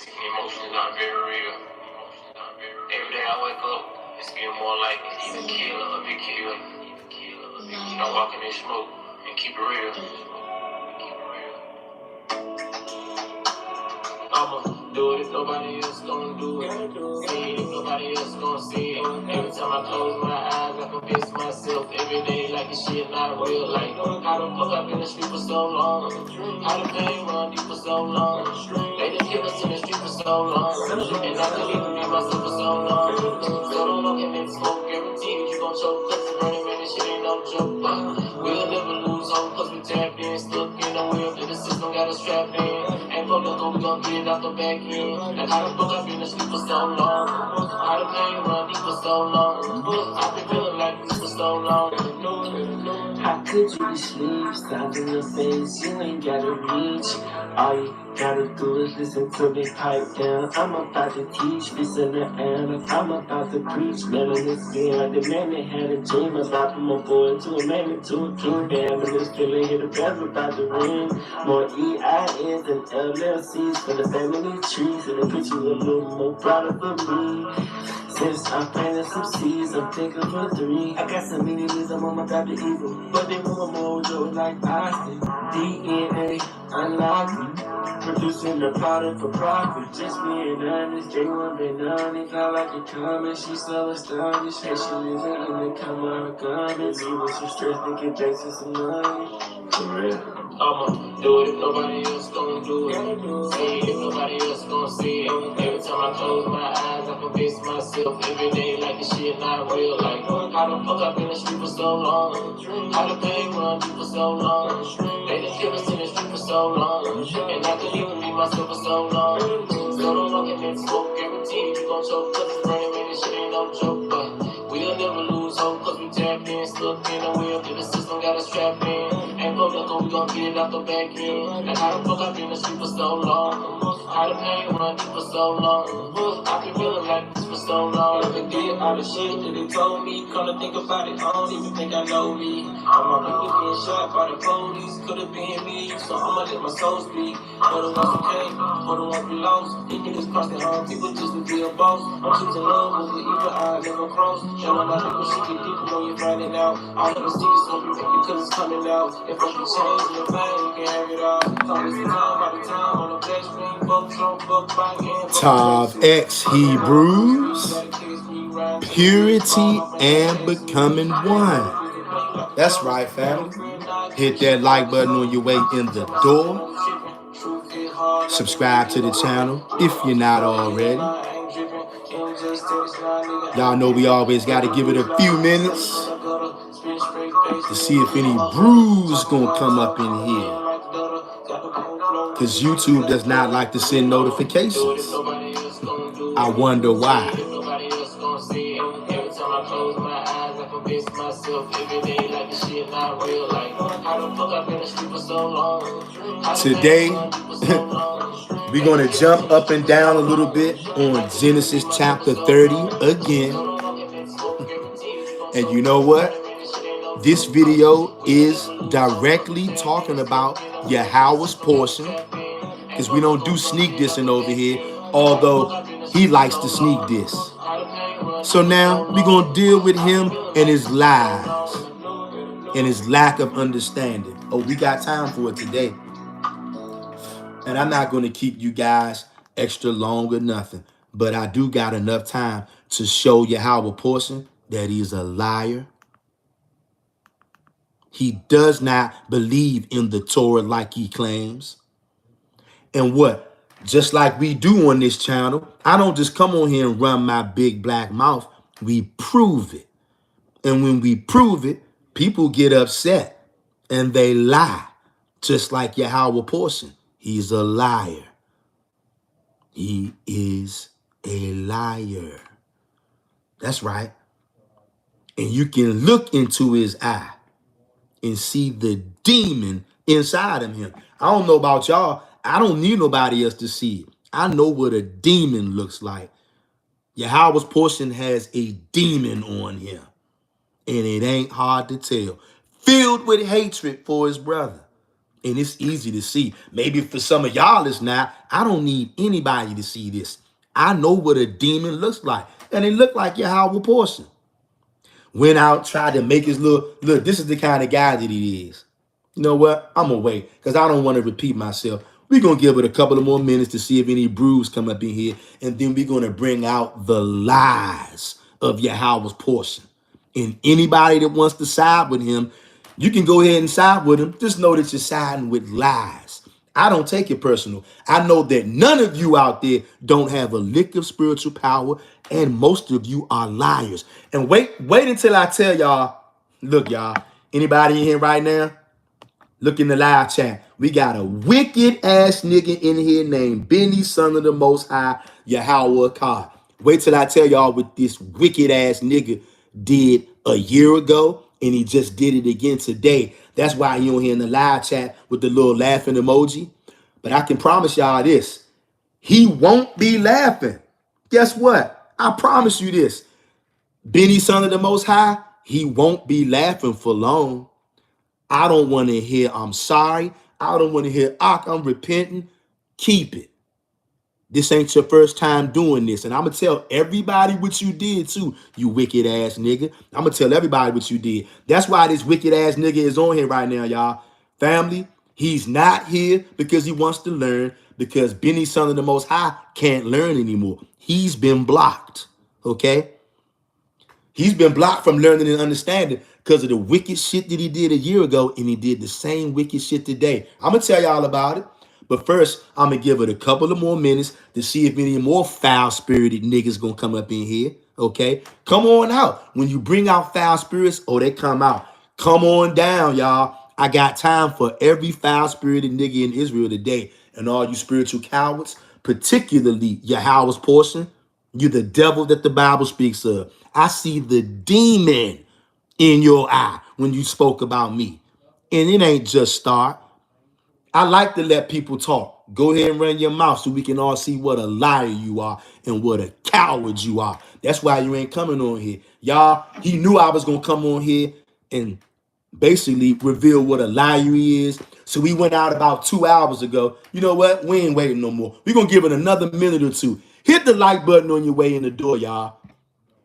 Emotions not very real. Every day I wake up, it's getting more like either kill or be killed. Don't walk in this smoke and keep it real. I'ma do it if nobody else gonna do it. See it if nobody else gonna see it. Every time I close my eyes, I convince myself every day like this shit not real. Like, how the fuck I've been in the street for so long? How the pain run deep for so long? They done kept us in the street for so long. And I couldn't even be myself for so long. So don't look at me, smoke, guaranteed you gon' choke. Cause it's burning, man, this shit ain't no joke. We'll never lose hope cause we tapped in. Stuck in the wheel that the system got us trapped in. Ain't fuck up, we gon' get it out the back end. Like how the fuck I've been asleep for so long? How the pain run deep for so long? I've been feeling like this for so long. How could you be asleep? Sound in your face, you ain't gotta reach. All you gotta do is listen to me pipe down. I'm about to teach, listen to Anna. I'm about to preach, living this game like the man that had a dream about from a boy to a man to a king. Damn, and this feeling hit the bells about the ring. More EINs and LLCs for the family trees, and they get you a little more proud of me. Since I'm planting some seeds, I'm thinking for 3. I got so many leads, I'm on my path to evil. But they want my mojo like Austin. DNA unlocking. Producing the product for profit. Just being honest, J1 been honest. I like it coming, she's so astonished. Hey, she living in the come out of comments. Even some stress to get back to some money. For real. I'ma do it if nobody else gonna do it. See it if nobody else gonna see it. Every time I close my eyes, I convince myself every day like this shit not real. Like, how the fuck I've been in the street for so long? How the pain run deep for so long? They done kept us in the street for so long. And I couldn't even be myself for so long. So don't look at me, smoke, guaranteed you gon' choke. Cause it's burning, man, this shit ain't no joke. But we'll never lose hope cause we tapped in. Stuck in the wheel that the system got us trapped in. Ain't fuck up, we gon' get it out the back end. Like how the fuck I've been asleep for so long? How the pain run deep for so long? I've been feeling like this for so long. They did all the shit that they told me. Come to think about it, I don't even think I know me. All my people getting shot by the police. Could've been me, so I'ma let my soul speak. For the ones who came, for the ones we lost. These niggas cross their own people just to be a boss. I'm choosing love over evil, I never cross. Show my people shit get deeper when you find it out. All of the secrets gonna be written because it's coming out. If I can change your mind, you can have it all. Always the time by the time on the black screen. Fuck Trump, fuck Biden. Tav X Hebrews, purity and becoming one. That's right, family. Hit that like button on your way in the door. Subscribe to the channel if you're not already. Y'all know we always got to give it a few minutes to see if any brews gonna come up in here. Because YouTube does not like to send notifications. I wonder why. Today, we're going to jump up and down a little bit on Genesis chapter 30 again. And you know what? This video is directly talking about Yahweh's portion, because we don't do sneak dissing over here, although he likes to sneak diss. So now we're going to deal with him and his lies and his lack of understanding. Oh, we got time for it today. And I'm not going to keep you guys extra long or nothing, but I do got enough time to show Yahweh portion that he's a liar. He does not believe in the Torah like he claims. And what? Just like we do on this channel, I don't just come on here and run my big black mouth. We prove it. And when we prove it, people get upset and they lie. Just like Yahweh portion. He's a liar. He is a liar. That's right. And you can look into his eye and see the demon inside of him. I don't know about y'all. I don't need nobody else to see it. I know what a demon looks like. Yahweh's portion has a demon on him. And it ain't hard to tell. Filled with hatred for his brother. And it's easy to see. Maybe for some of y'all it's not. I don't need anybody to see this. I know what a demon looks like. And it looked like Yahweh portion. Went out, tried to make his look, this is the kind of guy that he is. You know what? I'm going to wait because I don't want to repeat myself. We're going to give it a couple of more minutes to see if any brews come up in here. And then we're going to bring out the lies of Yahweh's portion. And anybody that wants to side with him, you can go ahead and side with him. Just know that you're siding with lies. I don't take it personal. I know that none of you out there don't have a lick of spiritual power, and most of you are liars. And wait until I tell y'all, look, y'all, anybody in here right now? Look in the live chat. We got a wicked ass nigga in here named Benny, son of the Most High, Yahweh Akkad. Wait till I tell y'all what this wicked ass nigga did a year ago, and he just did it again today. That's why you don't hear in the live chat with the little laughing emoji. But I can promise y'all this. He won't be laughing. Guess what? I promise you this. Benny, son of the Most High, he won't be laughing for long. I don't want to hear I'm sorry. I don't want to hear I'm repenting. Keep it. This ain't your first time doing this. And I'm going to tell everybody what you did too, you wicked ass nigga. I'm going to tell everybody what you did. That's why this wicked ass nigga is on here right now, y'all. Family, he's not here because he wants to learn, because Benny, son of the Most High, can't learn anymore. He's been blocked, okay? He's been blocked from learning and understanding because of the wicked shit that he did a year ago, and he did the same wicked shit today. I'm going to tell y'all about it. But first, I'm going to give it a couple of more minutes to see if any more foul-spirited niggas going to come up in here, okay? Come on out. When you bring out foul spirits, they come out. Come on down, y'all. I got time for every foul-spirited nigga in Israel today. And all you spiritual cowards, particularly Yahweh's portion, you're the devil that the Bible speaks of. I see the demon in your eye when you spoke about me. And it ain't just start. I like to let people talk. Go ahead and run your mouth so we can all see what a liar you are and what a coward you are. That's why you ain't coming on here. Y'all, he knew I was going to come on here and basically reveal what a liar he is. So we went out about 2 hours ago. You know what? We ain't waiting no more. We're going to give it another minute or two. Hit the like button on your way in the door, y'all.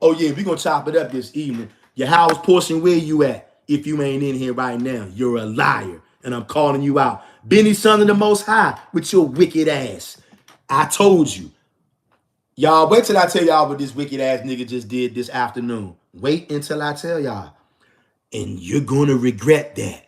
Oh, yeah, we're going to chop it up this evening. Yahweh's portion, where you at? If you ain't in here right now, you're a liar. And I'm calling you out. Benny, son of the Most High, with your wicked ass. I told you. Y'all, wait till I tell y'all what this wicked ass nigga just did this afternoon. Wait until I tell y'all. And you're going to regret that.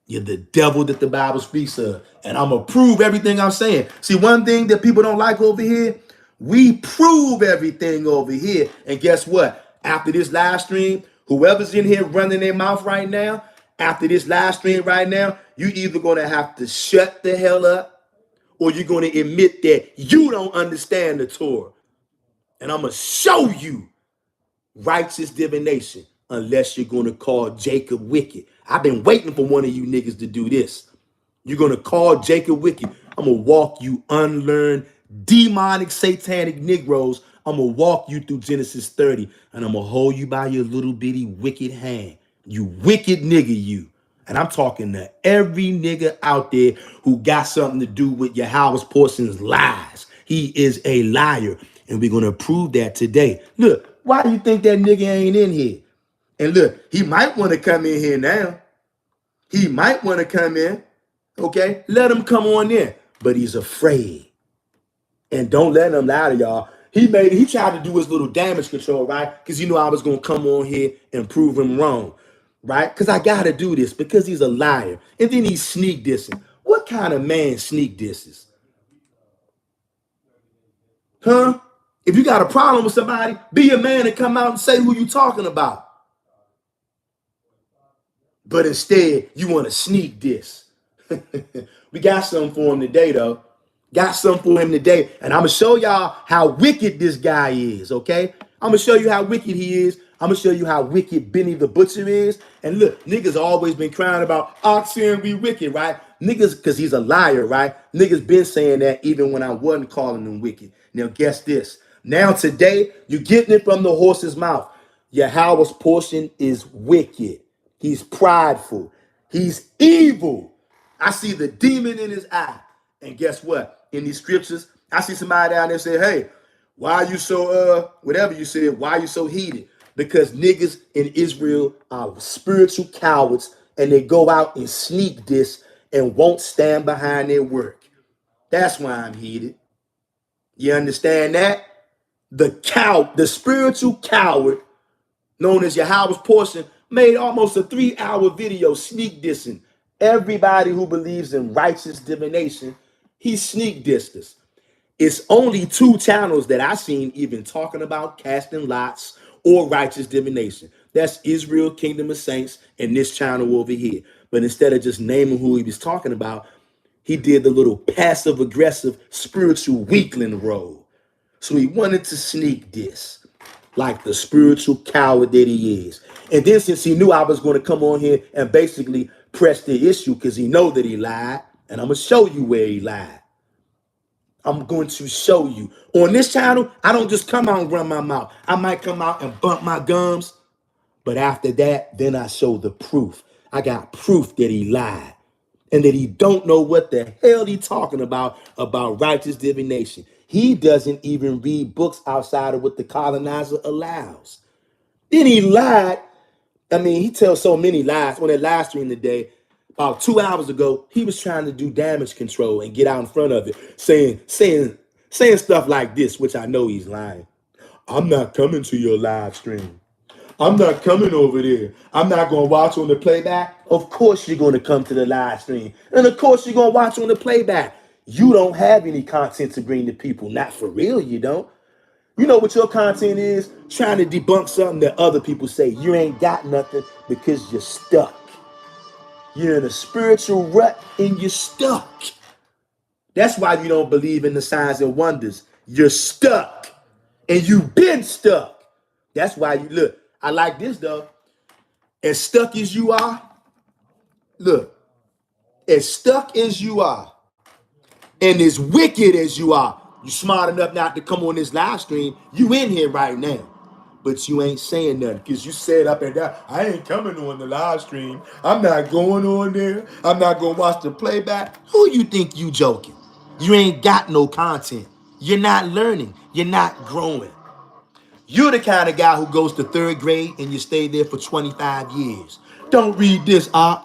You're the devil that the Bible speaks of. And I'm going to prove everything I'm saying. See, one thing that people don't like over here, we prove everything over here. And guess what? After this live stream, whoever's in here running their mouth right now, after this live stream right now, you either going to have to shut the hell up or you're going to admit that you don't understand the Torah. And I'm going to show you righteous divination unless you're going to call Jacob wicked. I've been waiting for one of you niggas to do this. You're going to call Jacob wicked. I'm going to walk you unlearned, demonic, satanic Negroes. I'm going to walk you through Genesis 30, and I'm going to hold you by your little bitty wicked hand. You wicked nigga, you. And I'm talking to every nigga out there who got something to do with Yahweh's portion's lies. He is a liar, and we're going to prove that today. Look, why do you think that nigga ain't in here? And look, he might want to come in here now. He might want to come in, okay? Let him come on in, but he's afraid. And don't let him lie to y'all. He tried to do his little damage control, right? Because you knew I was going to come on here and prove him wrong, right? Because I got to do this because he's a liar. And then he's sneak dissing. What kind of man sneak disses? Huh? If you got a problem with somebody, be a man and come out and say who you talking about. But instead, you want to sneak diss. We got something for him today, though. Got something for him today. And I'm going to show y'all how wicked this guy is, okay? I'm going to show you how wicked he is. I'm going to show you how wicked Benny the Butcher is. And look, niggas always been crying about Oxen be wicked, right? Niggas, because he's a liar, right? Niggas been saying that even when I wasn't calling him wicked. Now, guess this. Now, today, you're getting it from the horse's mouth. Yahweh's portion is wicked. He's prideful. He's evil. I see the demon in his eye. And guess what? In these scriptures, I see somebody down there say, hey, why are you so, whatever you said, why are you so heated? Because niggas in Israel are spiritual cowards and they go out and sneak this and won't stand behind their work. That's why I'm heated. You understand that? The spiritual coward known as Yahweh's Portion, made almost a 3-hour video sneak dissing everybody who believes in righteous divination. He sneak dissed us. It's only 2 channels that I seen even talking about casting lots or righteous divination. That's Israel Kingdom of Saints and this channel over here. But instead of just naming who he was talking about, he did the little passive aggressive spiritual weakling role. So he wanted to sneak diss like the spiritual coward that he is. And then since he knew I was going to come on here and basically press the issue because he know that he lied, and I'm going to show you where he lied. I'm going to show you. On this channel, I don't just come out and run my mouth. I might come out and bump my gums, but after that, then I show the proof. I got proof that he lied and that he don't know what the hell he talking about righteous divination. He doesn't even read books outside of what the colonizer allows. Then he lied. I mean, he tells so many lies. On that live stream today, about 2 hours ago, he was trying to do damage control and get out in front of it, saying stuff like this, which I know he's lying. I'm not coming to your live stream. I'm not coming over there. I'm not going to watch on the playback. Of course you're going to come to the live stream. And of course you're going to watch on the playback. You don't have any content to bring to people. Not for real, you don't. You know what your content is? Trying to debunk something that other people say. You ain't got nothing because you're stuck. You're in a spiritual rut and you're stuck. That's why you don't believe in the signs and wonders. You're stuck. And you've been stuck. That's why you look. I like this though. As stuck as you are, look, as stuck as you are, and as wicked as you are, you smart enough not to come on this live stream. You in here right now, but you ain't saying nothing because you said up and down, I ain't coming on the live stream. I'm not going on there. I'm not going to watch the playback. Who you think you joking? You ain't got no content. You're not learning. You're not growing. You're the kind of guy who goes to 3rd grade and you stay there for 25 years. Don't read this, Ark.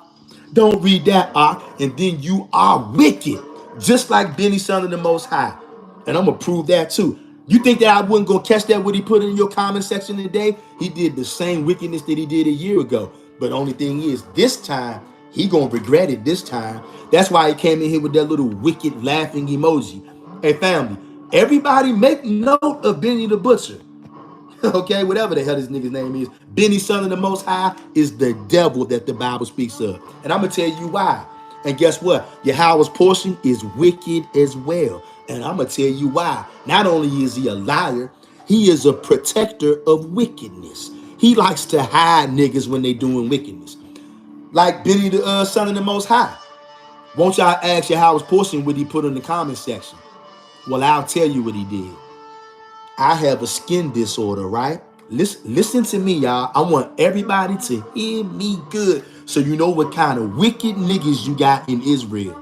Don't read that, Ark. And then you are wicked, just like Benny, son of the Most High. And I'm going to prove that too. You think that I wouldn't go catch that what he put in your comment section today? He did the same wickedness that he did a year ago. But the only thing is, this time, he going to regret it this time. That's why he came in here with that little wicked laughing emoji. Hey, family, everybody make note of Benny the Butcher. Okay, whatever the hell this nigga's name is. Benny, son of the Most High, is the devil that the Bible speaks of. And I'm going to tell you why. And guess what? Yahweh's Portion is wicked as well. And I'm going to tell you why. Not only is he a liar, he is a protector of wickedness. He likes to hide niggas when they doing wickedness. Like Benny, the son of the Most High. Won't y'all ask Yahweh's Portion what he put in the comment section? Well, I'll tell you what he did. I have a skin disorder, right? Listen to me, y'all. I want everybody to hear me good so you know what kind of wicked niggas you got in Israel.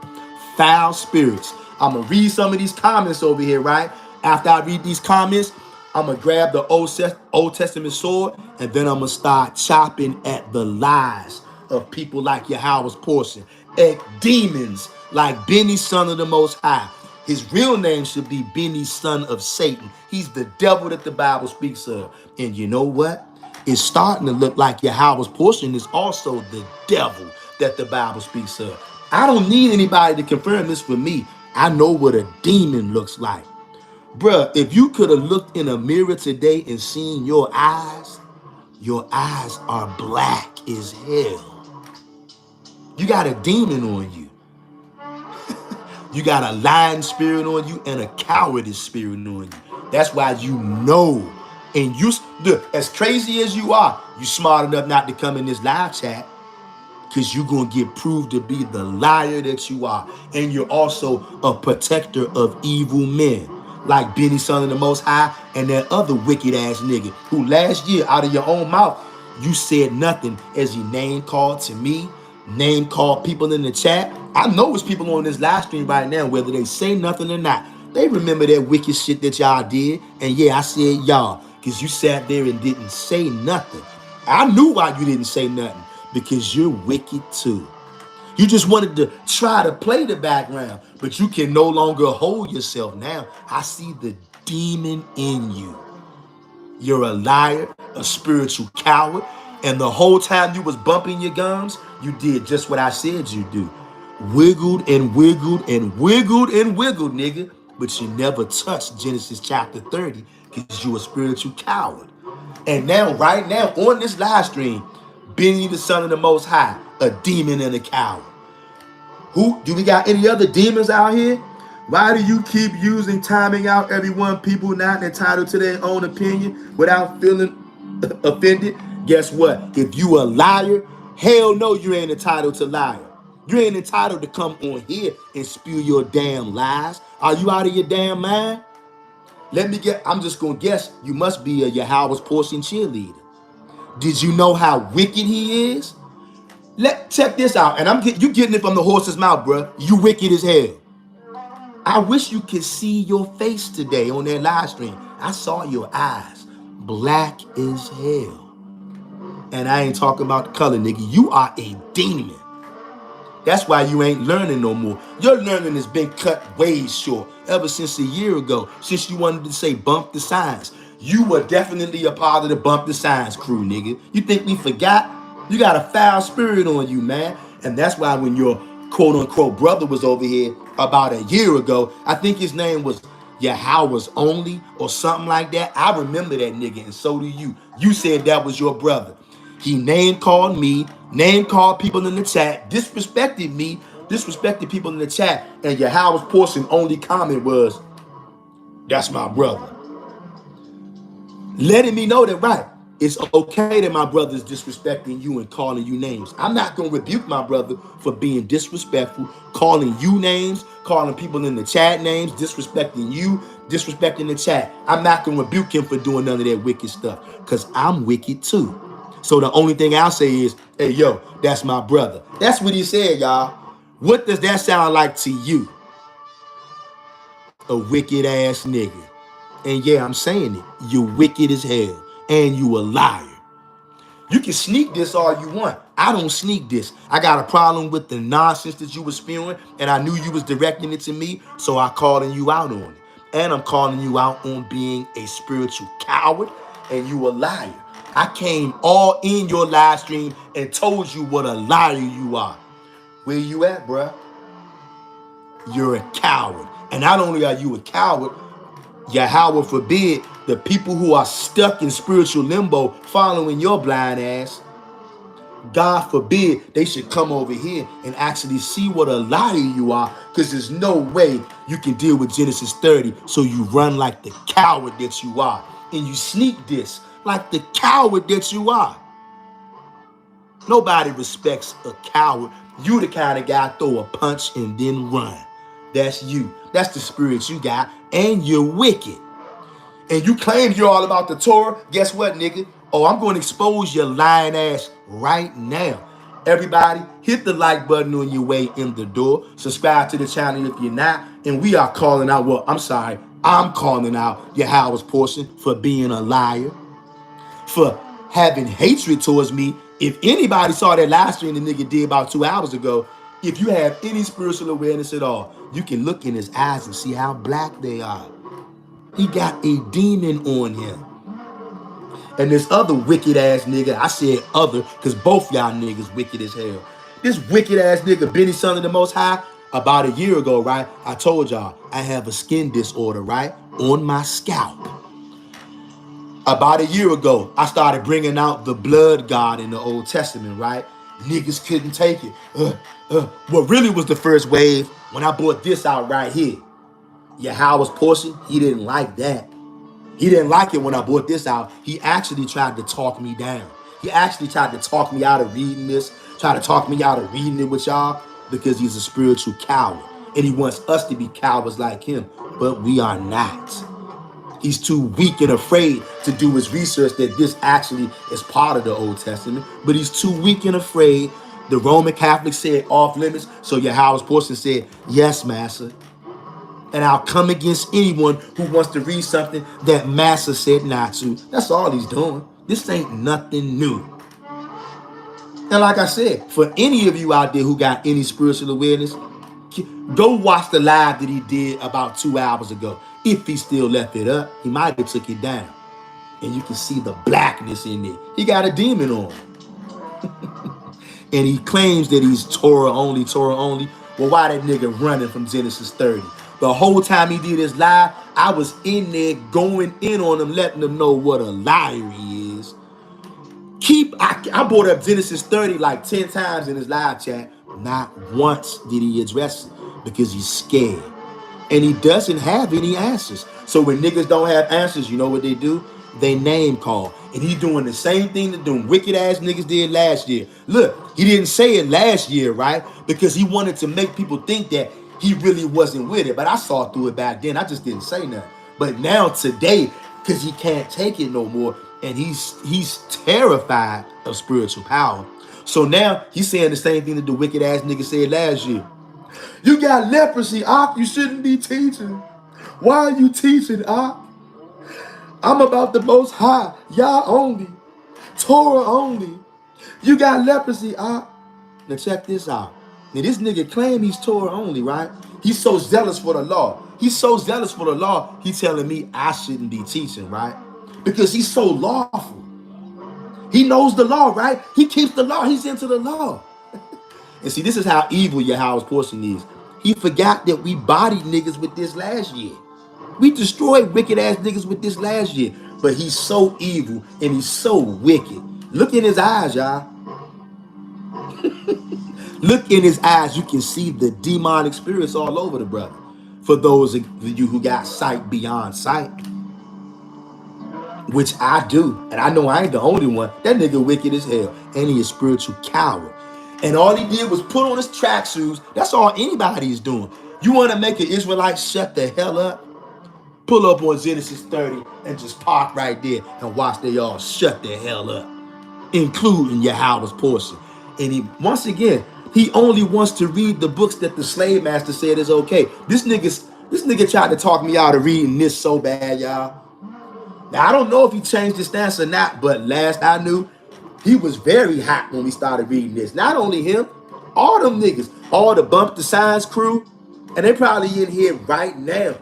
Foul spirits. I'm going to read some of these comments over here, right? After I read these comments, I'm going to grab the Old Testament sword, and then I'm going to start chopping at the lies of people like Yahweh's Portion, at demons like Benny, son of the Most High. His real name should be Benny, son of Satan. He's the devil that the Bible speaks of. And you know what? It's starting to look like Yahweh's Portion is also the devil that the Bible speaks of. I don't need anybody to confirm this for me. I know what a demon looks like. Bruh, if you could have looked in a mirror today and seen your eyes are black as hell. You got a demon on you. You got a lying spirit on you and a cowardice spirit on you. That's why you know. And you, look, as crazy as you are, you smart enough not to come in this live chat because you're going to get proved to be the liar that you are. And you're also a protector of evil men like Benny, son of the Most High, and that other wicked ass nigga who last year out of your own mouth, you said nothing as he name called to me, Name call people in the chat. I know it's people on this live stream right now, whether they say nothing or not. They remember that wicked shit that y'all did. And yeah, I said y'all, because you sat there and didn't say nothing. I knew why you didn't say nothing, because you're wicked too. You just wanted to try to play the background, but you can no longer hold yourself now. I see the demon in you. You're a liar, a spiritual coward, and the whole time you was bumping your gums, you did just what I said you do. Wiggled and wiggled and wiggled and wiggled, nigga, but you never touched Genesis chapter 30 because you a spiritual coward. And now, right now, on this live stream, Benny the Son of the Most High, a demon and a coward. Who do we got any other demons out here? Why do you keep using timing out everyone, people not entitled to their own opinion without feeling offended? Guess what? If you a liar, hell no, you ain't entitled to lie. You ain't entitled to come on here and spew your damn lies. Are you out of your damn mind? I'm just gonna guess you must be a Yahweh's portion cheerleader. Did you know how wicked he is? Check this out, and you getting it from the horse's mouth, bruh. You wicked as hell. I wish you could see your face today on that live stream. I saw your eyes, black as hell. And I ain't talking about the color, nigga. You are a demon. That's why you ain't learning no more. Your learning has been cut way short ever since a year ago, since you wanted to say bump the signs. You were definitely a part of the bump the signs crew, nigga. You think we forgot? You got a foul spirit on you, man. And that's why when your quote-unquote brother was over here about a year ago, I think his name was Yahweh's Only or something like that. I remember that nigga, and so do you. You said that was your brother. He name called me, name called people in the chat, disrespected me, disrespected people in the chat, and Yahweh's portion only comment was, that's my brother. Letting me know that, right, it's okay that my brother's disrespecting you and calling you names. I'm not going to rebuke my brother for being disrespectful, calling you names, calling people in the chat names, disrespecting you, disrespecting the chat. I'm not going to rebuke him for doing none of that wicked stuff, because I'm wicked too. So the only thing I'll say is, hey, yo, that's my brother. That's what he said, y'all. What does that sound like to you? A wicked ass nigga. And yeah, I'm saying it. You're wicked as hell. And you a liar. You can sneak this all you want. I don't sneak this. I got a problem with the nonsense that you was spewing, and I knew you was directing it to me, so I calling you out on it. And I'm calling you out on being a spiritual coward, and you a liar. I came all in your live stream and told you what a liar you are. Where you at, bruh? You're a coward. And not only are you a coward, Yahweh forbid the people who are stuck in spiritual limbo following your blind ass, God forbid they should come over here and actually see what a liar you are, because there's no way you can deal with Genesis 30, so you run like the coward that you are. And you sneak this like the coward that you are. Nobody respects a coward. You the kind of guy throw a punch and then run. That's you. That's the spirit you got, and you're wicked. And you claim you're all about the Torah. Guess what, nigga? Oh, I'm going to expose your lying ass right now. Everybody, hit the like button on your way in the door. Subscribe to the channel if you're not. And we are calling out, I'm calling out Yahweh's portion for being a liar, for having hatred towards me. If anybody saw that live stream the nigga did about 2 hours ago, if you have any spiritual awareness at all, you can look in his eyes and see how black they are. He got a demon on him. And this other wicked ass nigga, I said other because both y'all niggas wicked as hell. This wicked ass nigga, Benny Son of the Most High, about a year ago, right? I told y'all I have a skin disorder, right? On my scalp. About a year ago, I started bringing out the blood god in the Old Testament, right? Niggas couldn't take it. What really was the first wave when I brought this out right here. Yahweh's portion, he didn't like that. He didn't like it when I brought this out. He actually tried to talk me down. He actually tried to talk me out of reading this, tried to talk me out of reading it with y'all, because he's a spiritual coward. And he wants us to be cowards like him, but we are not. He's too weak and afraid to do his research that this actually is part of the Old Testament, but he's too weak and afraid The Roman Catholics said off limits, so Yahweh's portion said, yes, Master. And I'll come against anyone who wants to read something that Master said not to. That's all he's doing. This ain't nothing new. And like I said, for any of you out there who got any spiritual awareness, go watch the live that he did about 2 hours ago. If he still left it up, he might have took it down. And you can see the blackness in it. He got a demon on him. And he claims that he's Torah only, Torah only. Well, why that nigga running from Genesis 30? The whole time he did his live, I was in there going in on him, letting them know what a liar he is. I brought up Genesis 30 like 10 times in his live chat. Not once did he address it because he's scared. And he doesn't have any answers. So when niggas don't have answers, you know what they do? They name call. And he's doing the same thing that them wicked ass niggas did last year. Look, he didn't say it last year, right? Because he wanted to make people think that he really wasn't with it. But I saw through it back then. I just didn't say nothing. But now today, because he can't take it no more, and he's terrified of spiritual power. So now he's saying the same thing that the wicked ass nigga said last year. You got leprosy, Ak. You shouldn't be teaching. Why are you teaching, Ak? I'm about the Most High. Yah only. Torah only. You got leprosy, Ak. Now check this out. Now this nigga claim he's Torah only, right? He's so zealous for the law. He's so zealous for the law, he's telling me I shouldn't be teaching, right? Because he's so lawful. He knows the law, right? He keeps the law. He's into the law. And see, this is how evil Yahweh's portion is. He forgot that we bodied niggas with this last year. We destroyed wicked ass niggas with this last year. But he's so evil and he's so wicked. Look in his eyes, y'all. Look in his eyes. You can see the demonic spirits all over the brother. For those of you who got sight beyond sight. Which I do. And I know I ain't the only one. That nigga wicked as hell. And he a spiritual coward. And all he did was put on his track shoes. That's all anybody is doing. You want to make an Israelite shut the hell up? Pull up on Genesis 30 and just park right there and watch they all shut the hell up. Including Yahweh's portion. And he, once again, he only wants to read the books that the slave master said is okay. This nigga tried to talk me out of reading this so bad, y'all. Now, I don't know if he changed his stance or not, but last I knew, he was very hot when we started reading this. Not only him, all them niggas, all the Bump the Signs crew, and they probably in here right now.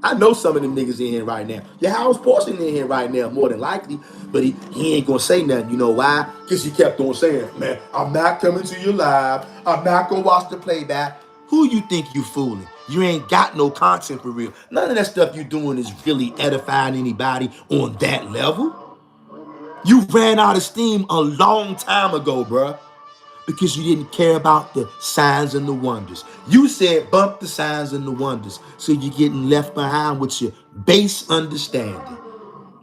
I know some of them niggas in here right now. Yahweh's portion in here right now, more than likely, but he ain't gonna say nothing. You know why? Because he kept on saying, man, I'm not coming to your live. I'm not gonna watch the playback. Who you think you fooling? You ain't got no content for real. None of that stuff you doing is really edifying anybody on that level. You ran out of steam a long time ago, bruh, because you didn't care about the signs and the wonders. You said bump the signs and the wonders, so you're getting left behind with your base understanding.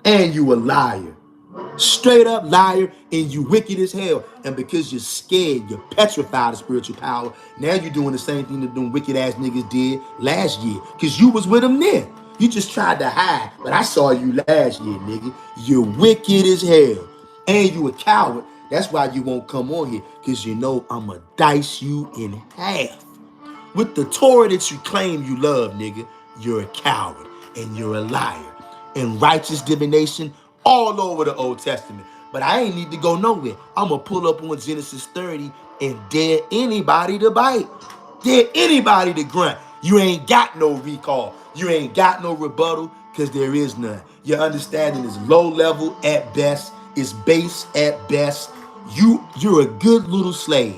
And you a liar. Straight up liar, and you wicked as hell. And because you're scared, you're petrified of spiritual power, now you're doing the same thing that them wicked ass niggas did last year. Because you was with them then. You just tried to hide, but I saw you last year, nigga. You're wicked as hell. And you a coward. That's why you won't come on here, because you know I'ma dice you in half. With the Torah that you claim you love, nigga, you're a coward and you're a liar. And righteous divination all over the Old Testament. But I ain't need to go nowhere. I'm going to pull up on Genesis 30 and dare anybody to bite. Dare anybody to grunt. You ain't got no recall. You ain't got no rebuttal, because there is none. Your understanding is low level at best. It's base at best. You're a good little slave.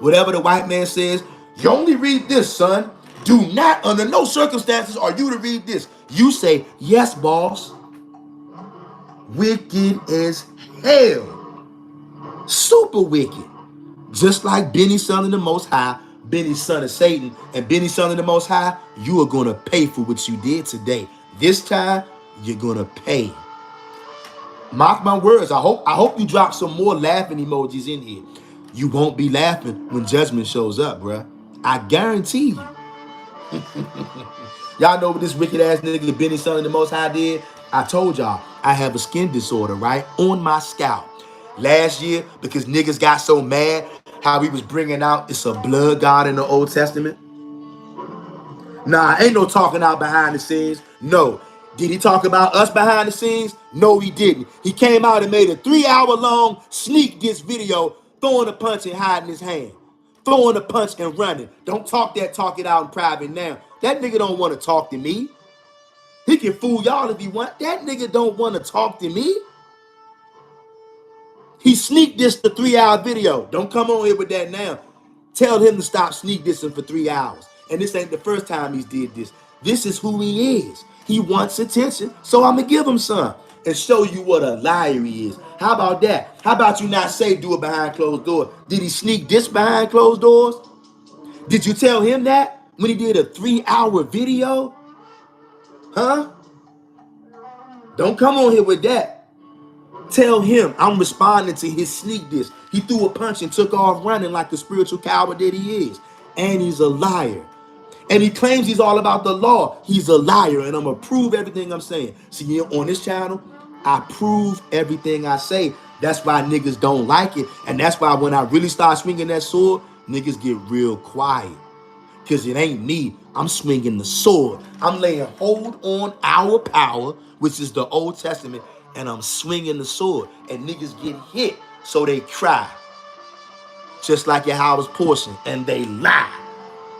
Whatever the white man says, you only read this, son. Do not, under no circumstances, are you to read this. You say, yes, boss. Wicked as hell. Super wicked. Just like Benny, son of the Most High, Benny, son of Satan, and Benny, son of the Most High, you are going to pay for what you did today. This time, you're going to pay. Mark my words. I hope you drop some more laughing emojis in here. You won't be laughing when judgment shows up, bruh. I guarantee you. Y'all know what this wicked ass nigga Benny, son of the Most High did? I told y'all I have a skin disorder, right? On my scalp. Last year, because niggas got so mad How he was bringing out it's a blood God in the Old Testament. Nah, ain't no talking out behind the scenes. No. Did he talk about us behind the scenes? No, he didn't. He came out and made a 3-hour long sneak diss video, throwing a punch and hiding his hand. Throwing a punch and running. Don't talk that talk it out in private now. That nigga don't want to talk to me. He can fool y'all if he want. That nigga don't want to talk to me. He sneak dissed the 3-hour video. Don't come on here with that now. Tell him to stop sneak dissing for 3 hours. And this ain't the first time he's did this. This is who he is. He wants attention, so I'm going to give him some and show you what a liar he is. How about that? How about you not say do it behind closed doors? Did he sneak diss behind closed doors? Did you tell him that when he did a 3-hour video? Huh? Don't come on here with that. Tell him I'm responding to his sneak diss. He threw a punch and took off running like the spiritual coward that he is. And he's a liar. And he claims he's all about the law. He's a liar, and I'm going to prove everything I'm saying. See, on this channel, I prove everything I say. That's why niggas don't like it. And that's why when I really start swinging that sword, niggas get real quiet. Because it ain't me. I'm swinging the sword. I'm laying hold on our power, which is the Old Testament, and I'm swinging the sword. And niggas get hit, so they cry. Just like Yahweh's portion, and they lie.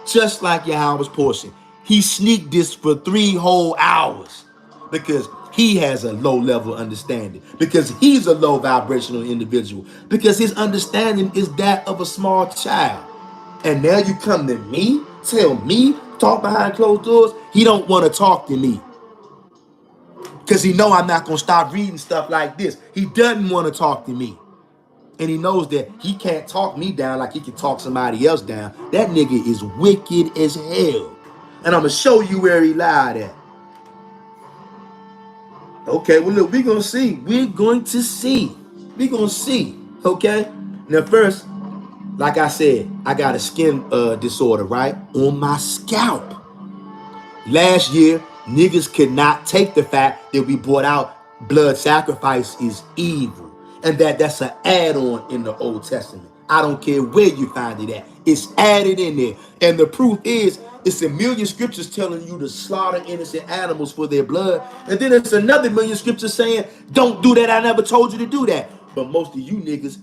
Just like Yahweh's portion. He sneaked this for 3 whole hours because he has a low level understanding, because he's a low vibrational individual, because his understanding is that of a small child. And now you come to me, tell me, talk behind closed doors. He don't want to talk to me because he know I'm not going to stop reading stuff like this. He doesn't want to talk to me. And he knows that he can't talk me down like he can talk somebody else down. That nigga is wicked as hell. And I'm going to show you where he lied at. Okay, well, look, we're going to see. We're going to see. We're going to see. Okay? Now, first, like I said, I got a skin disorder, right? On my scalp. Last year, niggas could not take the fact that we brought out blood sacrifice is evil. And that's an add-on in the Old Testament. I don't care where you find it at. It's added in there. And the proof is, it's a million scriptures telling you to slaughter innocent animals for their blood. And then it's another million scriptures saying, don't do that. I never told you to do that. But most of you niggas,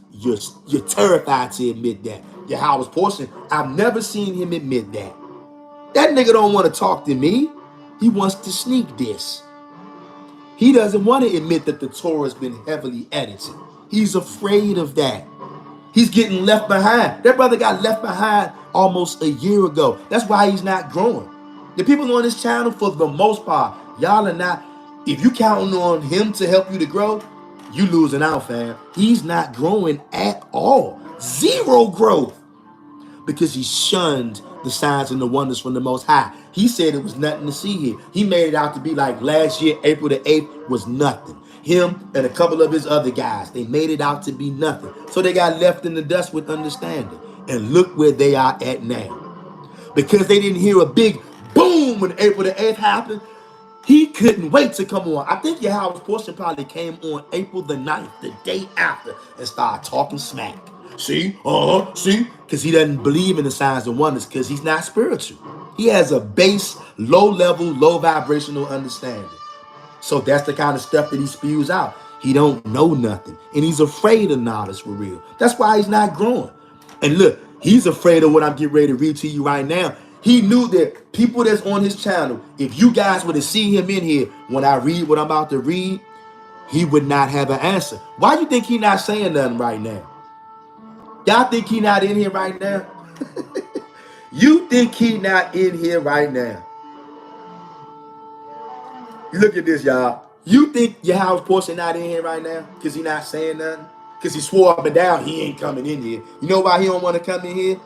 you're terrified to admit that. Yahweh's portion, I've never seen him admit that. That nigga don't want to talk to me. He wants to sneak this. He doesn't want to admit that the Torah has been heavily edited. He's afraid of that. He's getting left behind. That brother got left behind almost a year ago. That's why he's not growing. The people on this channel, for the most part, y'all are not, if you counting on him to help you to grow, you losing out, fam. He's not growing at all. Zero growth. Because he shunned the signs and the wonders from the Most High. He said it was nothing to see here. He made it out to be like last year, April the 8th was nothing. Him and a couple of his other guys, they made it out to be nothing. So they got left in the dust with understanding. And look where they are at now. Because they didn't hear a big boom when April the 8th happened, he couldn't wait to come on. I think Yahweh's portion probably came on April the 9th, the day after, and started talking smack. See? See? Because he doesn't believe in the signs and wonders because he's not spiritual. He has a base, low-level, low-vibrational understanding. So that's the kind of stuff that he spews out. He don't know nothing. And he's afraid of knowledge for real. That's why he's not growing. And look, he's afraid of what I'm getting ready to read to you right now. He knew that people that's on his channel, if you guys were to see him in here when I read what I'm about to read, he would not have an answer. Why do you think he not saying nothing right now? Y'all think he not in here right now? You think he not in here right now? Look at this, y'all. You think Yahweh's portion not in here right now? Because he not saying nothing? Because he swore up and down he ain't coming in here. You know why he don't want to come in here?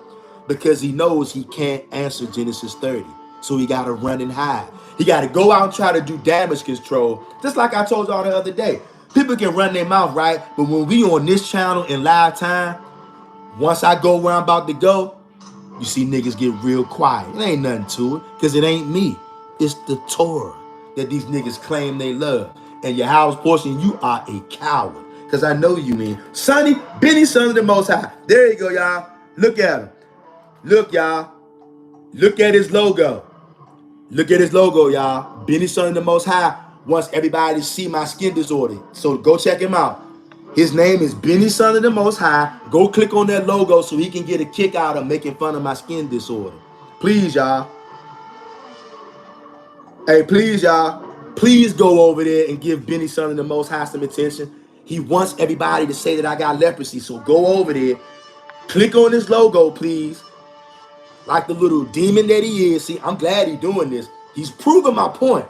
Because he knows he can't answer Genesis 30. So he got to run and hide. He got to go out and try to do damage control. Just like I told y'all the other day. People can run their mouth, right? But when we on this channel in live time, once I go where I'm about to go, you see niggas get real quiet. It ain't nothing to it, because it ain't me. It's the Torah that these niggas claim they love. And Yahweh's portion, you are a coward. Because I know you mean. Sonny, Benny, son of the Most High. There you go, y'all. Look at him. Look, y'all. Look at his logo. Look at his logo, y'all. Benny Son of the Most High wants everybody to see my skin disorder. So go check him out. His name is Benny Son of the Most High. Go click on that logo so he can get a kick out of making fun of my skin disorder. Please, y'all. Hey, please, y'all. Please go over there and give Benny Son of the Most High some attention. He wants everybody to say that I got leprosy. So go over there. Click on this logo, please. Like the little demon that he is. See, I'm glad he's doing this. He's proving my point.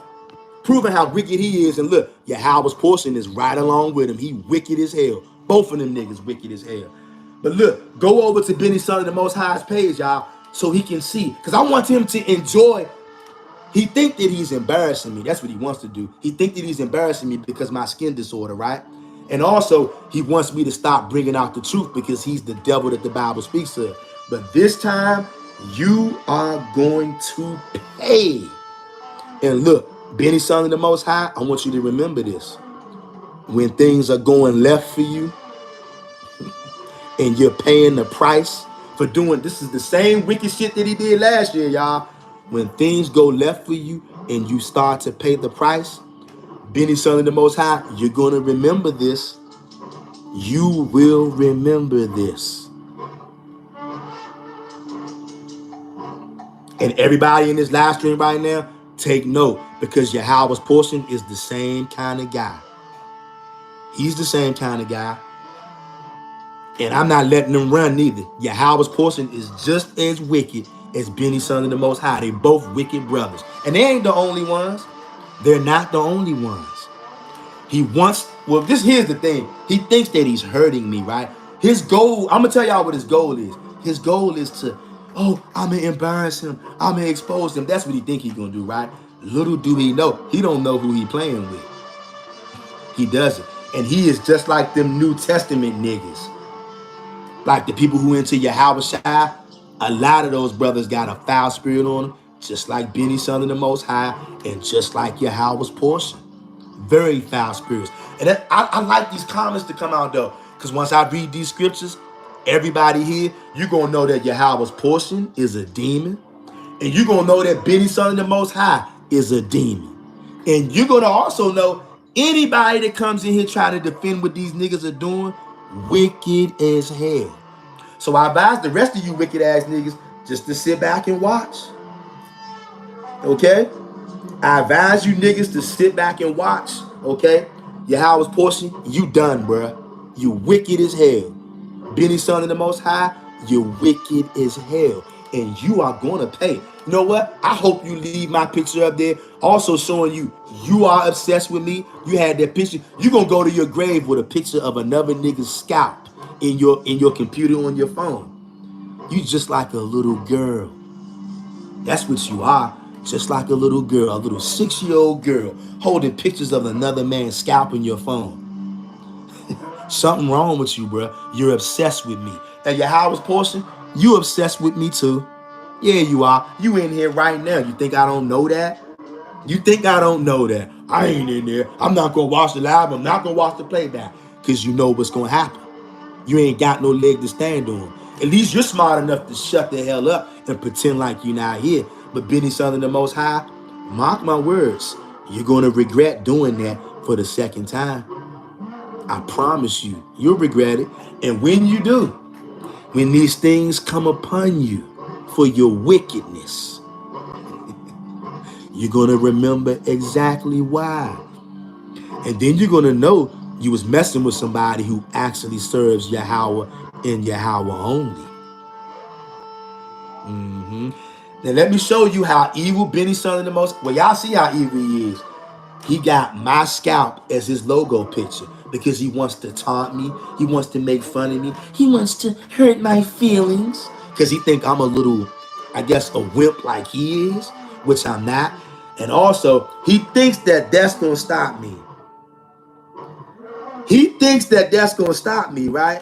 Proving how wicked he is. And look, Yahweh's portion is right along with him. He wicked as hell. Both of them niggas wicked as hell. But look, go over to Benny Son of the Most High's page, y'all, so he can see. Because I want him to enjoy. He think that he's embarrassing me. That's what he wants to do. He think that he's embarrassing me because of my skin disorder, right? And also, he wants me to stop bringing out the truth because he's the devil that the Bible speaks of. But this time, you are going to pay. And look, Benny Son of the Most High, I want you to remember this. When things are going left for you and you're paying the price for doing, this is the same wicked shit that he did last year, y'all. When things go left for you and you start to pay the price, Benny Son of the Most High, you're going to remember this. You will remember this. And everybody in this live stream right now, take note, because Yahweh's portion is the same kind of guy. He's the same kind of guy. And I'm not letting them run neither. Yahweh's portion is just as wicked as Benny Son of the Most High. They both wicked brothers. And they ain't the only ones. They're not the only ones. He wants, well, here's the thing. He thinks that he's hurting me, right? His goal, I'm going to tell y'all what his goal is. His goal is to, oh, I'm going to embarrass him. I'm going to expose him. That's what he think he's going to do, right? Little do he know, he don't know who he playing with. He doesn't. And he is just like them New Testament niggas. Like the people who into Yahweh Shai, a lot of those brothers got a foul spirit on them, just like Benny Son of the Most High, and just like Yahweh's portion. Very foul spirits. And I like these comments to come out though, because once I read these scriptures, everybody here, you're going to know that Yahweh's portion is a demon. And you're going to know that Benny Son of the Most High is a demon. And you're going to also know anybody that comes in here trying to defend what these niggas are doing, wicked as hell. So I advise the rest of you wicked ass niggas just to sit back and watch. Okay? I advise you niggas to sit back and watch. Okay? Yahweh's portion, you done, bruh. You wicked as hell. Benny Son of the Most High, you're wicked as hell. And you are going to pay. You know what? I hope you leave my picture up there also showing you are obsessed with me. You had that picture. You're going to go to your grave with a picture of another nigga's scalp in your computer on your phone. You just like a little girl. That's what you are. Just like a little girl, a little 6-year-old girl holding pictures of another man's scalp in your phone. Something wrong with you, bro. You're obsessed with me. And Yahweh's portion, you obsessed with me too. Yeah, you are. You in here right now. You think I don't know that? You think I don't know that? I ain't in there. I'm not going to watch the live. I'm not going to watch the playback. Because you know what's going to happen. You ain't got no leg to stand on. At least you're smart enough to shut the hell up and pretend like you're not here. But Benny Son of the Most High, mark my words, you're going to regret doing that for the second time. I promise you, you'll regret it. And when you do, when these things come upon you for your wickedness, you're going to remember exactly why. And then you're going to know you was messing with somebody who actually serves Yahweh and Yahweh only. Now let me show you how evil Benny Son of the Most. Well, y'all see how evil he is. He got my scalp as his logo picture because he wants to taunt me. He wants to make fun of me. He wants to hurt my feelings because he think I'm a little, I guess, a wimp like he is, which I'm not. And also, he thinks that that's going to stop me. He thinks that that's going to stop me, right?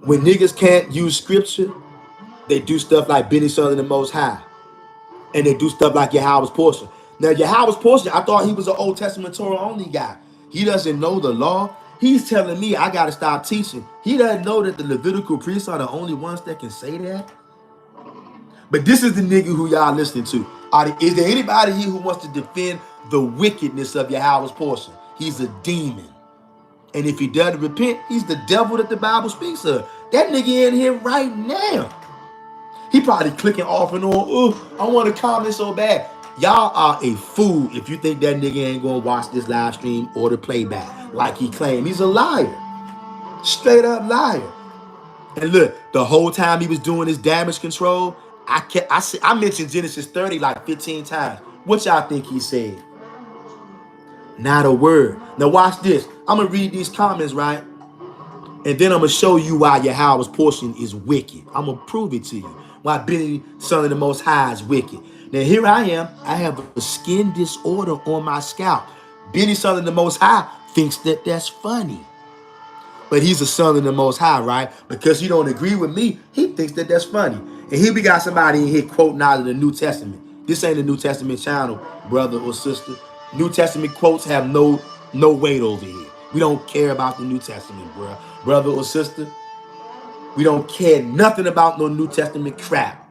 When niggas can't use scripture, they do stuff like Benny Son of the Most High. And they do stuff like Yahweh's portion. Now, Yahweh's portion, I thought he was an Old Testament Torah only guy. He doesn't know the law. He's telling me I gotta stop teaching. He doesn't know that the Levitical priests are the only ones that can say that. But this is the nigga who y'all listening to. Is there anybody here who wants to defend the wickedness of Yahweh's portion? He's a demon. And if he doesn't repent, he's the devil that the Bible speaks of. That nigga in here right now. He probably clicking off and on. Oh, I want to comment so bad. Y'all are a fool if you think that nigga ain't gonna watch this live stream or the playback like he claimed. He's a liar. Straight up liar. And look, the whole time he was doing his damage control, I mentioned Genesis 30 like 15 times. What y'all think he said? Not a word. Now watch this. I'm gonna read these comments, right? And then I'm gonna show you why Yahweh's portion is wicked. I'm gonna prove it to you. Why Benny, son of the Most High, is wicked. Now here I am. I have a skin disorder on my scalp. Benny, son of the Most High, thinks that that's funny. But he's a son of the Most High, right? Because he don't agree with me, he thinks that that's funny. And here we got somebody in here quoting out of the New Testament. This ain't a New Testament channel, brother or sister. New Testament quotes have no weight over here. We don't care about the New Testament, brother or sister. We don't care nothing about no New Testament crap.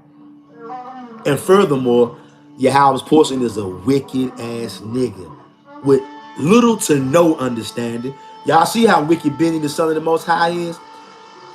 And furthermore, Yahweh's portion is a wicked ass nigga with little to no understanding. Y'all see how wicked Benny, the son of the Most High, is?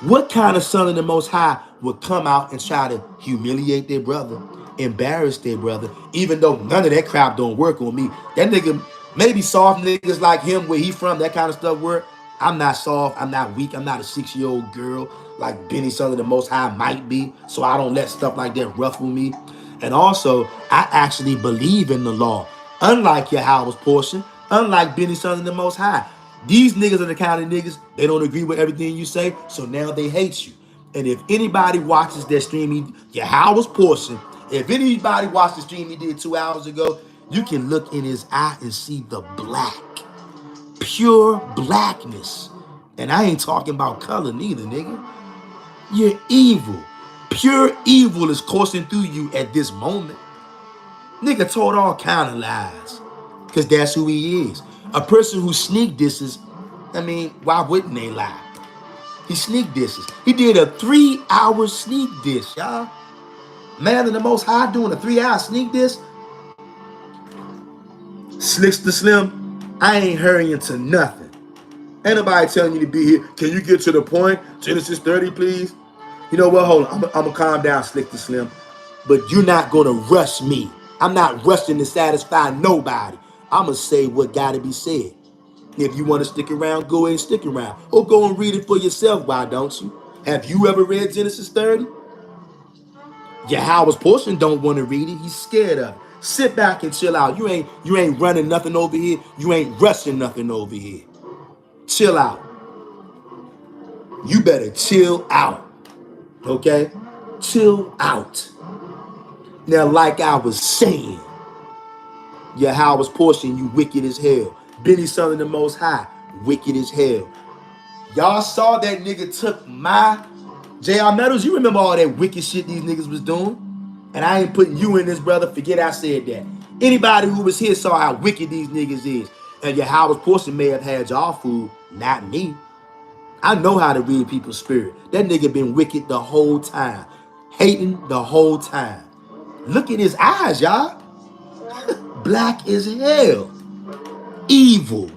What kind of son of the Most High would come out and try to humiliate their brother, embarrass their brother, even though none of that crap don't work on me? That nigga, maybe soft niggas like him, where he from, that kind of stuff work. I'm not soft, I'm not weak, I'm not a 6-year-old girl like Benny, son of the Most High, might be, so I don't let stuff like that ruffle me. And also, I actually believe in the law. Unlike Yahweh's portion, unlike Benny, son of the Most High. These niggas are the kind of niggas, they don't agree with everything you say, so now they hate you. And if anybody watches that stream, Yahweh's portion, if anybody watched the stream he did 2 hours ago, you can look in his eye and see the black. Pure blackness. And I ain't talking about color neither, nigga. You're evil. Pure evil is coursing through you at this moment. Nigga told all kind of lies. Because that's who he is. A person who sneak disses, I mean, why wouldn't they lie? He sneak disses. He did a 3-hour sneak diss, y'all. Man of the Most High doing a 3-hour sneak diss. Slicks the Slim, I ain't hurrying to nothing. Ain't nobody telling you to be here. Can you get to the point? Genesis 30, please. You know what? Hold on. I'm going to calm down, Slick the Slim. But you're not going to rush me. I'm not rushing to satisfy nobody. I'm going to say what got to be said. If you want to stick around, go ahead and stick around. Or go and read it for yourself. Why don't you? Have you ever read Genesis 30? Yahweh's portion don't want to read it. He's scared of it. Sit back and chill out. You ain't running nothing over here. You ain't rushing nothing over here. Chill out. You better chill out. Okay? Chill out. Now, like I was saying, Yahweh's portion, you wicked as hell. Benny, son of the Most High, wicked as hell. Y'all saw that nigga took my J.R. Meadows. You remember all that wicked shit these niggas was doing? And I ain't putting you in this, brother. Forget I said that. Anybody who was here saw how wicked these niggas is. And Yahweh's portion may have had y'all food, not me. I know how to read people's spirit. That nigga been wicked the whole time. Hating the whole time. Look at his eyes, y'all. Black as hell. Evil.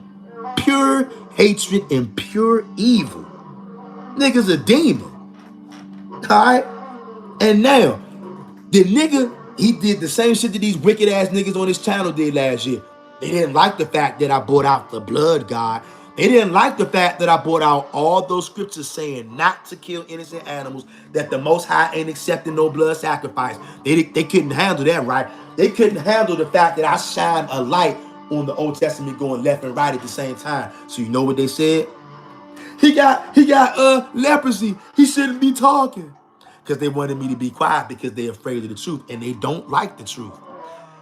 Pure hatred and pure evil. Nigga's a demon. Alright? And now, the nigga, he did the same shit that these wicked ass niggas on his channel did last year. They didn't like the fact that I brought out the blood god. They didn't like the fact that I brought out all those scriptures saying not to kill innocent animals, that the Most High ain't accepting no blood sacrifice. They couldn't handle that, right? They couldn't handle the fact that I shine a light on the Old Testament going left and right at the same time. So you know what they said? He got leprosy. He shouldn't be talking. Because they wanted me to be quiet because they're afraid of the truth and they don't like the truth.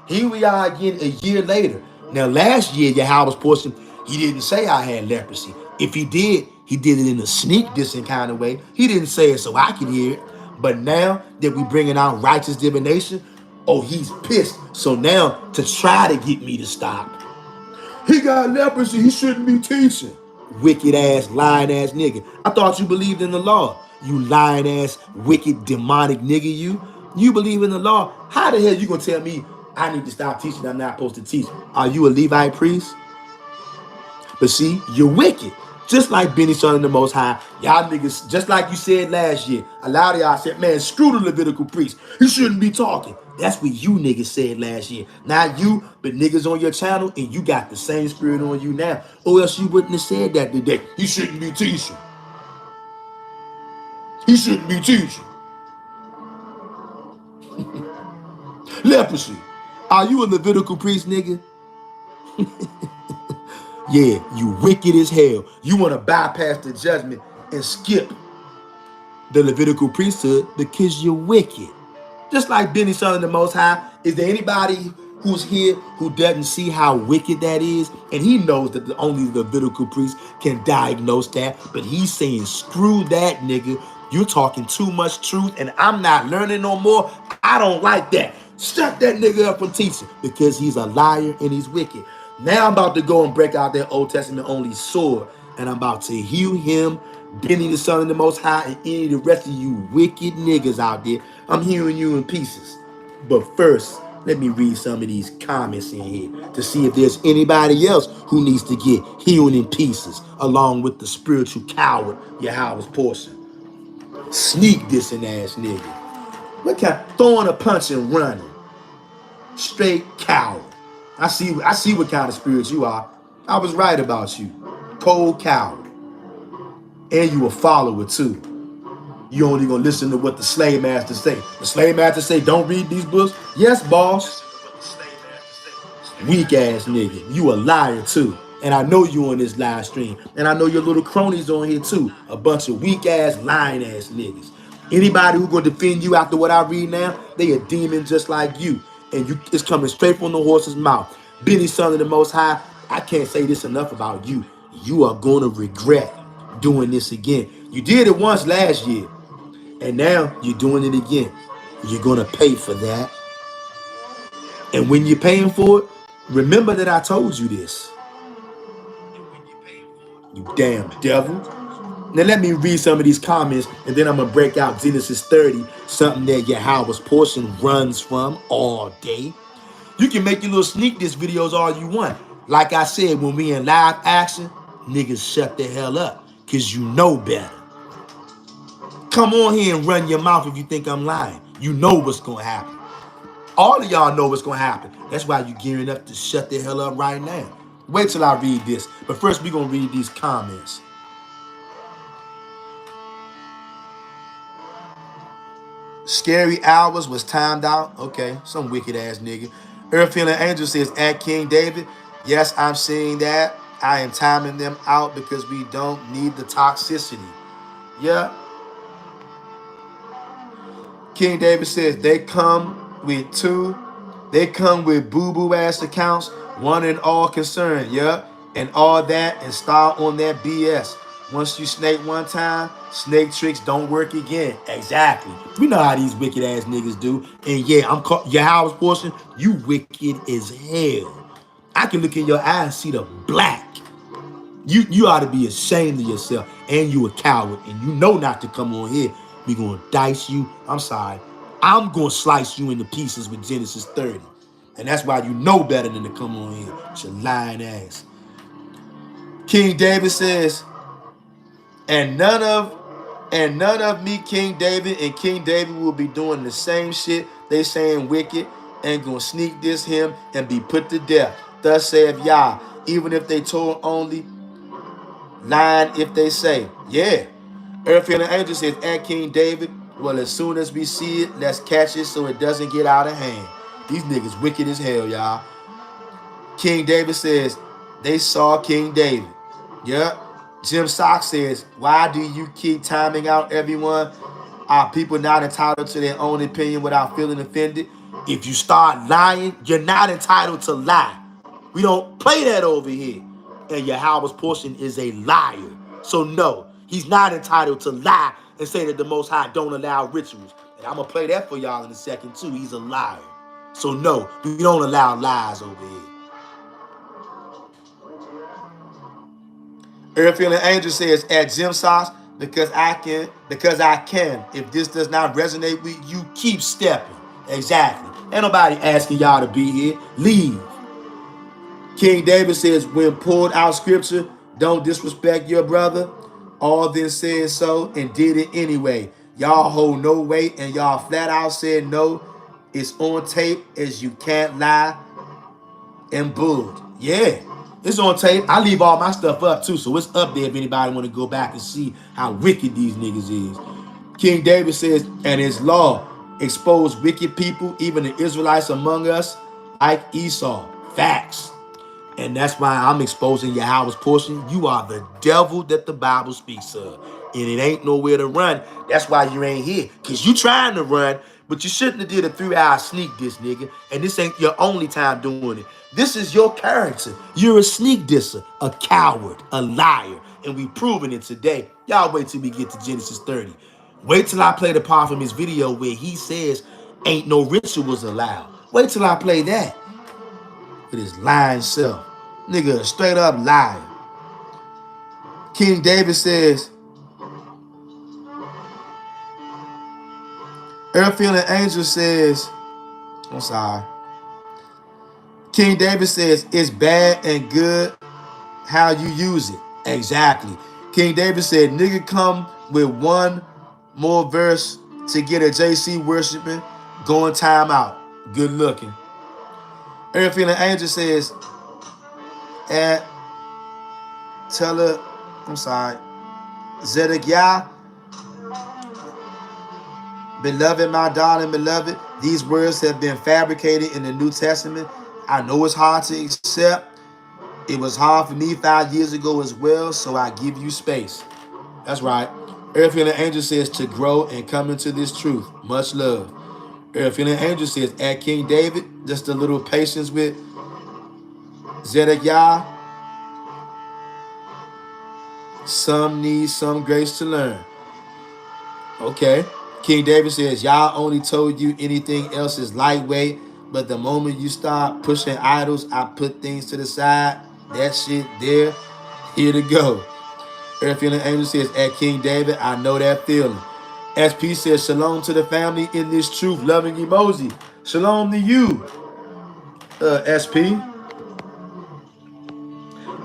Here we are again a year later. Now last year, Yahweh's portion, he didn't say I had leprosy. If he did it in a sneak dissing kind of way. He didn't say it so I could hear it. But now that we bringing out righteous divination, oh, he's pissed. So now to try to get me to stop. He got leprosy. He shouldn't be teaching. Wicked ass, lying ass nigga. I thought you believed in the law. You lying ass, wicked, demonic nigga, you. You believe in the law. How the hell you gonna tell me I need to stop teaching I'm not supposed to teach? Are you a Levite priest? But see, you're wicked. Just like Benny Son of the Most High. Y'all niggas, just like you said last year, a lot of y'all said, man, screw the Levitical priest. He shouldn't be talking. That's what you niggas said last year. Not you, but niggas on your channel, and you got the same spirit on you now. Or else you wouldn't have said that today. He shouldn't be teaching. He shouldn't be teaching. Leprosy. Are you a Levitical priest, nigga? Yeah, you wicked as hell. You want to bypass the judgment and skip the Levitical priesthood because you're wicked. Just like Benny Son of the Most High, is there anybody who's here who doesn't see how wicked that is? And he knows that only the Levitical priest can diagnose that, but he's saying, screw that, nigga. You're talking too much truth, and I'm not learning no more. I don't like that. Shut that nigga up from teaching because he's a liar and he's wicked. Now I'm about to go and break out that Old Testament only sword, and I'm about to heal him, Benny the Son of the Most High, and any of the rest of you wicked niggas out there. I'm hearing you in pieces. But first, let me read some of these comments in here to see if there's anybody else who needs to get healed in pieces, along with the spiritual coward, Yahweh's portion. Sneak dissing ass nigga. Look at throwing a punch and running. Straight coward. I see what kind of spirit you are. I was right about you. Cold coward. And you a follower too. You only gonna listen to what the slave master say. The slave master say, don't read these books. Yes, boss. Weak ass nigga. You a liar too. And I know you on this live stream. And I know your little cronies on here too. A bunch of weak ass, lying ass niggas. Anybody who gonna defend you after what I read now, they a demon just like you. And you, it's coming straight from the horse's mouth. Benny Son of the Most High, I can't say this enough about you. You are gonna regret doing this again. You did it once last year. And now you're doing it again. You're gonna pay for that. And when you're paying for it, remember that I told you this. You damn devil. Now let me read some of these comments, and then I'm gonna break out Genesis 30, something that Yahweh's portion runs from all day. You can make your little sneak diss videos all you want. Like I said, when we in live action, niggas shut the hell up, cause you know better. Come on here and run your mouth if you think I'm lying. You know what's gonna happen. All of y'all know what's gonna happen. That's why you gearing up to shut the hell up right now. Wait till I read this. But first we gonna read these comments. Scary Hours was timed out. Okay, some wicked ass nigga. Earth Healing Angel says, at King David, yes, I'm seeing that. I am timing them out because we don't need the toxicity. Yeah. King David says, they come with boo-boo ass accounts, one and all concerned, yeah, and all that, and start on that BS. Once you snake one time, snake tricks don't work again. Exactly. We know how these wicked ass niggas do. And yeah, I'm caught. Yahweh's portion, you wicked as hell. I can look in your eyes and see the black. You ought to be ashamed of yourself, and you a coward, and you know not to come on here. We gonna dice you. I'm sorry. I'm gonna slice you into pieces with Genesis 30. And that's why you know better than to come on here with your lying ass. King David says, and none of me, King David, and King David will be doing the same shit they saying wicked and gonna sneak this him and be put to death. Thus saith Yah, even if they told only, lying if they say, yeah. Earth Healing Angel says, at King David, well, as soon as we see it, let's catch it so it doesn't get out of hand. These niggas wicked as hell, y'all. King David says, they saw King David. Yep. Jim Sock says, why do you keep timing out everyone? Are people not entitled to their own opinion without feeling offended? If you start lying, you're not entitled to lie. We don't play that over here. And Yahweh's portion is a liar. So no, he's not entitled to lie and say that the Most High don't allow rituals. And I'm going to play that for y'all in a second too. He's a liar. So no, we don't allow lies over here. Earth Healing Angel says at Gym Sauce, because I can. If this does not resonate with you, keep stepping. Exactly. Ain't nobody asking y'all to be here. Leave. King David says, when pulled out scripture, don't disrespect your brother. All then said so and did it anyway. Y'all hold no weight and y'all flat out said no. It's on tape as you can't lie and bulled. Yeah, it's on tape. I leave all my stuff up too, so it's up there if anybody want to go back and see how wicked these niggas is. King David says, and his law exposed wicked people, even the Israelites among us, like Esau. Facts. And that's why I'm exposing Yahweh's portion. You are the devil that the Bible speaks of. And it ain't nowhere to run. That's why you ain't here. Because you trying to run, but you shouldn't have did a 3-hour sneak this, nigga. And this ain't your only time doing it. This is your character. You're a sneak disser, a coward, a liar. And we proving it today. Y'all wait till we get to Genesis 30. Wait till I play the part from his video where he says ain't no rituals allowed. Wait till I play that with his lying self. Nigga, a straight up liar. King David says, Earth Healing Angel says, I'm sorry. King David says, it's bad and good how you use it. Exactly. King David said, nigga come with one more verse to get a JC worshiping, going time out. Good looking. Earth Healing Angel says, at Teller, I'm sorry, Zedekiah, beloved, my darling beloved, these words have been fabricated in the New Testament. I know it's hard to accept. It was hard for me 5 years ago as well, so I give you space. That's right. Earth Healing Angel says to grow and come into this truth. Much love. Earth Healing Angel says at King David, just a little patience with Zedekiah. Some need some grace to learn. Okay. King David says, y'all only told you anything else is lightweight, but the moment you start pushing idols, I put things to the side. That shit there, here to go. Earth Healing Angel says, at King David, I know that feeling. SP says, shalom to the family in this truth, loving emoji. Shalom to you, SP.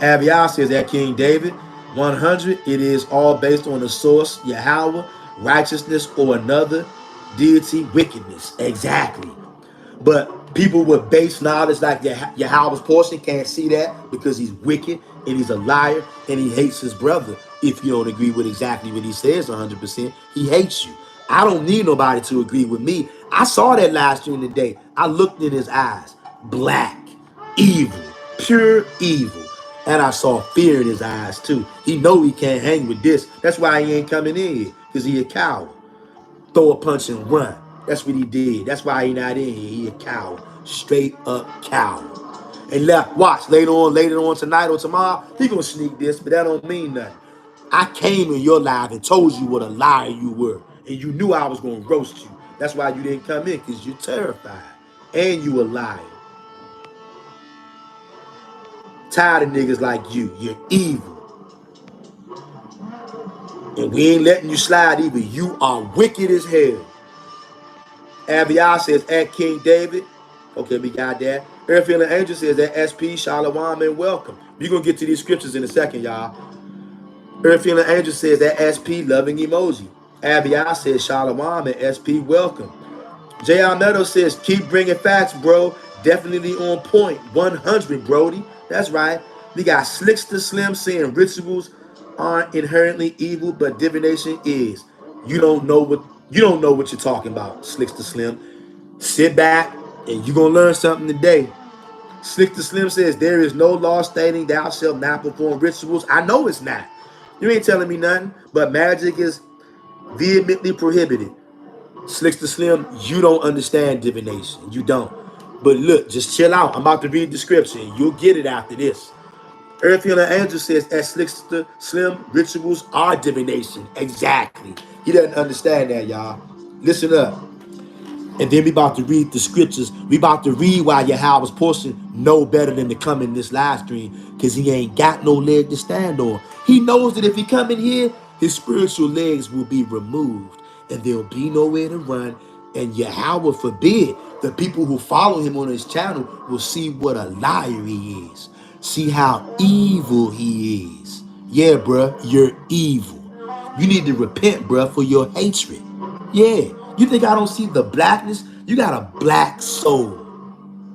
Abiah says, at King David, 100, it is all based on the source, Yahweh, righteousness, or another deity, wickedness. Exactly. But people with base knowledge like Yahweh's portion can't see that because he's wicked and he's a liar and he hates his brother. If you don't agree with exactly what he says 100%, he hates you. I don't need nobody to agree with me. I saw that last year in the day. I looked in his eyes. Black, evil, pure evil. And I saw fear in his eyes too. He know he can't hang with this. That's why he ain't coming in here, because he a coward. Throw a punch and run. That's what he did. That's why he not in here. He a coward. Straight up coward. And left. Watch. Later on tonight or tomorrow, he gonna sneak this, but that don't mean nothing. I came in your life and told you what a liar you were. And you knew I was gonna roast you. That's why you didn't come in, because you're terrified. And you a liar. Tired of niggas like you. You're evil. And we ain't letting you slide either. You are wicked as hell. Abiah says, at King David. Okay, we got that. Earth Healing Angel says that SP, Shalom, and welcome. We're going to get to these scriptures in a second, y'all. Earth Healing Angel says that SP, loving emoji. Abiah says, Shalom, and SP, welcome. J.R. Meadows says, keep bringing facts, bro. Definitely on point. 100, Brody. That's right. We got Slickster Slim saying rituals aren't inherently evil, but divination is. You don't know what you're talking about, Slickster Slim. Sit back and you're gonna learn something today. Slickster Slim says there is no law stating thou shalt not perform rituals. I know it's not. You ain't telling me nothing, but magic is vehemently prohibited. Slickster Slim, you don't understand divination. You don't. But look, just chill out. I'm about to read the scripture. You'll get it after this. Earth Healing Angel says, at Slickster Slim, rituals are divination. Exactly. He doesn't understand that, y'all. Listen up. And then we about to read the scriptures. We about to read why Yahweh's portion know better than to come in this live stream, because he ain't got no leg to stand on. He knows that if he come in here, his spiritual legs will be removed and there'll be nowhere to run. And Yahweh forbid the people who follow him on his channel will see what a liar he is. See how evil he is. Yeah, bruh, you're evil. You need to repent, bruh, for your hatred. Yeah. You think I don't see the blackness? You got a black soul.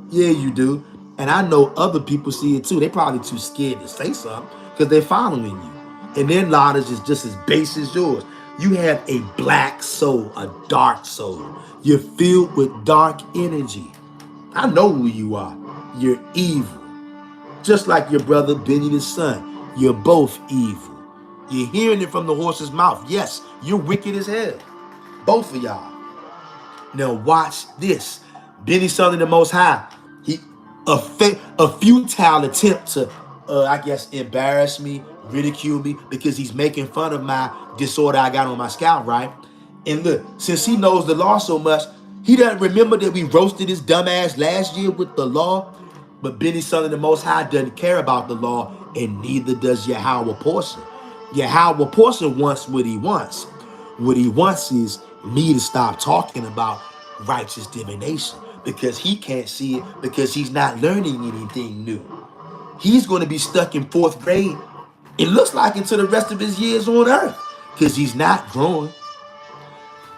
Yeah, you do. And I know other people see it too. They probably too scared to say something because they're following you. And their knowledge is just as base as yours. You have a black soul, a dark soul. You're filled with dark energy. I know who you are. You're evil. Just like your brother Benny the son. You're both evil. You're hearing it from the horse's mouth. Yes, you're wicked as hell. Both of y'all. Now watch this. Benny Son of the Most High. He a futile attempt to, I guess, embarrass me, ridicule me, because he's making fun of my disorder I got on my scalp, right? And look, since he knows the law so much, he doesn't remember that we roasted his dumb ass last year with the law. But Benny Son of the Most High doesn't care about the law, and neither does Yahweh Portion. Yahweh Portion wants what he wants. What he wants is me to stop talking about righteous divination, because he can't see it, because he's not learning anything new. He's going to be stuck in 4th grade, it looks like, until the rest of his years on earth, because he's not growing.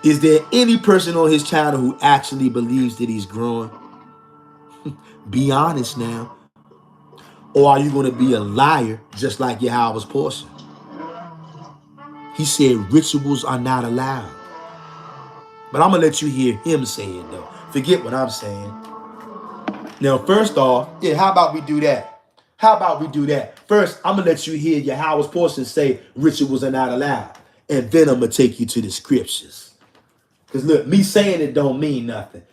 Is there any person on his channel who actually believes that he's growing? Be honest now. Or are you going to be a liar just like Yahweh's portion? He said rituals are not allowed. But I'm going to let you hear him say it, though. Forget what I'm saying. Now, first off, yeah, how about we do that? How about we do that? First, I'm going to let you hear Yahweh's portion say rituals are not allowed. And then I'm going to take you to the scriptures. Because look, me saying it don't mean nothing.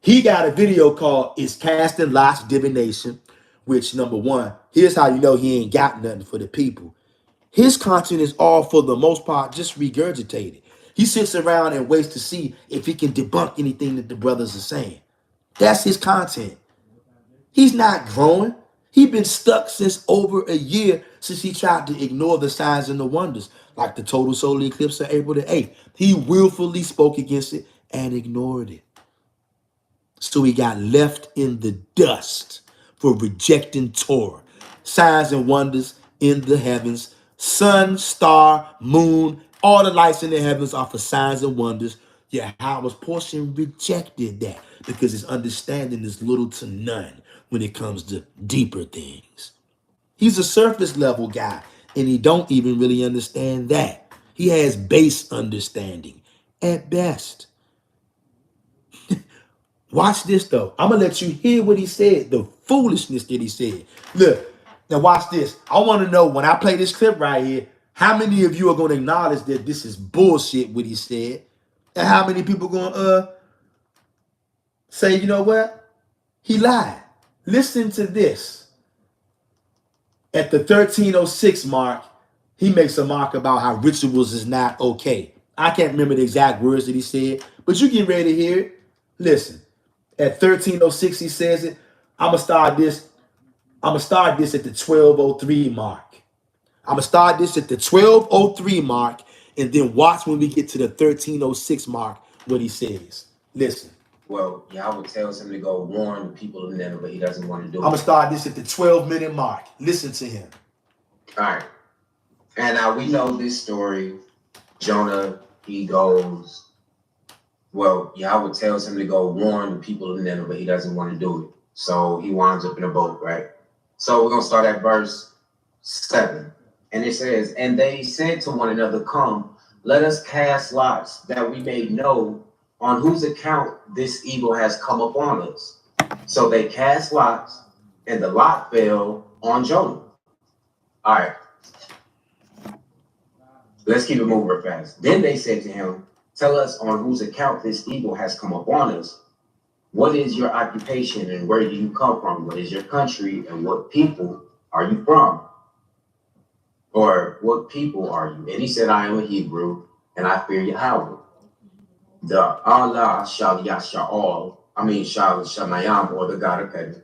He got a video called Is Casting Lots Divination, which, number one, here's how you know he ain't got nothing for the people. His content is all, for the most part, just regurgitated. He sits around and waits to see if he can debunk anything that the brothers are saying. That's his content. He's not growing. He's been stuck since over a year since he tried to ignore the signs and the wonders, like the total solar eclipse of April the 8th. He willfully spoke against it and ignored it. So he got left in the dust for rejecting Torah. Signs and wonders in the heavens. Sun, star, moon, all the lights in the heavens are for signs and wonders. Yahweh's portion rejected that because his understanding is little to none when it comes to deeper things. He's a surface level guy, and he don't even really understand that. He has base understanding at best. Watch this, though. I'm going to let you hear what he said, the foolishness that he said. Look, now watch this. I want to know, when I play this clip right here, how many of you are going to acknowledge that this is bullshit, what he said? And how many people going to say, you know what? He lied. Listen to this. At the 1306 mark, he makes a mark about how rituals is not okay. I can't remember the exact words that he said, but you get ready to hear it. Listen. At 1306, he says it. I'm gonna start this at the 1203 mark. I'm gonna start this at the 1203 mark, and then watch when we get to the 1306 mark what he says. Listen. Well, Yahweh tells him to go warn the people of Nineveh, but he doesn't want to do it. I'm gonna start this at the 12-minute mark. Listen to him. All right. And now we know this story. Jonah, he goes. Well, Yahweh tells him to go warn the people of Nineveh, but he doesn't want to do it. So he winds up in a boat, right? So we're going to start at verse 7. And it says, and they said to one another, come, let us cast lots, that we may know on whose account this evil has come upon us. So they cast lots, and the lot fell on Jonah. All right. Let's keep it moving real fast. Then they said to him, tell us on whose account this evil has come upon us. What is your occupation and where do you come from? What is your country and what people are you from? Or what people are you? And he said, I am a Hebrew and I fear Yahweh. the Allah Shal Yasha'al, I mean Shal Shamayam, or the God of heaven,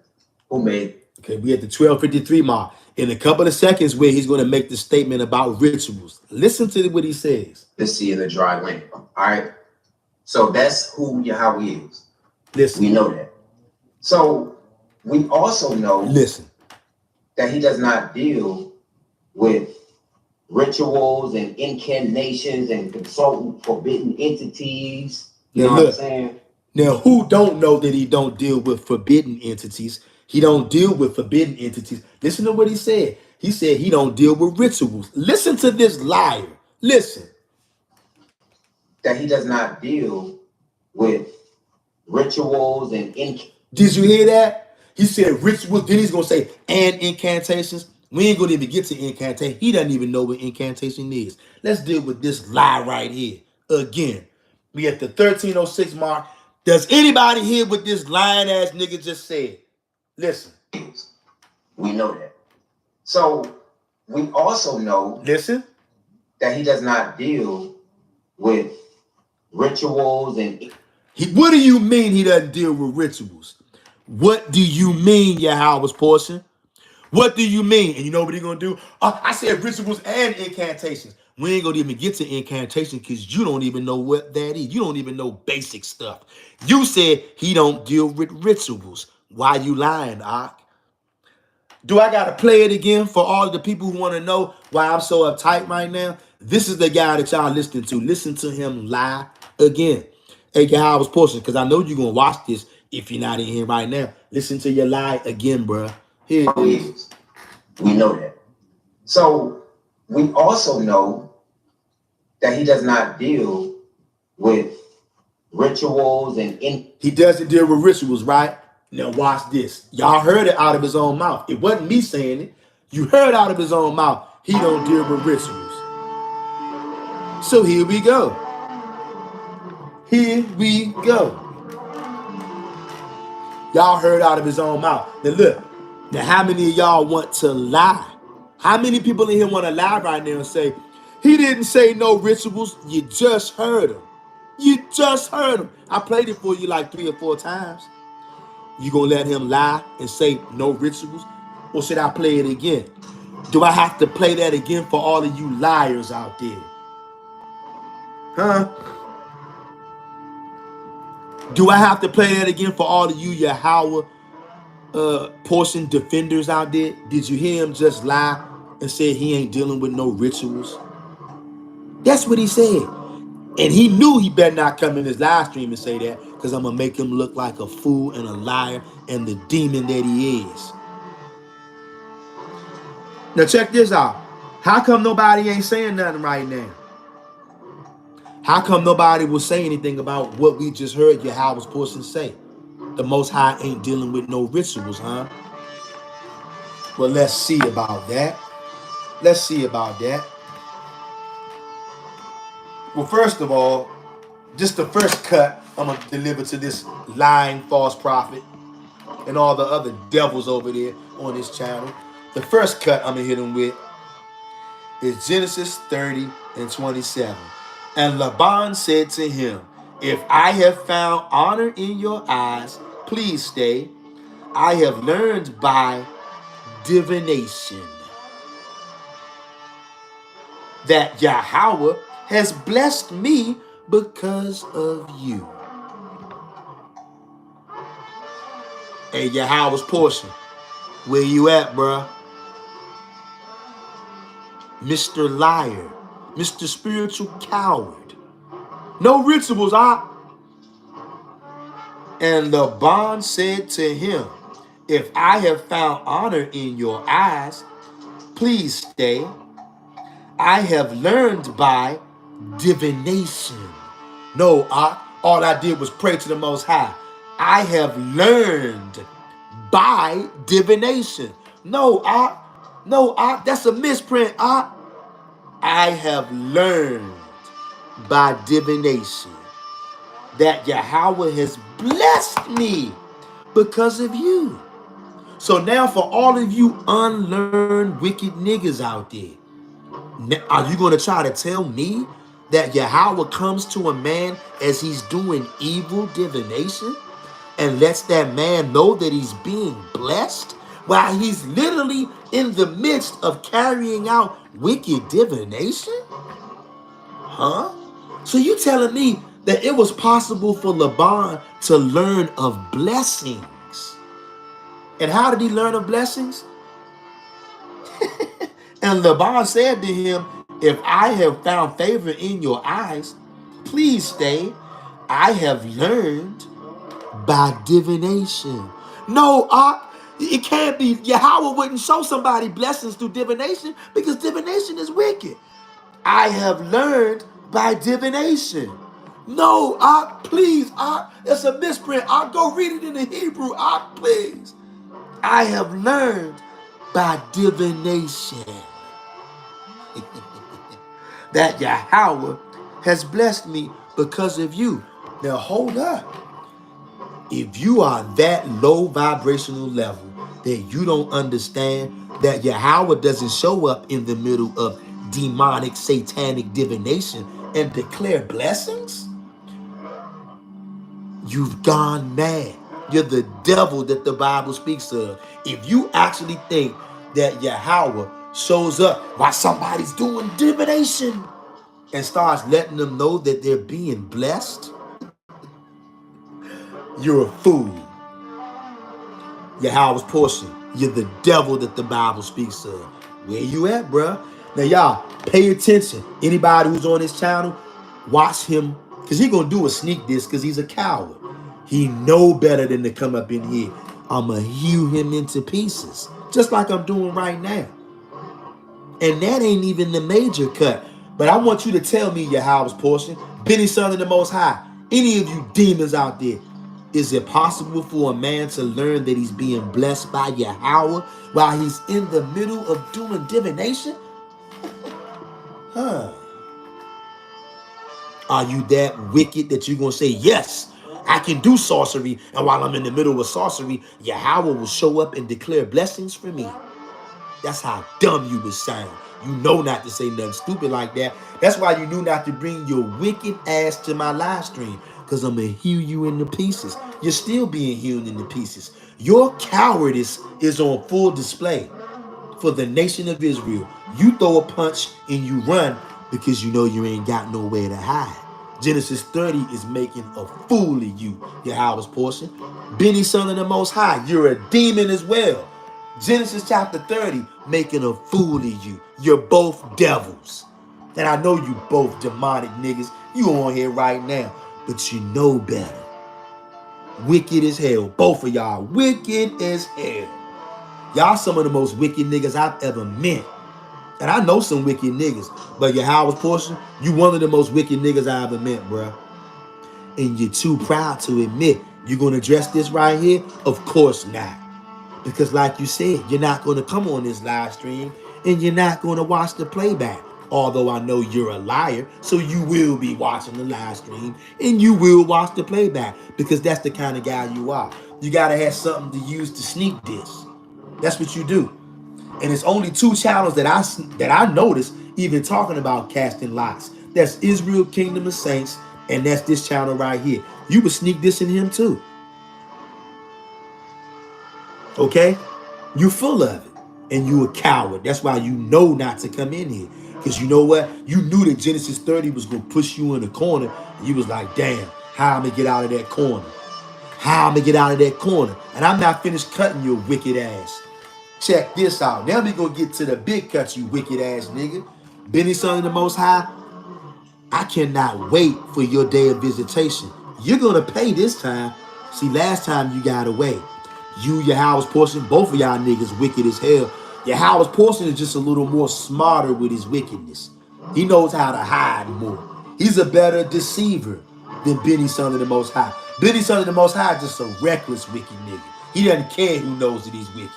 who made. Okay, we at the 12:53 mark. In a couple of seconds, where he's going to make the statement about rituals. Listen to what he says. The sea and the dry land. All right. So that's who Yahweh is. Listen. We know that. So we also know, listen, that he does not deal with rituals and incantations and consulting forbidden entities. You know what I'm saying? Now, who don't know that he don't deal with forbidden entities? He don't deal with forbidden entities. Listen to what he said. He said he don't deal with rituals. Listen to this liar. Listen. That he does not deal with rituals and Did you hear that? He said rituals. Then he's going to say, and incantations. We ain't going to even get to incantation. He doesn't even know what incantation is. Let's deal with this lie right here. Again, we at the 1306 mark. Does anybody hear what this lying ass nigga just said? Listen. We know that. So we also know, listen, that he does not deal with rituals and what do you mean he doesn't deal with rituals? What do you mean, Yahweh's portion? What do you mean? And you know what he's gonna do? I said rituals and incantations. We ain't gonna even get to incantation because you don't even know what that is. You don't even know basic stuff. You said he don't deal with rituals. Why you lying, Ak? Do I gotta play it again for all the people who want to know why I'm so uptight right now? This is the guy that y'all listening to. Listen to him lie again. Hey, Yahweh's portion, because I know you're gonna watch this if you're not in here right now. Listen to your lie again, bruh. Here it is. We know that. So we also know that he does not deal with rituals and he doesn't deal with rituals, right? Now watch this. Y'all heard it out of his own mouth. It wasn't me saying it. You heard out of his own mouth. He don't deal with rituals. So here we go. Here we go. Y'all heard out of his own mouth. Now look. Now how many of y'all want to lie? How many people in here want to lie right now and say, he didn't say no rituals? You just heard him. You just heard him. I played it for you like 3 or 4 times. You gonna let him lie and say no rituals? Or should I play it again? Do I have to play that again for all of you liars out there? Huh? Do I have to play that again for all of you Yahweh portion defenders out there? Did you hear him just lie and say he ain't dealing with no rituals? That's what he said. And he knew he better not come in his live stream and say that, because I'm going to make him look like a fool and a liar and the demon that he is. Now check this out. How come nobody ain't saying nothing right now? How come nobody will say anything about what we just heard Yahweh's portion say? The Most High ain't dealing with no rituals, huh? Well, let's see about that. Let's see about that. Well, first of all, just the first cut I'm going to deliver to this lying false prophet and all the other devils over there on this channel. The first cut I'm going to hit him with is Genesis 30:27. And Laban said to him, if I have found honor in your eyes, please stay. I have learned by divination that Yahweh has blessed me because of you. Hey, Yahweh's portion, where you at, bruh? Mr. Liar, Mr. Spiritual Coward. No rituals, And Laban said to him, if I have found honor in your eyes, please stay. I have learned by divination. No, all I did was pray to the Most High. I have learned by divination. No, that's a misprint, I have learned by divination that Yahweh has blessed me because of you. So now for all of you unlearned wicked niggas out there, are you going to try to tell me that Yahweh comes to a man as he's doing evil divination and lets that man know that he's being blessed while he's literally in the midst of carrying out wicked divination? Huh? So you telling me that it was possible for Laban to learn of blessings? And how did he learn of blessings? And Laban said to him, if I have found favor in your eyes, please stay. I have learned by divination. No, it can't be. Yahweh wouldn't show somebody blessings through divination because divination is wicked. I have learned by divination. No, please, it's a misprint. I'll go read it in the Hebrew. Please. I have learned by divination that Yahweh has blessed me because of you. Now hold up. If you are that low vibrational level that you don't understand that Yahweh doesn't show up in the middle of demonic, satanic divination and declare blessings, you've gone mad. You're the devil that the Bible speaks of. If you actually think that Yahweh shows up while somebody's doing divination and starts letting them know that they're being blessed, you're a fool. Yahweh's portion. You're the devil that the Bible speaks of. Where you at, bruh? Now, y'all, pay attention. Anybody who's on this channel, watch him, because he gonna do a sneak diss because he's a coward. He know better than to come up in here. I'ma hew him into pieces, just like I'm doing right now. And that ain't even the major cut. But I want you to tell me, Yahweh's portion, Benny, son of the Most High, any of you demons out there, is it possible for a man to learn that he's being blessed by Yahweh while he's in the middle of doing divination? Huh? Are you that wicked that you're going to say, yes, I can do sorcery, and while I'm in the middle of sorcery, Yahweh will show up and declare blessings for me? That's how dumb you would sound. You know not to say nothing stupid like that. That's why you knew not to bring your wicked ass to my live stream, because I'm going to hew you into pieces. You're still being hewn into pieces. Your cowardice is on full display for the nation of Israel. You throw a punch and you run because you know you ain't got nowhere to hide. Genesis 30 is making a fool of you, Yahweh's portion. Benny, son of the Most High, you're a demon as well. Genesis chapter 30, making a fool of you. You're both devils. And I know you both demonic niggas. You on here right now, but you know better. Wicked as hell. Both of y'all wicked as hell. Y'all some of the most wicked niggas I've ever met. And I know some wicked niggas, but Yahweh's portion, you one of the most wicked niggas I ever met, bro. And you're too proud to admit you're going to address this right here? Of course not. Because like you said, you're not going to come on this live stream and you're not going to watch the playback. Although I know you're a liar, so you will be watching the live stream and you will watch the playback because that's the kind of guy you are. You got to have something to use to sneak this. That's what you do. And it's only two channels that I noticed even talking about casting lots. That's Israel Kingdom of Saints, and that's this channel right here. You would sneak this in him too. Okay? You full of it. And you a coward. That's why you know not to come in here. Because you know what? You knew that Genesis 30 was going to push you in the corner. And you was like, damn, how I'm going to get out of that corner? How I'm going to get out of that corner? And I'm not finished cutting your wicked ass. Check this out. Now we gonna get to the big cuts, you wicked ass nigga. Benny, son of the Most High, I cannot wait for your day of visitation. You're gonna pay this time. See, last time you got away. You, Yahweh's portion, both of y'all niggas wicked as hell. Yahweh's portion is just a little more smarter with his wickedness. He knows how to hide more. He's a better deceiver than Benny, son of the Most High. Benny, son of the Most High is just a reckless, wicked nigga. He doesn't care who knows that he's wicked.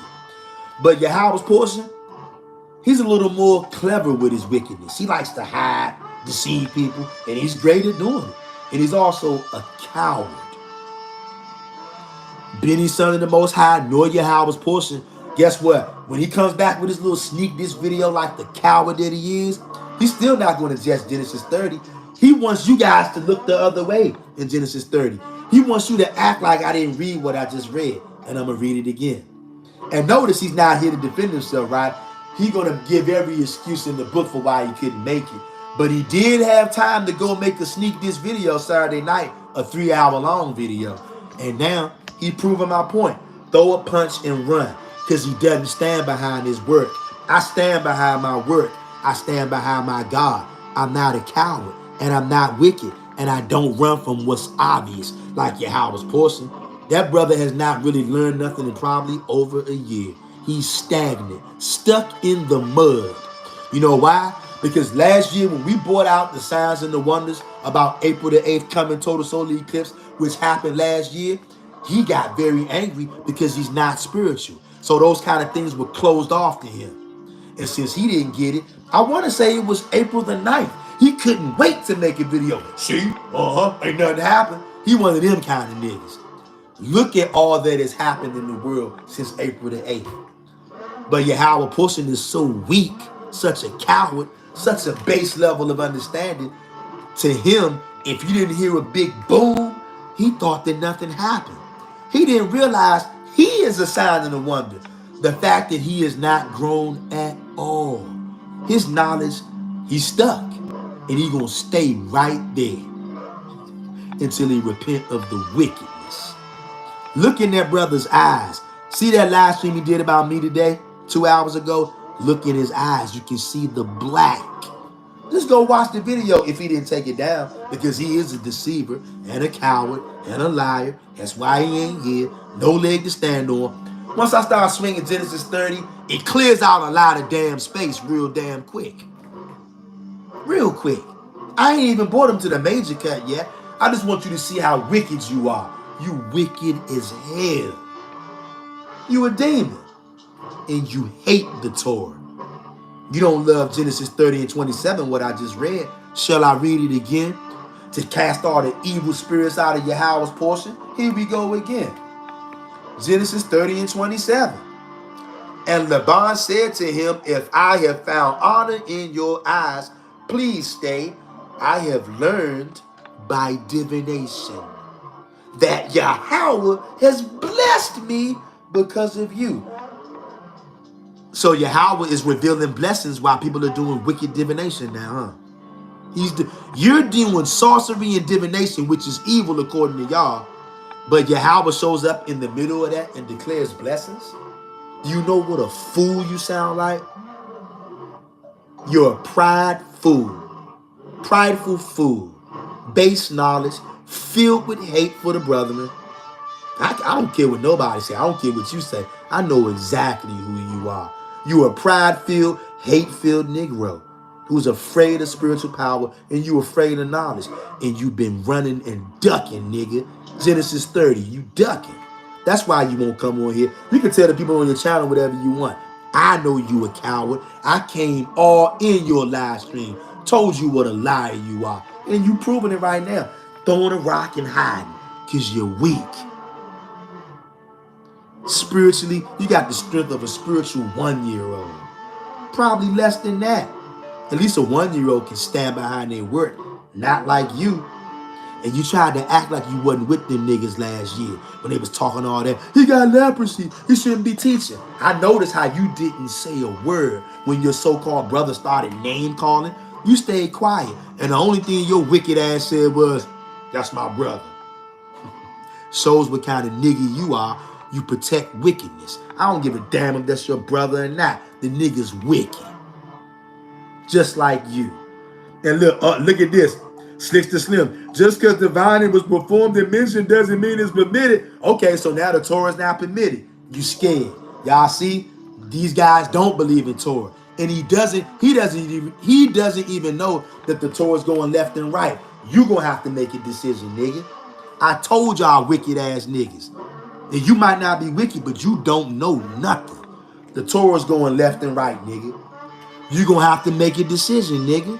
But Yahweh's portion, he's a little more clever with his wickedness. He likes to hide, deceive people, and he's great at doing it. And he's also a coward. Benny, son of the Most High, nor Yahweh's portion, guess what? When he comes back with his little sneak diss video like the coward that he is, he's still not going to address Genesis 30 He wants you guys to look the other way in Genesis 30. He wants you to act like I didn't read what I just read. And I'm going to read it again. And notice he's not here to defend himself, right? He's going to give every excuse in the book for why he couldn't make it. But he did have time to go make a sneak diss video Saturday night, a 3-hour-long video. And now he proving my point. Throw a punch and run, because he doesn't stand behind his work. I stand behind my work. I stand behind my God. I'm not a coward, and I'm not wicked, and I don't run from what's obvious like Yahweh's portion. That brother has not really learned nothing in probably over a year. He's stagnant, stuck in the mud. You know why? Because last year when we brought out the signs and the wonders about April the 8th coming total solar eclipse, which happened last year, he got very angry because he's not spiritual. So those kind of things were closed off to him. And since he didn't get it, I want to say it was April the 9th. He couldn't wait to make a video. See? Ain't nothing happened. He one of them kind of niggas. Look at all that has happened in the world since April the 8th. But Yahweh Portion is so weak, such a coward, such a base level of understanding. To him, if you didn't hear a big boom, he thought that nothing happened. He didn't realize he is a sign and a wonder. The fact that he is not grown at all. His knowledge, he's stuck. And he's going to stay right there until he repent of the wickedness. Look in that brother's eyes. See that live stream he did about me today, 2 hours ago? Look in his eyes. You can see the black. Just go watch the video if he didn't take it down, because he is a deceiver and a coward and a liar. That's why he ain't here. No leg to stand on. Once I start swinging Genesis 30, it clears out a lot of damn space real damn quick. Real quick. I ain't even brought him to the major cut yet. I just want you to see how wicked you are. You wicked as hell. You a demon. And you hate the Torah. You don't love Genesis 30 and 27, what I just read. Shall I read it again? To cast all the evil spirits out of Yahweh's portion? Here we go again. Genesis 30 and 27. And Laban said to him, if I have found honor in your eyes, please stay. I have learned by divination that Yahweh has blessed me because of you. So Yahweh is revealing blessings while people are doing wicked divination now, huh? You're doing sorcery and divination, which is evil according to y'all. But Yahweh shows up in the middle of that and declares blessings. Do you know what a fool you sound like? You're a prideful fool, base knowledge, filled with hate for the brethren. I don't care what nobody say. I don't care what you say. I know exactly who you are. You're a pride-filled, hate-filled Negro who's afraid of spiritual power, and you afraid of knowledge. And you've been running and ducking, nigga. Genesis 30, you ducking. That's why you won't come on here. You can tell the people on your channel whatever you want. I know you a coward. I came all in your live stream. Told you what a liar you are. And you proving it right now. Throwing a rock and hiding because you're weak. Spiritually, you got the strength of a spiritual 1-year-old. Probably less than that. At least a 1-year-old can stand behind their word. Not like you. And you tried to act like you wasn't with them niggas last year when they was talking all that. He got leprosy. He shouldn't be teaching. I noticed how you didn't say a word when your so-called brother started name calling. You stayed quiet. And the only thing your wicked ass said was, that's my brother. Shows what kind of nigga you are. You protect wickedness. I don't give a damn if that's your brother or not. The nigga's wicked. Just like you. And look at this. Slicks to Slim. Just because divining was performed and mentioned doesn't mean it's permitted. Okay, so now the Torah is now permitted. You scared. Y'all see? These guys don't believe in Torah. And he doesn't even know that the Torah is going left and right. You gonna have to make a decision, nigga. I told y'all wicked ass niggas. And you might not be wicked, but you don't know nothing. The Torah's going left and right, nigga. You're going to have to make a decision, nigga.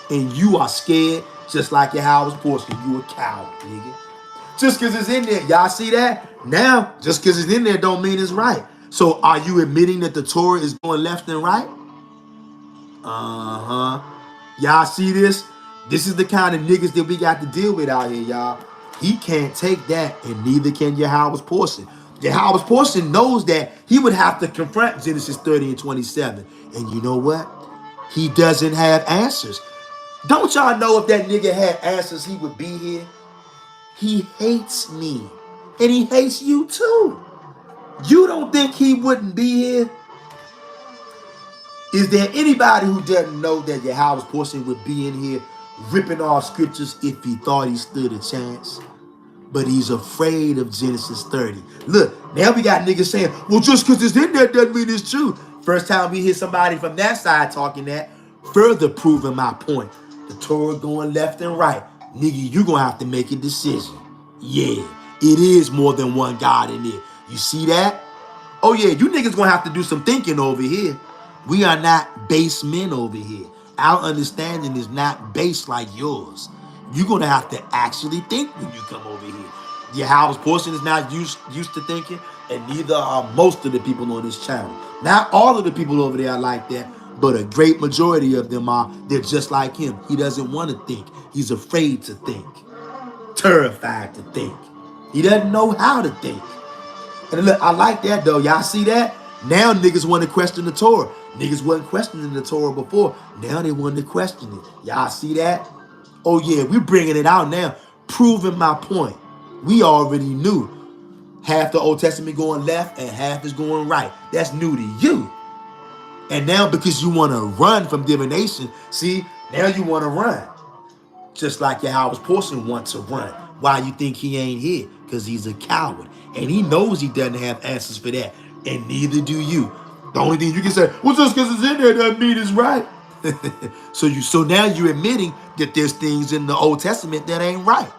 And you are scared just like Yahweh's portion. You a coward, nigga. Just because it's in there. Y'all see that? Now, just because it's in there don't mean it's right. So are you admitting that the Torah is going left and right? Uh-huh. Y'all see this? This is the kind of niggas that we got to deal with out here, y'all. He can't take that, and neither can Yahweh's portion. Yahweh's portion knows that he would have to confront Genesis 30 and 27. And you know what? He doesn't have answers. Don't y'all know if that nigga had answers, he would be here? He hates me. And he hates you too. You don't think he wouldn't be here? Is there anybody who doesn't know that Yahweh's portion would be in here ripping off scriptures if he thought he stood a chance? But he's afraid of Genesis 30. Look, now we got niggas saying, well, just because it's in there doesn't mean it's true. First time we hear somebody from that side talking that, further proving my point. The Torah going left and right. Nigga, you gonna have to make a decision. Yeah, it is more than one God in there. You see that? Oh yeah, you niggas gonna have to do some thinking over here. We are not base men over here. Our understanding is not base like yours. You're gonna have to actually think when you come over here. Your house portion is not used to thinking, and neither are most of the people on this channel. Not all of the people over there are like that, but a great majority of them are. They're just like him. He doesn't want to think. He's afraid to think, terrified to think. He doesn't know how to think. And look, I like that though. Y'all see that? Now niggas want to question the Torah. Niggas wasn't questioning the Torah before. Now they want to question it. Y'all see that? Oh yeah, we bringing it out now. Proving my point. We already knew. Half the Old Testament going left and half is going right. That's new to you. And now because you want to run from divination, see, now you want to run. Just like Yahweh's portion wants to run. Why you think he ain't here? Because he's a coward. And he knows he doesn't have answers for that. And neither do you. The only thing you can say, well, just because it's in there doesn't mean it's right. So now you're admitting that there's things in the Old Testament that ain't right.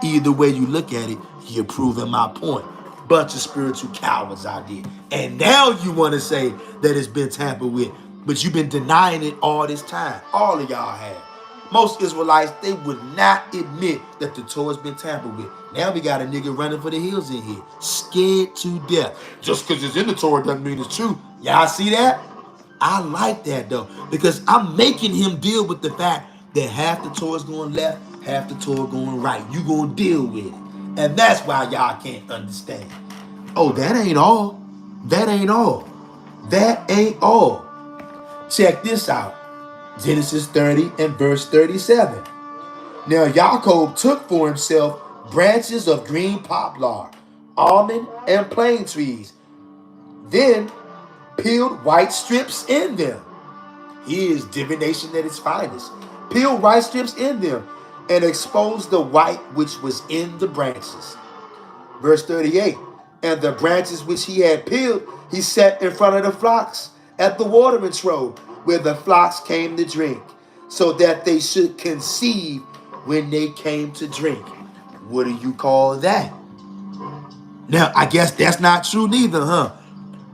Either way you look at it, you're proving my point. Bunch of spiritual cowards out there. And now you want to say that it's been tampered with. But you've been denying it all this time. All of y'all have. Most Israelites, they would not admit that the Torah's been tampered with. Now we got a nigga running for the hills in here. Scared to death. Just because it's in the Torah doesn't mean it's true. Y'all see that? I like that though. Because I'm making him deal with the fact that half the Torah's going left, half the Torah going right. You gonna deal with it. And that's why y'all can't understand. Oh, that ain't all. That ain't all. That ain't all. Check this out. Genesis 30 and verse 37. Now Yaakov took for himself branches of green poplar, almond, and plane trees, then peeled white strips in them. Here's divination at its finest. Peeled white strips in them and exposed the white which was in the branches. Verse 38. And the branches which he had peeled, he set in front of the flocks at the watering trough, where the flocks came to drink, so that they should conceive when they came to drink. What do you call that? Now, I guess that's not true neither, huh?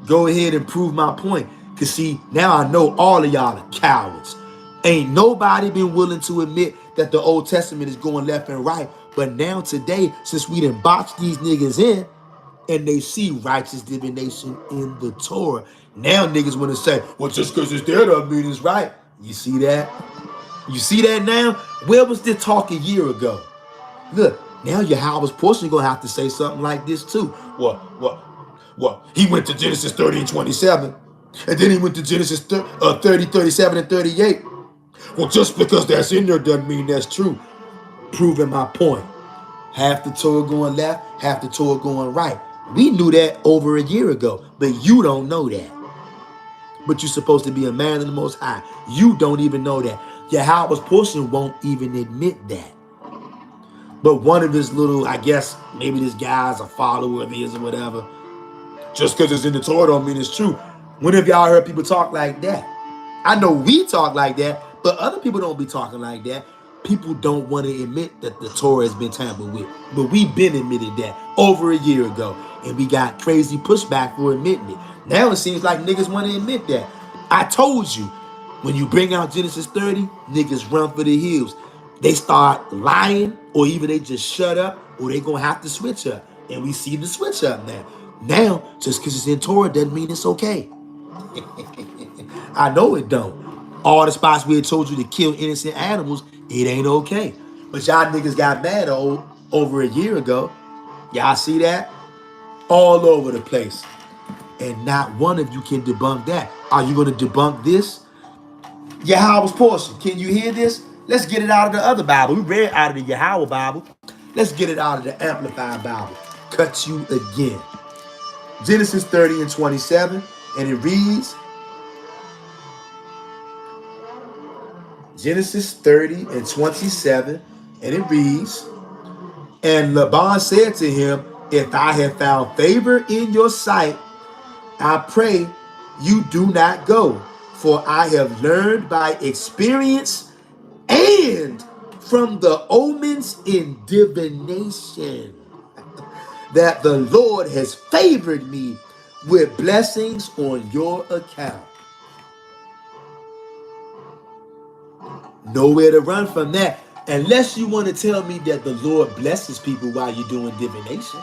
Go ahead and prove my point. Because see, now I know all of y'all are cowards. Ain't nobody been willing to admit that the Old Testament is going left and right. But now today, since we done boxed these niggas in, and they see righteous divination in the Torah, now niggas want to say, well, just because it's there doesn't mean it's right. You see that? You see that now? Where was this talk a year ago? Look, now Yahweh's portion going to have to say something like this too. What? He went to Genesis 30 and 27. And then he went to Genesis 30, 37, and 38. Well, just because that's in there doesn't mean that's true. Proving my point. Half the Torah going left, half the Torah going right. We knew that over a year ago, but you don't know that. But you're supposed to be a man of the Most High. You don't even know that. Yahweh's portion won't even admit that. But one of his little, I guess, maybe this guy's a follower of his or whatever. Just because it's in the Torah don't mean it's true. When have y'all heard people talk like that? I know we talk like that, but other people don't be talking like that. People don't want to admit that the Torah has been tampered with. But we've been admitted that over a year ago. And we got crazy pushback for admitting it. Now it seems like niggas want to admit that. I told you, when you bring out Genesis 30, niggas run for the hills. They start lying, or even they just shut up, or they gonna have to switch up. And we see the switch up now. Now, just because it's in Torah doesn't mean it's okay. I know it don't. All the spots we had told you to kill innocent animals, It ain't okay. But y'all niggas got mad over a year ago. Y'all see that? All over the place. And not one of you can debunk that. Are you going to debunk this? Yahweh's portion. Can you hear this? Let's get it out of the other Bible. We read out of the Yahweh Bible. Let's get it out of the Amplified Bible. Cut you again. Genesis 30 and 27. And it reads, Genesis 30 and 27. And it reads, and Laban said to him, if I have found favor in your sight, I pray you do not go, for I have learned by experience and from the omens in divination that the Lord has favored me with blessings on your account. Nowhere to run from that, unless you want to tell me that the Lord blesses people while you're doing divination.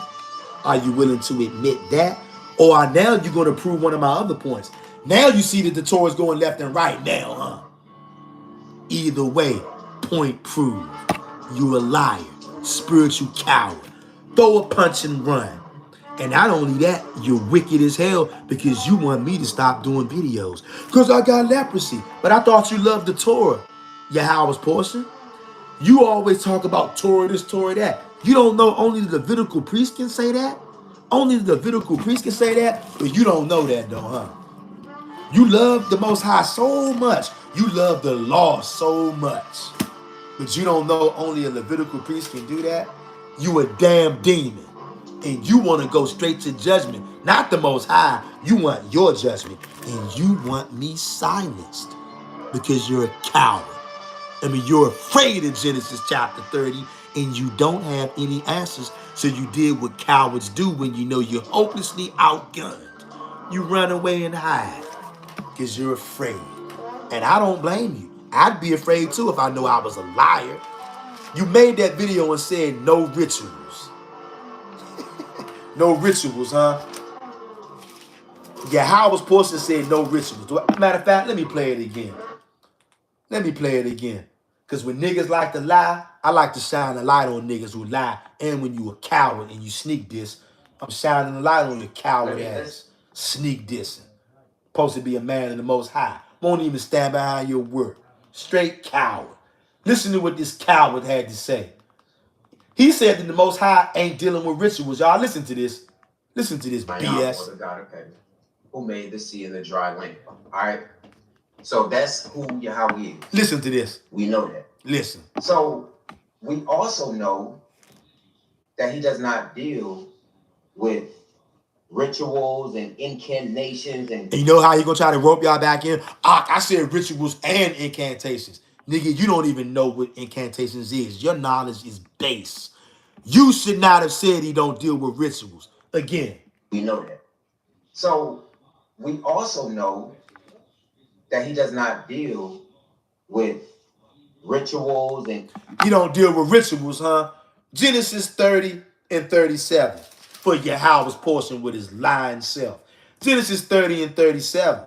Are you willing to admit that? Or now you're going to prove one of my other points. Now you see that the Torah is going left and right now, huh? Either way, point proved. You a liar, spiritual coward. Throw a punch and run. And not only that, you're wicked as hell because you want me to stop doing videos. Because I got leprosy. But I thought you loved the Torah, Yahweh's portion. You always talk about Torah this, Torah that. You don't know only the Levitical priest can say that? Only the Levitical priest can say that? But you don't know that though, huh? You love the Most High so much. You love the law so much. But you don't know only a Levitical priest can do that? You a damn demon. And you want to go straight to judgment. Not the Most High. You want your judgment. And you want me silenced. Because you're a coward. I mean, you're afraid of Genesis chapter 30, and you don't have any answers. So you did what cowards do when you know you're hopelessly outgunned. You run away and hide because you're afraid. And I don't blame you. I'd be afraid too if I knew I was a liar. You made that video and said no rituals. No rituals, huh? Yeah, Howard's portion said no rituals. Matter of fact, let me play it again. Let me play it again. Because when niggas like to lie, I like to shine a light on niggas who lie. And when you a coward and you sneak diss, I'm shining a light on your coward ass. Sneak dissing. Supposed to be a man in the Most High. Won't even stand behind your word. Straight coward. Listen to what this coward had to say. He said that the Most High ain't dealing with rituals. Y'all listen to this. Listen to this BS. The God of heaven, who made the sea and the dry land. All right? So that's who Yahweh is. Listen to this. We know that. Listen. So we also know that he does not deal with rituals and incantations and you know how he gonna try to rope y'all back in? I said rituals and incantations. Nigga, you don't even know what incantations is. Your knowledge is base. You should not have said he don't deal with rituals. Again. We know that. So we also know that he does not deal with rituals and... He don't deal with rituals, huh? Genesis 30 and 37 for Yahweh's portion with his lying self. Genesis 30 and 37.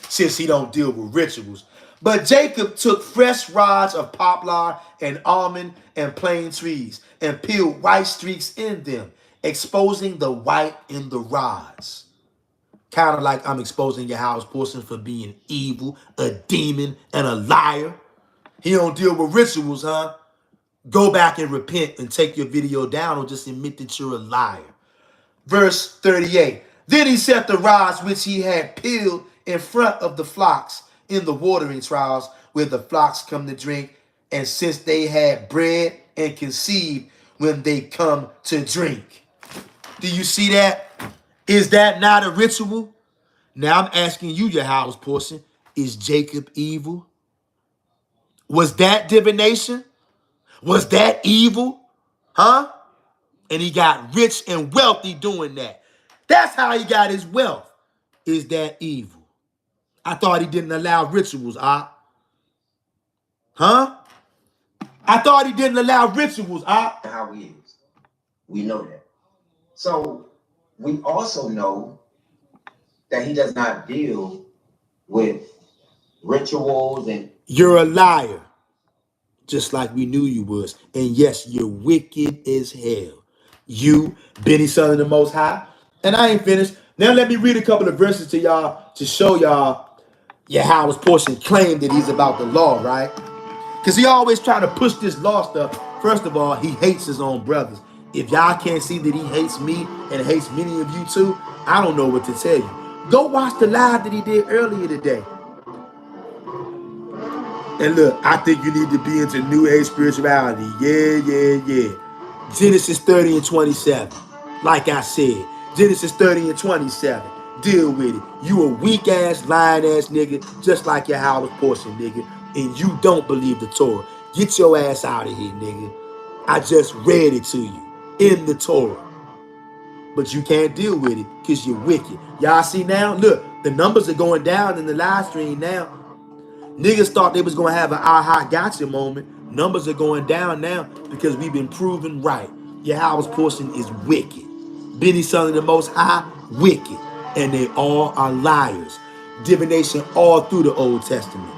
Since he don't deal with rituals. But Jacob took fresh rods of poplar and almond and plane trees and peeled white streaks in them, exposing the white in the rods. Kind of like I'm exposing Yahweh's portion for being evil, a demon, and a liar. He don't deal with rituals, huh? Go back and repent and take your video down or just admit that you're a liar. Verse 38. Then he set the rods which he had peeled in front of the flocks in the watering troughs where the flocks come to drink. And since they had bred and conceived when they come to drink. Do you see that? Is that not a ritual? Now I'm asking you, Yahweh's portion, is Jacob evil? Was that divination? Was that evil? Huh? And he got rich and wealthy doing that. That's how he got his wealth. Is that evil? I thought he didn't allow rituals, Huh? I thought he didn't allow rituals, How he is. We know that. So we also know that he does not deal with rituals and You're a liar, just like we knew you was. And yes, you're wicked as hell. You, Benny, son of the Most High. And I ain't finished. Now let me read a couple of verses to y'all to show y'all, yeah, how his portion claimed that he's about the law, right? Because he always trying to push this law stuff. First of all, he hates his own brothers. If y'all can't see that he hates me and hates many of you too, I don't know what to tell you. Go watch the live that he did earlier today. And look, I think you need to be into New Age spirituality. Yeah. Genesis 30 and 27. Like I said, Genesis 30 and 27. Deal with it. You a weak ass, lying ass nigga, just like your Howard portion, nigga. And you don't believe the Torah. Get your ass out of here, nigga. I just read it to you in the Torah. But you can't deal with it because you're wicked. Y'all see now? Look, the numbers are going down in the live stream now. Niggas thought they was gonna have an aha gotcha moment. Numbers are going down now because we've been proven right. Yahweh's portion is wicked. Benny, son of the Most High, wicked. And they all are liars. Divination all through the Old Testament.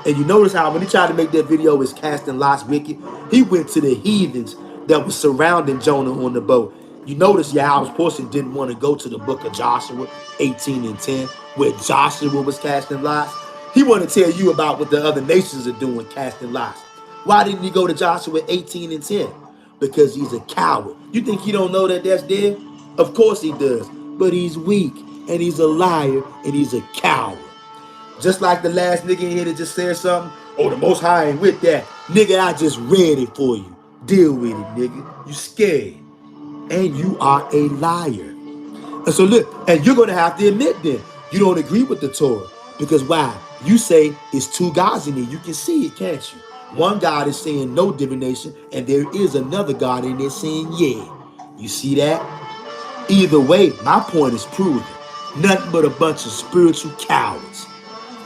And you notice how when he tried to make that video was casting lots wicked, he went to the heathens that was surrounding Jonah on the boat. You notice Yahweh's portion didn't want to go to the book of Joshua 18 and 10, where Joshua was casting lots. He wanted to tell you about what the other nations are doing, casting lots. Why didn't he go to Joshua 18 and 10? Because he's a coward. You think he don't know that that's there? Of course he does. But he's weak, and he's a liar, and he's a coward. Just like the last nigga in here that just said something. Oh, the Most High ain't with that. Nigga, I just read it for you. Deal with it, nigga. You scared. And you are a liar. And so look, and you're going to have to admit then, you don't agree with the Torah. Because why? You say it's two gods in there. You can see it, can't you? One God is saying no divination, and there is another God in there saying yeah. You see that? Either way, my point is proven. Nothing but a bunch of spiritual cowards.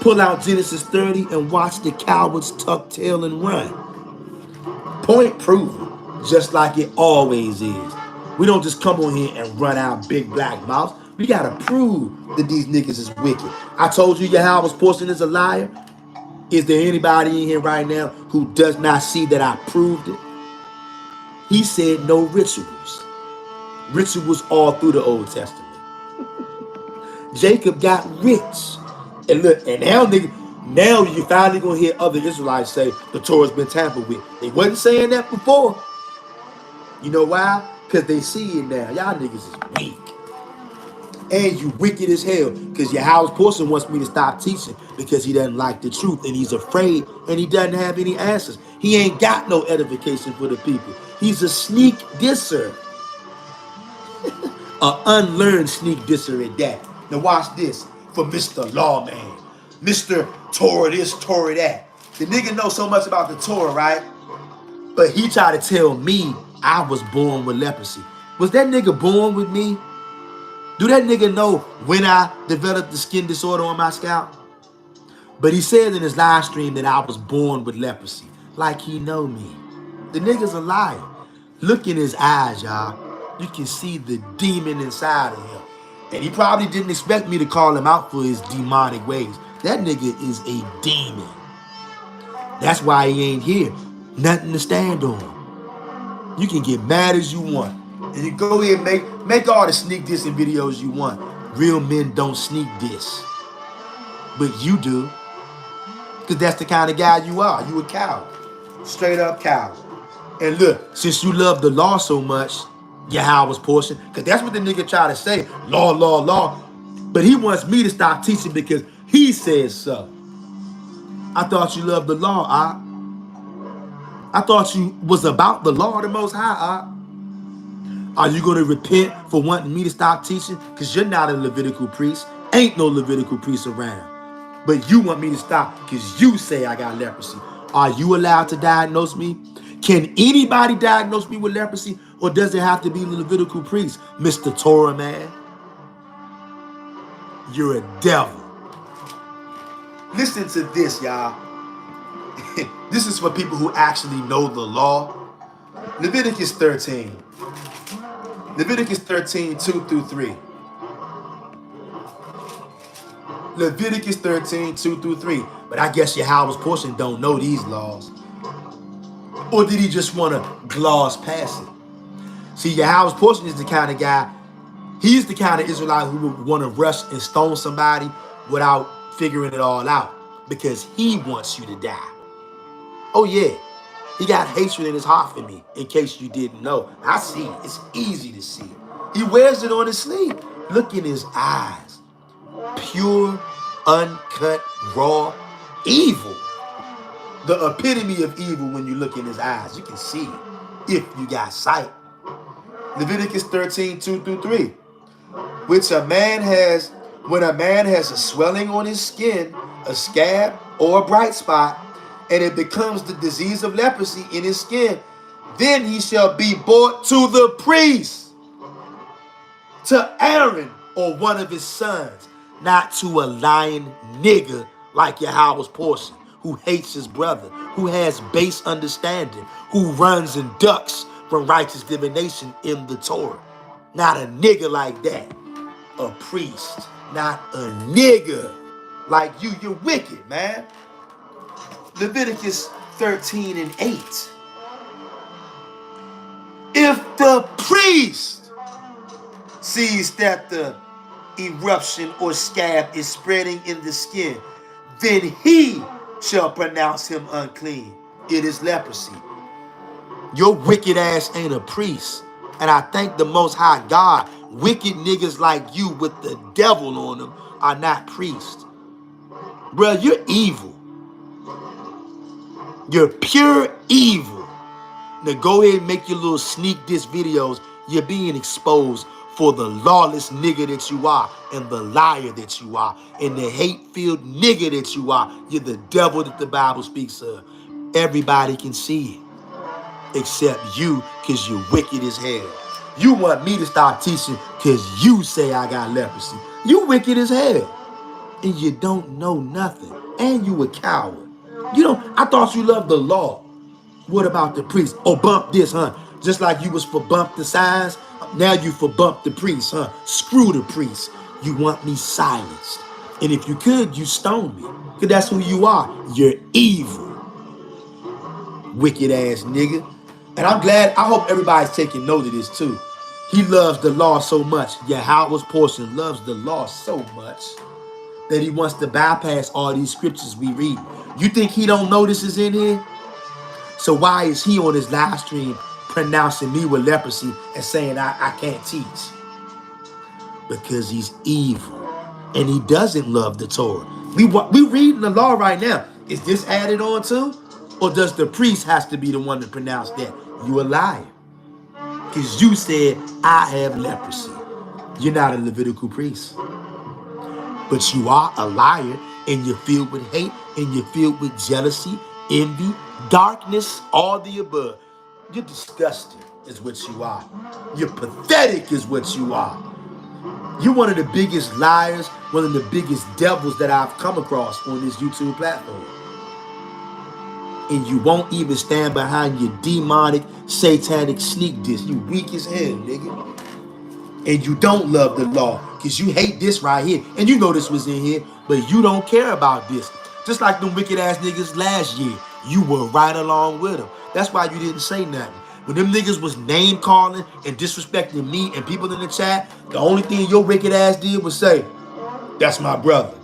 Pull out Genesis 30 and watch the cowards tuck tail and run. Point proven, just like it always is. We don't just come on here and run out big black mouths. We gotta prove that these niggas is wicked. I told you Yahweh's portion is a liar. Is there anybody in here right now who does not see that I proved it? He said no rituals. Rituals all through the Old Testament. Jacob got rich. And look, and now nigga, now you finally gonna hear other Israelites say the Torah's been tampered with. They wasn't saying that before. You know why? Because they see it now. Y'all niggas is weak. And you wicked as hell. Because Yahweh's portion wants me to stop teaching because he doesn't like the truth and he's afraid and he doesn't have any answers. He ain't got no edification for the people. He's a sneak disser. An unlearned sneak disser at that. Now watch this for Mr. Lawman. Mr. Torah this, Torah that. The nigga knows so much about the Torah, right? But he tried to tell me I was born with leprosy. Was that nigga born with me? Do that nigga know when I developed the skin disorder on my scalp? But he said in his live stream that I was born with leprosy. Like he know me. The nigga's a liar. Look in his eyes, y'all. You can see the demon inside of him. And he probably didn't expect me to call him out for his demonic ways. That nigga is a demon. That's why he ain't here. Nothing to stand on. You can get mad as you want. And you go ahead and make all the sneak dissing videos you want. Real men don't sneak diss. But you do. Because that's the kind of guy you are. You a coward. Straight up coward. And look, since you love the law so much, Yahweh's portion, because that's what the nigga try to say. Law, law, law. But he wants me to stop teaching because he says so. I thought you loved the law, I thought you was about the law of the Most High, Are you going to repent for wanting me to stop teaching? Because you're not a Levitical priest. Ain't no Levitical priest around. But you want me to stop because you say I got leprosy. Are you allowed to diagnose me? Can anybody diagnose me with leprosy? Or does it have to be the Levitical priest? Mr. Torah man. You're a devil. Listen to this, y'all. This is for people who actually know the law. Leviticus 13. Leviticus 13, 2 through 3. Leviticus 13, 2 through 3. But I guess Yahweh's portion don't know these laws. Or did he just want to gloss past it? See, Yahweh's portion is the kind of guy, he's the kind of Israelite who would want to rush and stone somebody without figuring it all out. Because he wants you to die. Oh yeah, he got hatred in his heart for me, in case you didn't know. I see it. It's easy to see. He wears it on his sleeve. Look in his eyes. Pure, uncut, raw, evil. The epitome of evil when you look in his eyes. You can see it if you got sight. Leviticus 13, 2 through 3. Which a man has, when a man has a swelling on his skin, a scab or a bright spot, and it becomes the disease of leprosy in his skin, then he shall be brought to the priest, to Aaron or one of his sons, not to a lying nigger like Yahweh's portion, who hates his brother, who has base understanding, who runs and ducks from righteous divination in the Torah. Not a nigger like that. A priest, not a nigger like you. You're wicked, man. Leviticus 13 and 8. If the priest sees that the eruption or scab is spreading in the skin, then he shall pronounce him unclean. It is leprosy. Your wicked ass ain't a priest. And I thank the Most High God, wicked niggas like you with the devil on them are not priests. Bro, you're evil. You're pure evil. Now go ahead and make your little sneak diss videos. You're being exposed for the lawless nigga that you are, and the liar that you are, and the hate-filled nigga that you are. You're the devil that the Bible speaks of. Everybody can see it, except you, because you're wicked as hell. You want me to stop teaching because you say I got leprosy. You wicked as hell, and you don't know nothing, and you a coward. You don't. I thought you loved the law. What about the priest? Oh, bump this, huh? Just like you was for bump the signs, now you for bump the priest, huh? Screw the priest. You want me silenced. And if you could, you stone me. Because that's who you are. You're evil. Wicked ass nigga. And I'm glad, I hope everybody's taking note of this too. He loves the law so much. Yahweh's portion loves the law so much that he wants to bypass all these scriptures we read. You think he don't know this is in here? So why is he on his live stream pronouncing me with leprosy and saying I can't teach? Because he's evil. And he doesn't love the Torah. We reading the law right now. Is this added on too? Or does the priest has to be the one to pronounce that? You a liar. Because you said, I have leprosy. You're not a Levitical priest. But you are a liar, and you're filled with hate, and you're filled with jealousy, envy, darkness, all the above. You're disgusting is what you are. You're pathetic is what you are. You're one of the biggest liars, one of the biggest devils that I've come across on this YouTube platform. And you won't even stand behind your demonic, satanic sneak diss. You weak as hell, nigga. And you don't love the law because you hate this right here. And you know this was in here, but you don't care about this. Just like them wicked ass niggas last year. You were right along with them. That's why you didn't say nothing. When them niggas was name calling and disrespecting me and people in the chat, the only thing your wicked ass did was say, that's my brother.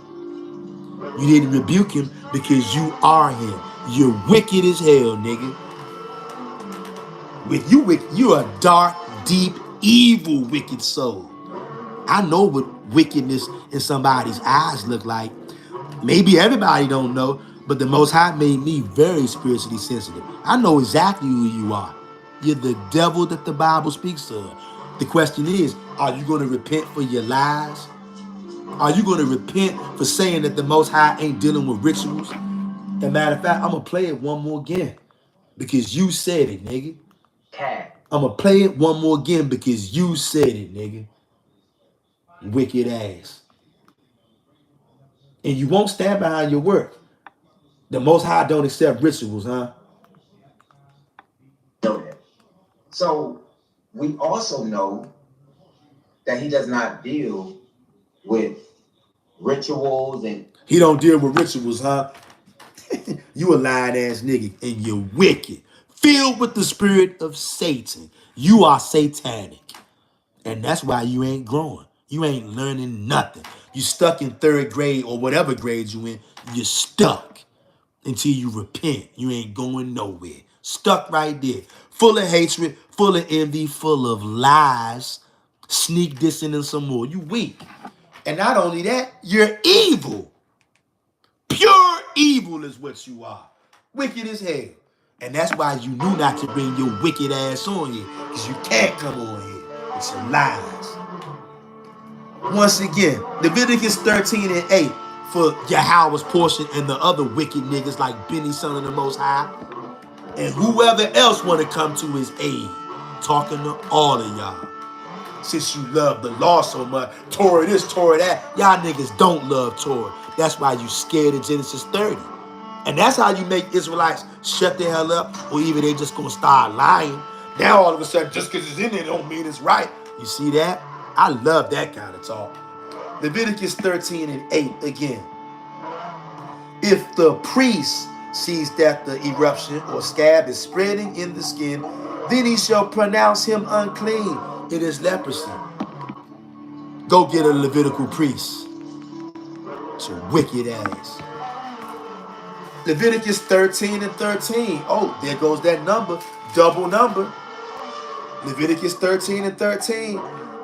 You didn't rebuke him because you are him. You're wicked as hell, nigga. You're a dark, deep, evil, wicked soul. I know what wickedness in somebody's eyes look like. Maybe everybody don't know, but the Most High made me very spiritually sensitive. I know exactly who you are. You're the devil that the Bible speaks of. The question is, are you going to repent for your lies? Are you going to repent for saying that the Most High ain't dealing with rituals? As a matter of fact, I'm going to play it one more again because you said it, nigga. I'm going to play it one more again because you said it, nigga. Wicked ass. And you won't stand behind your work. The Most High don't accept rituals, huh? So we also know that he does not deal with rituals and He don't deal with rituals, huh? You a lying ass nigga and you're wicked. Filled with the spirit of Satan. You are satanic. And that's why you ain't growing. You ain't learning nothing. You stuck in 3rd grade or whatever grade you in. You're stuck until you repent. You ain't going nowhere. Stuck right there. Full of hatred, full of envy, full of lies. Sneak dissing and some more. You weak. And not only that, you're evil. Pure evil is what you are. Wicked as hell. And that's why you knew not to bring your wicked ass on here. Because you can't come on here. It's your lies. Once again, Leviticus 13 and 8 for Yahweh's portion and the other wicked niggas like Benny, son of the Most High, and whoever else want to come to his aid. Talking to all of y'all. Since you love the law so much, Torah this, Torah that, y'all niggas don't love Torah. That's why you scared of Genesis 30. And that's how you make Israelites shut the hell up, or even they just gonna start lying. Now all of a sudden, just because it's in there don't mean it's right. You see that? I love that kind of talk. Leviticus 13 and 8 again. If the priest sees that the eruption or scab is spreading in the skin, then he shall pronounce him unclean. It is leprosy. Go get a Levitical priest. It's a wicked ass. Leviticus 13 and 13. Oh, there goes that number. Double number. Leviticus 13 and 13.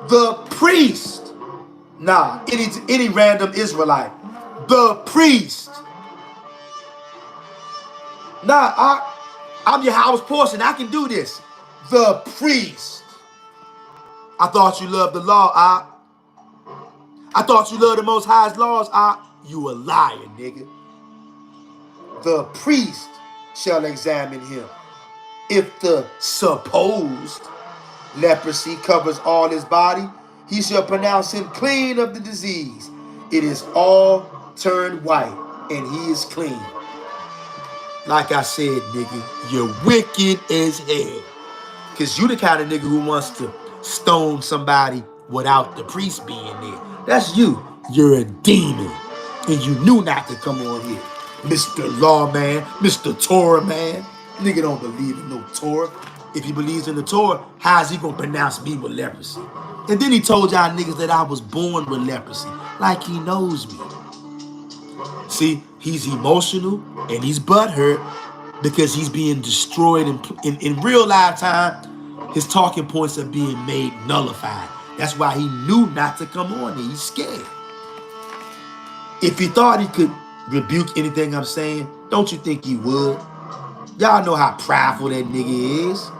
The priest. Nah, any random Israelite. The priest. Nah, I'm Yahweh's portion. I can do this. The priest. I thought you loved the law, I thought you loved the Most High's laws, You a liar, nigga. The priest shall examine him. If the supposed leprosy covers all his body, he shall pronounce him clean of the disease. It is all turned white, and he is clean. Like I said, nigga, you're wicked as hell. Because you the kind of nigga who wants to stone somebody without the priest being there. That's you. You're a demon. And you knew not to come on here. Mr. Lawman, Mr. Torah man. Nigga don't believe in no Torah. If he believes in the Torah, how is he going to pronounce me with leprosy? And then he told y'all niggas that I was born with leprosy. Like he knows me. See, he's emotional and he's butthurt because he's being destroyed in real life time. His talking points are being made nullified. That's why he knew not to come on there. He's scared. If he thought he could rebuke anything I'm saying, don't you think he would? Y'all know how prideful that nigga is.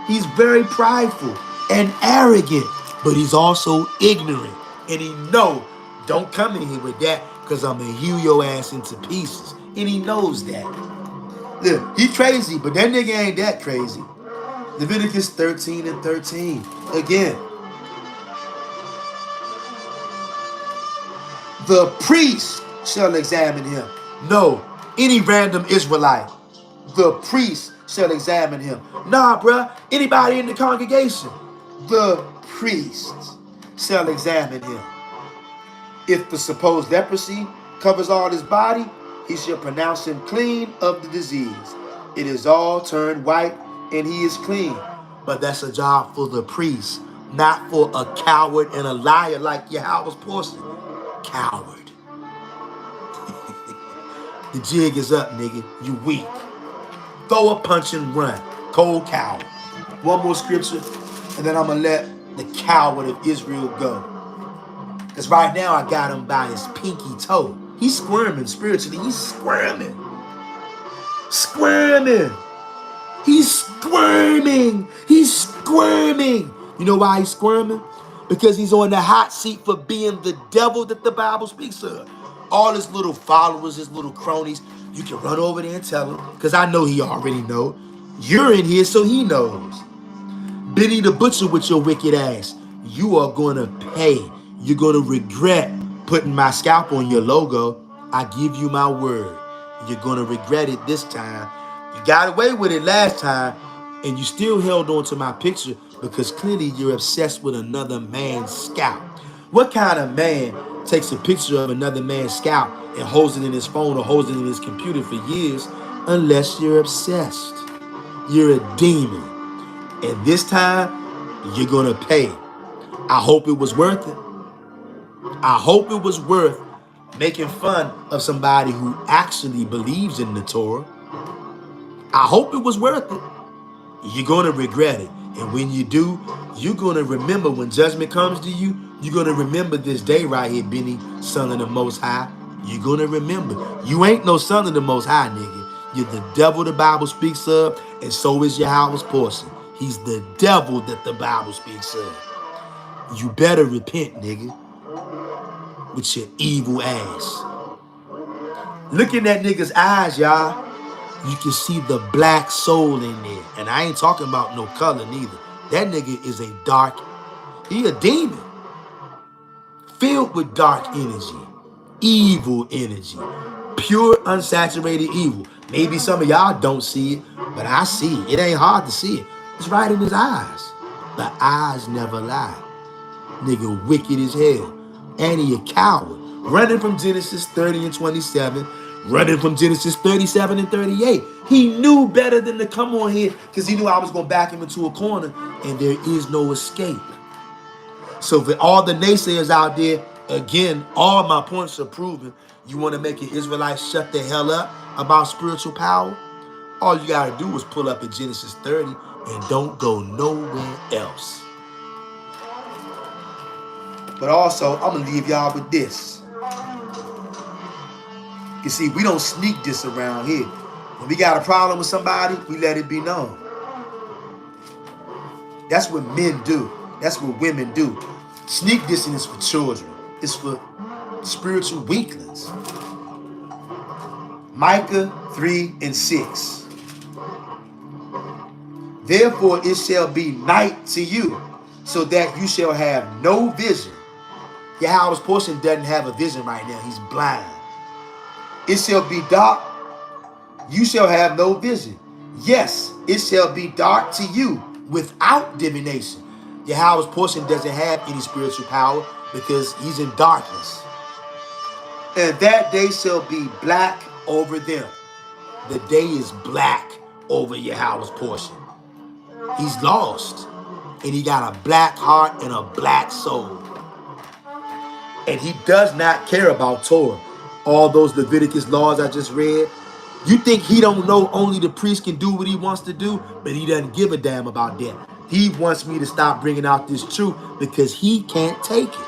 He's very prideful and arrogant, but he's also ignorant. And he know, don't come in here with that because I'm going to hew your ass into pieces. And he knows that. Look, he crazy, but that nigga ain't that crazy. Leviticus 13 and 13. Again. The priest shall examine him. No, any random Israelite. The priest shall examine him. Nah, bruh, anybody in the congregation. The priest shall examine him. If the supposed leprosy covers all his body, he shall pronounce him clean of the disease. It is all turned white, and he is clean. But that's a job for the priest, not for a coward and a liar like Yahweh's portion. Coward. The jig is up, nigga. You weak. Throw a punch and run. Cold coward. One more scripture, and then I'm going to let the coward of Israel go. Because right now I got him by his pinky toe. He's squirming spiritually. He's squirming. Squirming. He's squirming. He's squirming. You know why he's squirming? Because he's on the hot seat for being the devil that the Bible speaks of. All his little followers, his little cronies, you can run over there and tell him, because I know he already know. You're in here, so he knows. Benny the Butcher with your wicked ass. You are going to pay. You're going to regret putting my scalp on your logo. I give you my word. You're going to regret it this time. You got away with it last time, and you still held on to my picture because clearly you're obsessed with another man's scalp. What kind of man takes a picture of another man's scalp and holds it in his phone or holds it in his computer for years unless you're obsessed. You're a demon. And this time, you're going to pay. I hope it was worth it. I hope it was worth making fun of somebody who actually believes in the Torah. I hope it was worth it. You're going to regret it. And when you do, you're going to remember when judgment comes to you, you're going to remember this day right here, Benny, son of the Most High. You're going to remember. You ain't no son of the Most High, nigga. You're the devil the Bible speaks of, and so is Yahweh's portion. He's the devil that the Bible speaks of. You better repent, nigga, with your evil ass. Look in that nigga's eyes, y'all. You can see the black soul in there. And I ain't talking about no color neither. That nigga is a dark, he a demon. Filled with dark energy, evil energy, pure unsaturated evil. Maybe some of y'all don't see it, but I see it. It ain't hard to see it. It's right in his eyes. The eyes never lie. Nigga wicked as hell. And he a coward. Running from Genesis 30 and 27. Running from Genesis 37 and 38. He knew better than to come on here because he knew I was going to back him into a corner and there is no escape. So for all the naysayers out there, again, all my points are proven. You want to make an Israelite shut the hell up about spiritual power? All you got to do is pull up in Genesis 30 and don't go nowhere else. But also, I'm going to leave y'all with this. You see, we don't sneak this around here. When we got a problem with somebody, we let it be known. That's what men do. That's what women do. Sneak dissing is for children. It's for spiritual weaklings. Micah 3 and 6. Therefore it shall be night to you, so that you shall have no vision. Yahweh's portion doesn't have a vision right now. He's blind. It shall be dark. You shall have no vision. Yes, it shall be dark to you without divination. Yahweh's portion doesn't have any spiritual power because he's in darkness. And that day shall be black over them. The day is black over Yahweh's portion. He's lost. And he got a black heart and a black soul. And he does not care about Torah. All those Leviticus laws I just read. You think he don't know only the priest can do what he wants to do? But he doesn't give a damn about that. He wants me to stop bringing out this truth because he can't take it.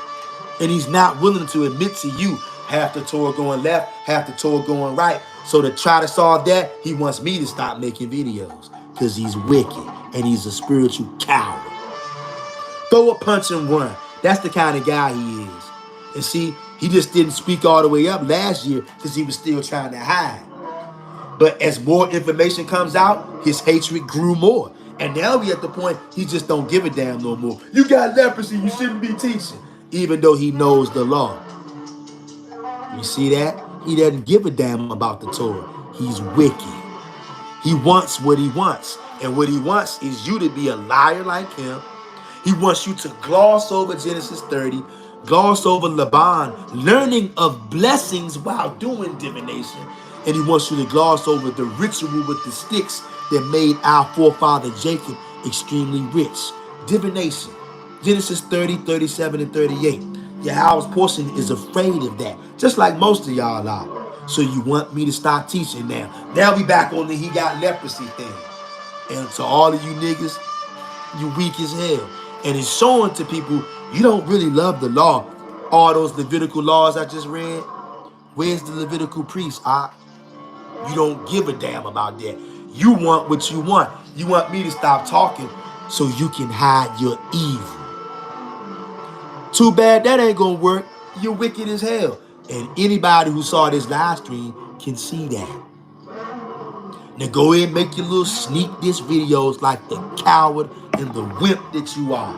And he's not willing to admit to you half the Torah going left, half the Torah going right. So to try to solve that, he wants me to stop making videos because he's wicked and he's a spiritual coward. Throw a punch and run. That's the kind of guy he is. And see, he just didn't speak all the way up last year because he was still trying to hide. But as more information comes out, his hatred grew more. And now we at the point he just don't give a damn no more. You got leprosy, you shouldn't be teaching. Even though he knows the law. You see that? He doesn't give a damn about the Torah. He's wicked. He wants what he wants. And what he wants is you to be a liar like him. He wants you to gloss over Genesis 30, gloss over Laban, learning of blessings while doing divination. And he wants you to gloss over the ritual with the sticks that made our forefather Jacob extremely rich. Divination. Genesis 30, 37, and 38. Yahweh's portion is afraid of that, just like most of y'all are. So you want me to stop teaching now. Now we back on the he got leprosy thing. And to all of you niggas, you weak as hell. And it's showing to people you don't really love the law. All those Levitical laws I just read. Where's the Levitical priest? You don't give a damn about that. You want what you want. You want me to stop talking so you can hide your evil. Too bad that ain't gonna work. You're wicked as hell. And anybody who saw this live stream can see that. Now go ahead and make your little sneak diss videos like the coward and the wimp that you are.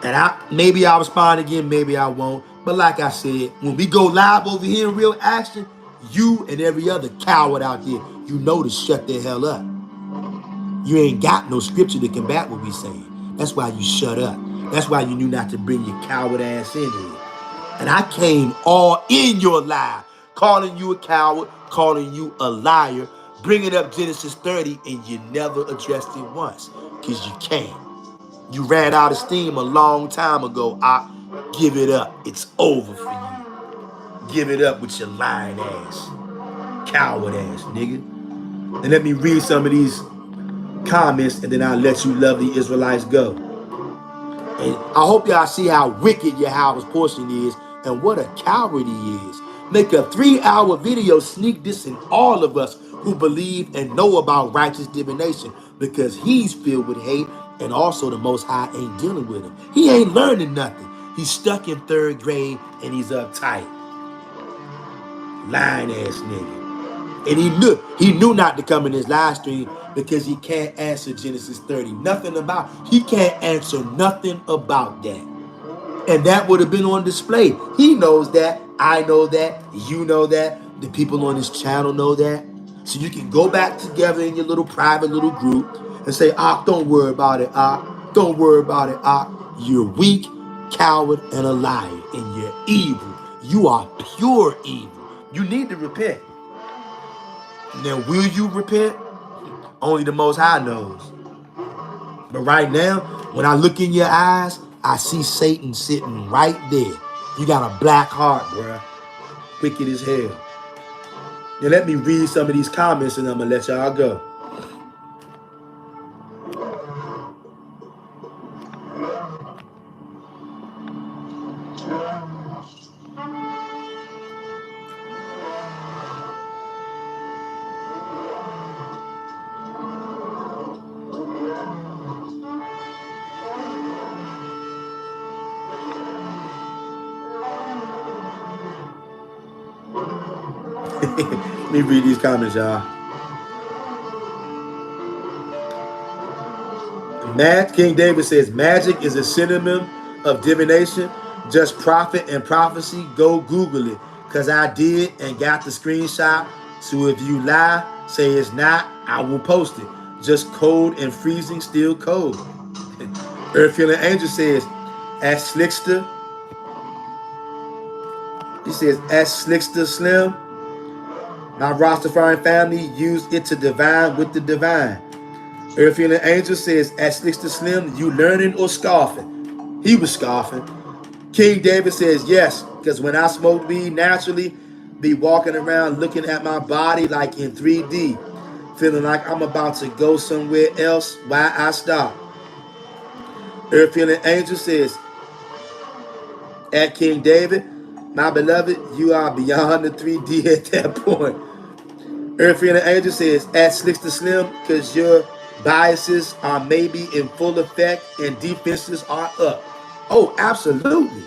And maybe I'll respond again, maybe I won't. But like I said, when we go live over here in real action, you and every other coward out there, you know to shut the hell up. You ain't got no scripture to combat what we saying. That's why you shut up. That's why you knew not to bring your coward ass in here. And I came all in your lie, calling you a coward, calling you a liar, bringing up Genesis 30, and you never addressed it once, because you can't. You ran out of steam a long time ago. I give it up. It's over for you. Give it up with your lying ass, coward ass, nigga. And let me read some of these comments, and then I'll let you lovely Israelites go. And I hope y'all see how wicked Yahweh's portion is and what a coward he is. Make a 3-hour video sneak dissing all of us who believe and know about righteous divination, because he's filled with hate, and also the Most High ain't dealing with him. He ain't learning nothing. He's stuck in 3rd grade and he's uptight. Lying ass nigga. And he knew not to come in his live stream because he can't answer Genesis 30. He can't answer nothing about that. And that would have been on display. He knows that. I know that. You know that. The people on this channel know that. So you can go back together in your little private little group and say, don't worry about it, Don't worry about it, You're weak, coward, and a liar. And you're evil. You are pure evil. You need to repent. Now, will you repent? Only the Most High knows. But right now, when I look in your eyes, I see Satan sitting right there. You got a black heart, bruh. Wicked as hell. Now, let me read some of these comments and I'm going to let y'all go. Let me read these comments, y'all. King David says, magic is a synonym of divination, just prophet and prophecy. Go Google it, because I did and got the screenshot. So if you lie, say it's not, I will post it. Just code and freezing, still code. Earth Feeling Angel says, as Slickster. He says, as Slickster Slim, my Rastafarian family used it to divine with the divine. Earth Feeling Angel says, at Slickster Slim, you learning or scoffing? He was scoffing. King David says, yes, because when I smoke weed naturally, be walking around looking at my body like in 3D, feeling like I'm about to go somewhere else. Why I stop? Earth Feeling Angel says, at King David, my beloved, you are beyond the 3D at that point. Earth Feeling Angel says, at Slickster Slim, because your biases are maybe in full effect and defenses are up. Oh, absolutely.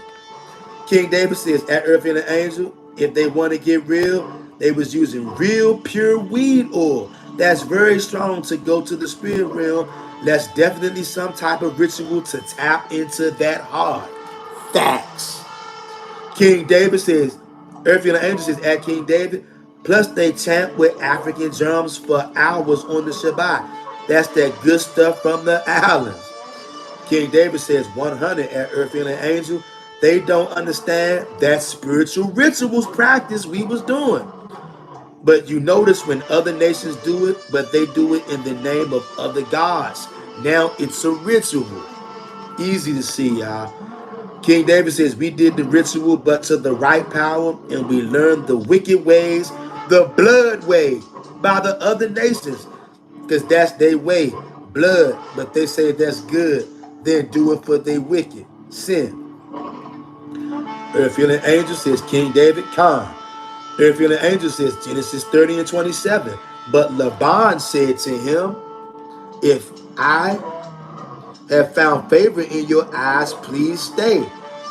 King David says, at Earth Feeling Angel, if they want to get real, they was using real pure weed oil. That's very strong to go to the spirit realm. That's definitely some type of ritual to tap into that hard. Facts. King David says, Earth Feeling Angel says, at King David, plus they chant with African drums for hours on the Shabbat. That's that good stuff from the islands. King David says 100 at Earth Feeling Angel. They don't understand that spiritual rituals practice we was doing. But you notice when other nations do it, but they do it in the name of other gods. Now it's a ritual. Easy to see, y'all. King David says we did the ritual, but to the right power, and we learned the wicked ways, the blood way, by the other nations, because that's their way, blood. But they say that's good, then do it for their wicked sin. Earth Feeling Angel says King David, Khan. Earth Feeling Angel says Genesis 30 and 27. But Laban said to him, if I have found favor in your eyes, please stay.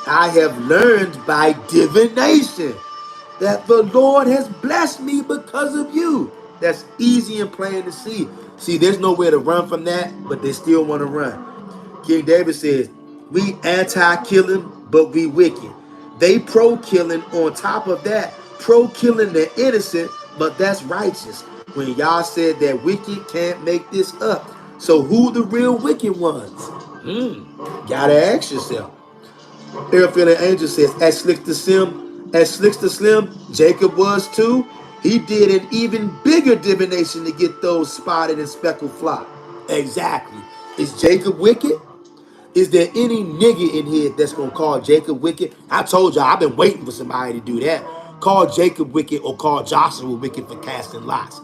I have learned by divination that the Lord has blessed me because of you. That's easy and plain to see. See, there's nowhere to run from that, but they still want to run. King David says, we anti-killing, but we wicked. They pro-killing on top of that. Pro-killing the innocent, but that's righteous. When y'all said that wicked can't make this up. So who the real wicked ones? Gotta ask yourself. Airfield and Angel says, as Slicks the Slim, Jacob was too. He did an even bigger divination to get those spotted and speckled flock. Exactly. Is Jacob wicked? Is there any nigga in here that's gonna call Jacob wicked? I told y'all I've been waiting for somebody to do that. Call Jacob wicked or call Joshua wicked for casting lots.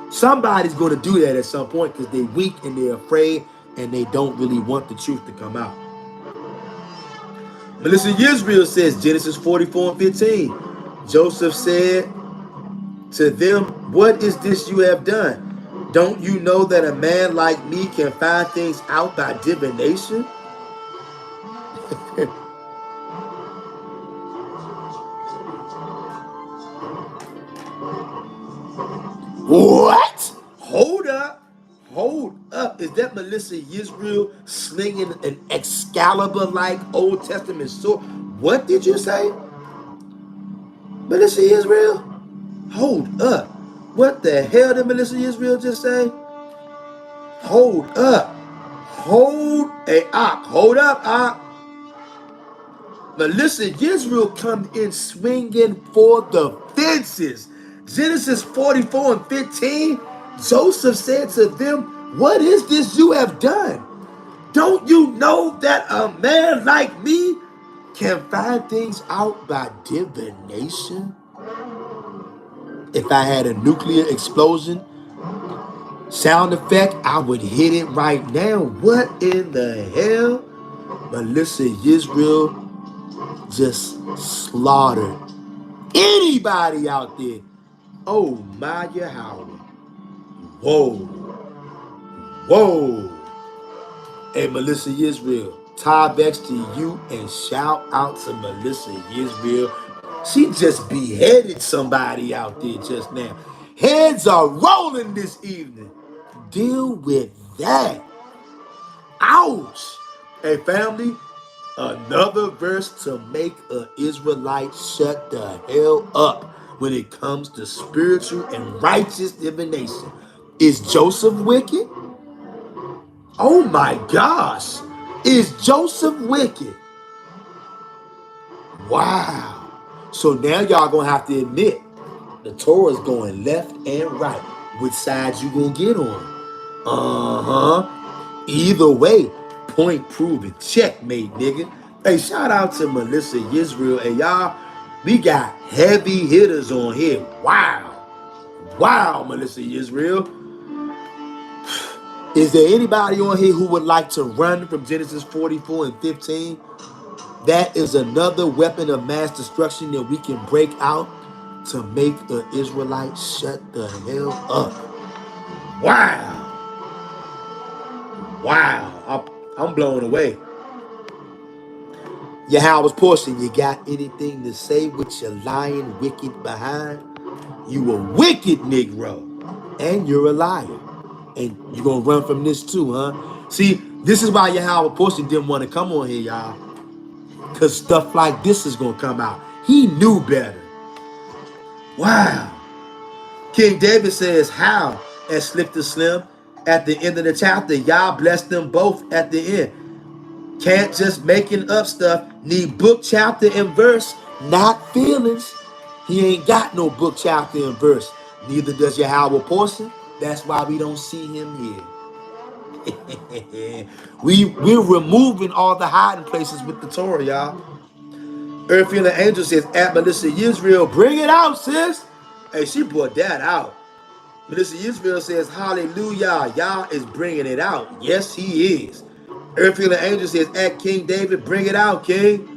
Somebody's gonna do that at some point because they're weak and they're afraid and they don't really want the truth to come out. Melissa Yisrael says Genesis 44 and 15. Joseph said to them, what is this you have done? Don't you know that a man like me can find things out by divination? What? Hold up. Hold up. Is that Melissa Yisrael slinging an Excalibur-like Old Testament sword? What did you say? Melissa Yisrael? Hold up. What the hell did Melissa Yisrael just say? Hold up. Hold up. Melissa Yisrael come in swinging for the fences. Genesis 44 and 15, Joseph said to them, what is this you have done? Don't you know that a man like me can find things out by divination? If I had a nuclear explosion sound effect, I would hit it right now. What in the hell? Melissa Yisrael just slaughtered anybody out there. Oh my Yahweh. Whoa. Hey, Melissa Yisrael, tie backs to you and shout out to Melissa Yisrael. She just beheaded somebody out there just now. Heads are rolling this evening. Deal with that. Ouch. Hey, family, another verse to make an Israelite shut the hell up when it comes to spiritual and righteous divination. Is Joseph wicked? Oh my gosh. Is Joseph wicked? Wow. So now y'all gonna have to admit the Torah is going left and right. Which side you gonna get on? Either way, point proven. Checkmate, nigga. Hey, shout out to Melissa Yisrael. And y'all, we got heavy hitters on here. Wow, Melissa Yisrael. Is there anybody on here who would like to run from Genesis 44 and 15? That is another weapon of mass destruction that we can break out to make an Israelite shut the hell up. Wow. I'm blown away. Yahweh's portion, you got anything to say with your lying wicked behind? You a wicked Negro. And you're a liar. And you're going to run from this too, huh? See, this is why Yahweh portion didn't want to come on here, y'all. Because stuff like this is going to come out. He knew better. Wow. King David says, how? As Slick the Slim. At the end of the chapter, Yah blessed them both at the end. Can't just making up stuff. Need book, chapter, and verse, not feelings. He ain't got no book, chapter, and verse. Neither does Yahweh portion. That's why we don't see him here. We're removing all the hiding places with the Torah, y'all. Earthfield and Angel says, at Melissa Yisrael, bring it out, sis. Hey, she brought that out. Melissa Yisrael says, hallelujah, Yah is bringing it out. Yes, he is. Earthfield and Angel says, at King David, bring it out, King.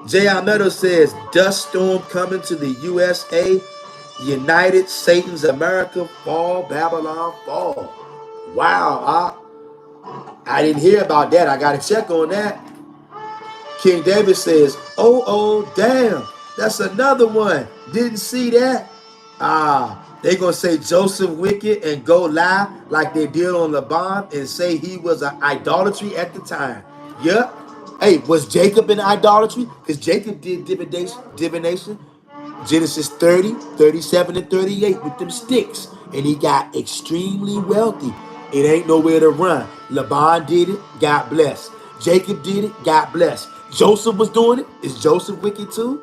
J.I. Meadows says, dust storm coming to the USA. United Satan's America fall, Babylon fall. Wow, I didn't hear about that. I got to check on that. King David says, oh, damn. That's another one. Didn't see that. They going to say Joseph wicked and go lie like they did on Laban and say he was an idolatry at the time. Yep. Hey, was Jacob in idolatry? Because Jacob did divination. Genesis 30, 37, and 38 with them sticks. And he got extremely wealthy. It ain't nowhere to run. Laban did it, God bless. Jacob did it, God bless. Joseph was doing it. Is Joseph wicked too?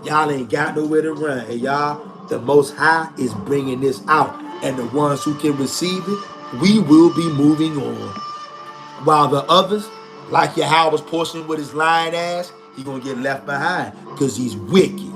Y'all ain't got nowhere to run. And y'all, the Most High is bringing this out. And the ones who can receive it, we will be moving on. While the others, like Yahweh's portion with his lying ass, he gonna get left behind because he's wicked.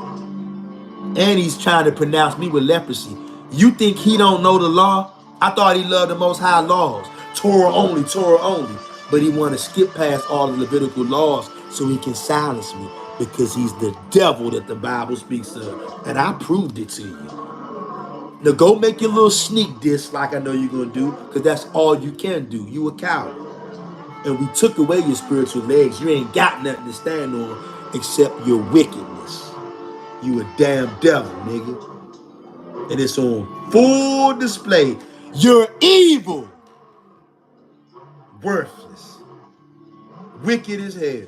And he's trying to pronounce me with leprosy. You think he don't know the law? I thought he loved the Most High laws. Torah only, Torah only. But he want to skip past all the Levitical laws so he can silence me because he's the devil that the Bible speaks of. And I proved it to you. Now go make your little sneak diss like I know you're going to do, because that's all you can do. You a coward. And we took away your spiritual legs. You ain't got nothing to stand on except your wickedness. You a damn devil, nigga. And it's on full display. You're evil. Worthless. Wicked as hell.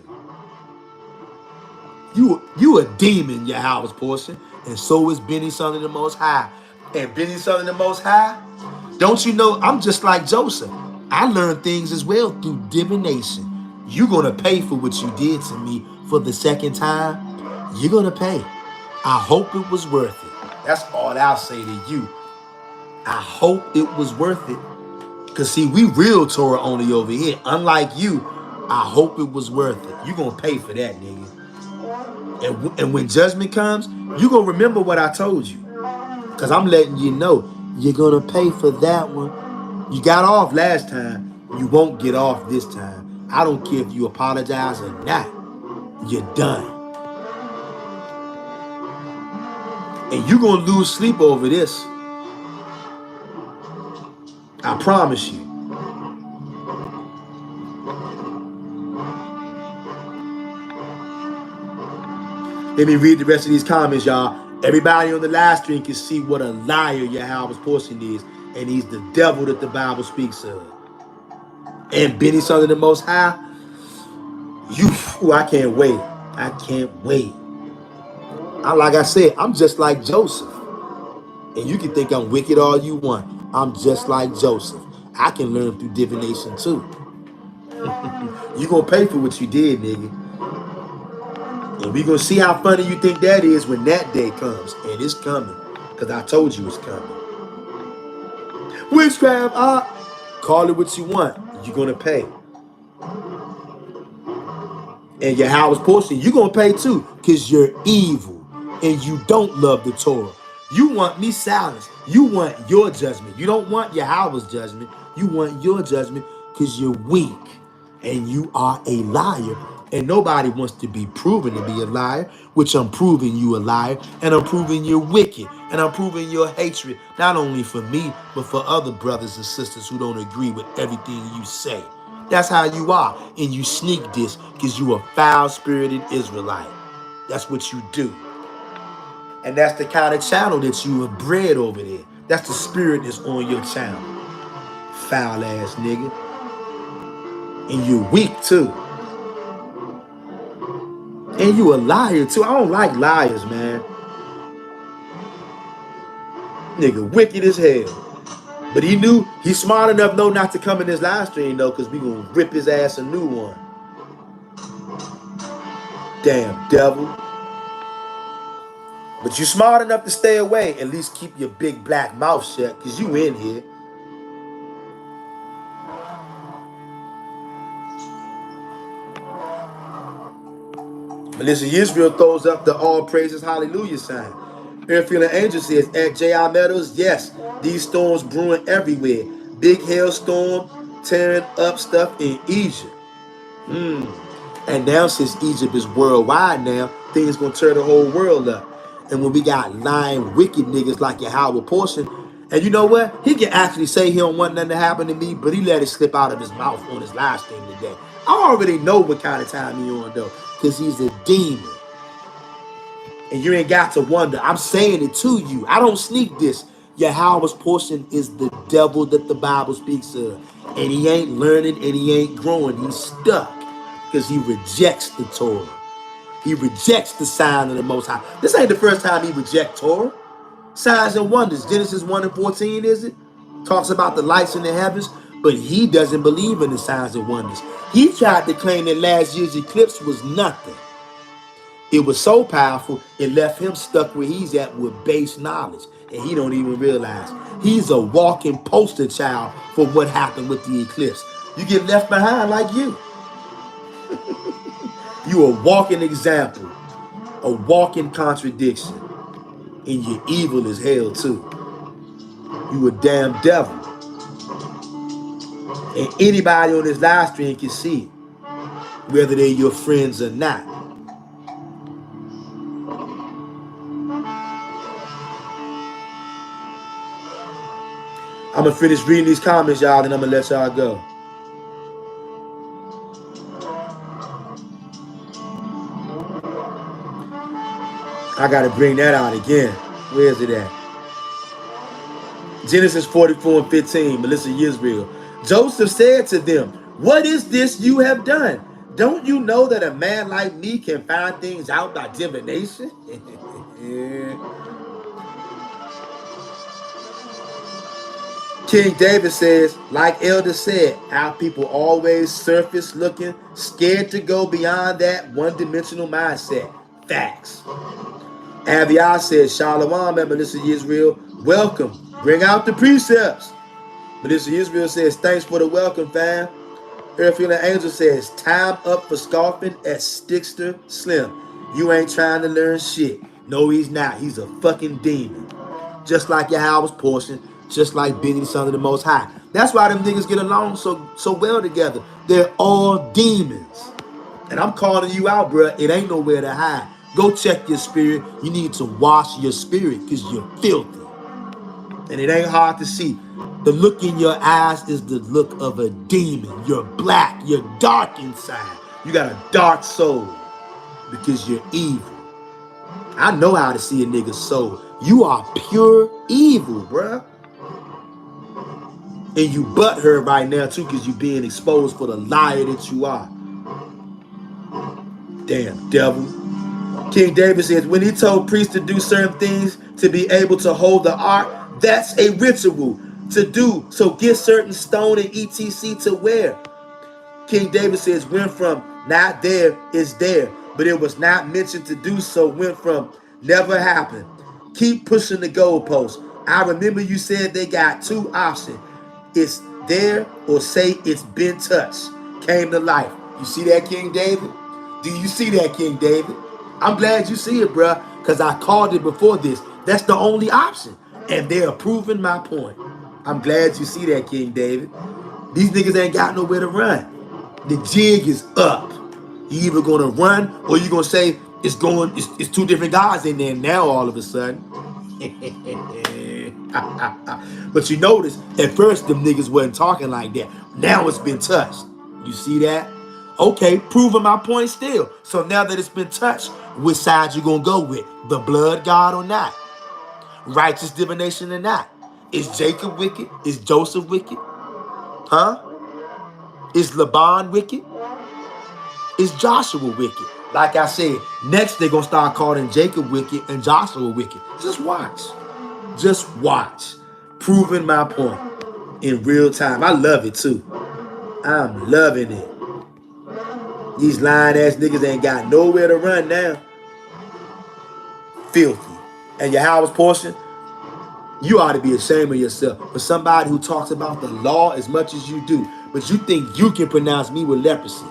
You a demon, Yahweh's portion. And so is Benny, son of the Most High. And Benny, son of the Most High, don't you know I'm just like Joseph. I learned things as well through divination. You're going to pay for what you did to me for the second time. You're going to pay. I hope it was worth it. That's all I'll say to you. I hope it was worth it. Because see, we real Torah only over here. Unlike you, I hope it was worth it. You're going to pay for that, nigga. And when judgment comes, you're going to remember what I told you. Because I'm letting you know, you're going to pay for that one. You got off last time. You won't get off this time. I don't care if you apologize or not. You're done. And you're going to lose sleep over this. I promise you. Let me read the rest of these comments, y'all. Everybody on the live stream can see what a liar Yahweh's portion is. And he's the devil that the Bible speaks of. And Benny, son of the Most High, I can't wait. I can't wait. Like I said, I'm just like Joseph. And you can think I'm wicked all you want. I'm just like Joseph. I can learn through divination too. You're going to pay for what you did, nigga. And we're going to see how funny you think that is when that day comes. And it's coming. Because I told you it's coming. Witchcraft, call it what you want. You're going to pay. And Yahweh's portion, you're going to pay too. Because you're evil. And you don't love the Torah. You want me silenced. You want your judgment. You don't want Yahweh's judgment. You want your judgment because you're weak. And you are a liar. And nobody wants to be proven to be a liar, which I'm proving you a liar, and I'm proving you're wicked, and I'm proving your hatred, not only for me, but for other brothers and sisters who don't agree with everything you say. That's how you are, and you sneak this because you a foul-spirited Israelite. That's what you do. And that's the kind of channel that you have bred over there. That's the spirit that's on your channel. Foul-ass nigga. And you're weak, too. And you a liar too. I don't like liars, man. Nigga, wicked as hell. But he knew, he's smart enough though not to come in this live stream though, because we gonna rip his ass a new one. Damn devil. But you smart enough to stay away. At least keep your big black mouth shut, because you in here. Melissa Israel throws up the all praises hallelujah sign. Airfield and Angel says, at J.I. Meadows, yes, these storms brewing everywhere. Big hailstorm tearing up stuff in Egypt. And now since Egypt is worldwide now, things gonna tear the whole world up. And when we got lying, wicked niggas like Yahweh portion, and you know what? He can actually say he don't want nothing to happen to me, but he let it slip out of his mouth on his live stream today. I already know what kind of time he on though, because he's a demon. And you ain't got to wonder. I'm saying it to you. I don't sneak this. Yahweh's portion is the devil that the Bible speaks of. And he ain't learning and he ain't growing. He's stuck because he rejects the Torah. He rejects the sign of the Most High. This ain't the first time he rejects Torah. Signs and wonders. Genesis 1:14, is it? Talks about the lights in the heavens. But he doesn't believe in the signs and wonders. He tried to claim that last year's eclipse was nothing. It was so powerful, it left him stuck where he's at with base knowledge. And he don't even realize. He's a walking poster child for what happened with the eclipse. You get left behind like you. You a walking example, a walking contradiction. And you're evil as hell too. You a damn devil. And anybody on this live stream can see it, whether they're your friends or not. I'm gonna finish reading these comments, y'all, and I'm gonna let y'all go. I gotta bring that out again. Where is it at? Genesis 44:15, Melissa Yisrael. Joseph said to them, "What is this you have done? Don't you know that a man like me can find things out by divination?" Yeah. King David says, like Elder said, our people always surface looking, scared to go beyond that one-dimensional mindset. Facts. Aviar says, Shalom, and Melissa Israel, welcome. Bring out the precepts. Melissa Israel says, thanks for the welcome, fam. Earthfield Angel says, time up for scoffing at Stickster Slim. You ain't trying to learn shit. No, he's not. He's a fucking demon. Just like Yahweh's portion, just like being the son of the Most High. That's why them niggas get along so well together. They're all demons. And I'm calling you out, bro. It ain't nowhere to hide. Go check your spirit. You need to wash your spirit because you're filthy. And it ain't hard to see. The look in your eyes is the look of a demon. You're black. You're dark inside. You got a dark soul because you're evil. I know how to see a nigga's soul. You are pure evil, bruh. And you butthurt right now, too, because you're being exposed for the liar that you are. Damn devil. King David says, when he told priests to do certain things to be able to hold the ark, that's a ritual to do. So get certain stone and etc. to wear. King David says, went from not there is there, but it was not mentioned to do so, went from never happened. Keep pushing the goalpost. I remember you said they got two options. It's there or say it's been touched. Came to life. You see that, King David? Do you see that, King David? I'm glad you see it, bruh, because I called it before this. That's the only option. And they're proving my point. I'm glad you see that, King David. These niggas ain't got nowhere to run. The jig is up. You either gonna run or you gonna say it's two different guys in there now all of a sudden. But you notice at first them niggas wasn't talking like that. Now it's been touched. You see that? Okay, proving my point still. So now that it's been touched, which side you gonna go with? The blood God or not? Righteous divination or not? Is Jacob wicked? Is Joseph wicked? Huh? Is Laban wicked? Is Joshua wicked? Like I said, next they're going to start calling Jacob wicked and Joshua wicked. Just watch. Just watch. Proving my point in real time. I love it too. I'm loving it. These lying ass niggas ain't got nowhere to run now. Filthy. And Yahweh's portion, you ought to be ashamed of yourself. For somebody who talks about the law as much as you do, but you think you can pronounce me with leprosy.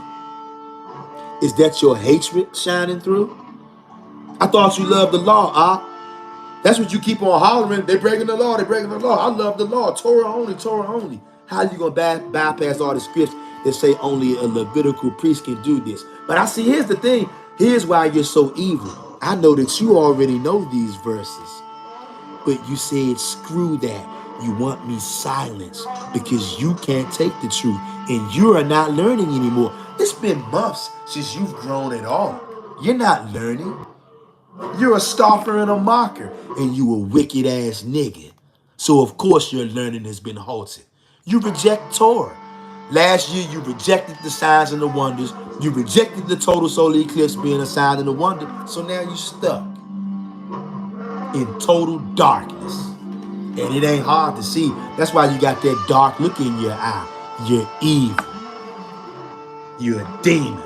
Is that your hatred shining through? I thought you loved the law, That's what you keep on hollering. They breaking the law, they breaking the law. I love the law. Torah only, Torah only. How you going to bypass all the scripts that say only a Levitical priest can do this? But I see, here's the thing. Here's why you're so evil. I know that you already know these verses. But you said, screw that. You want me silenced because you can't take the truth and you are not learning anymore. It's been months since you've grown at all. You're not learning. You're a scoffer and a mocker and you a wicked ass nigga. So of course your learning has been halted. You reject Torah. Last year you rejected the signs and the wonders. You rejected the total solar eclipse being a sign and a wonder. So now you're stuck in total darkness. And it ain't hard to see. That's why you got that dark look in your eye. You're evil. You're a demon.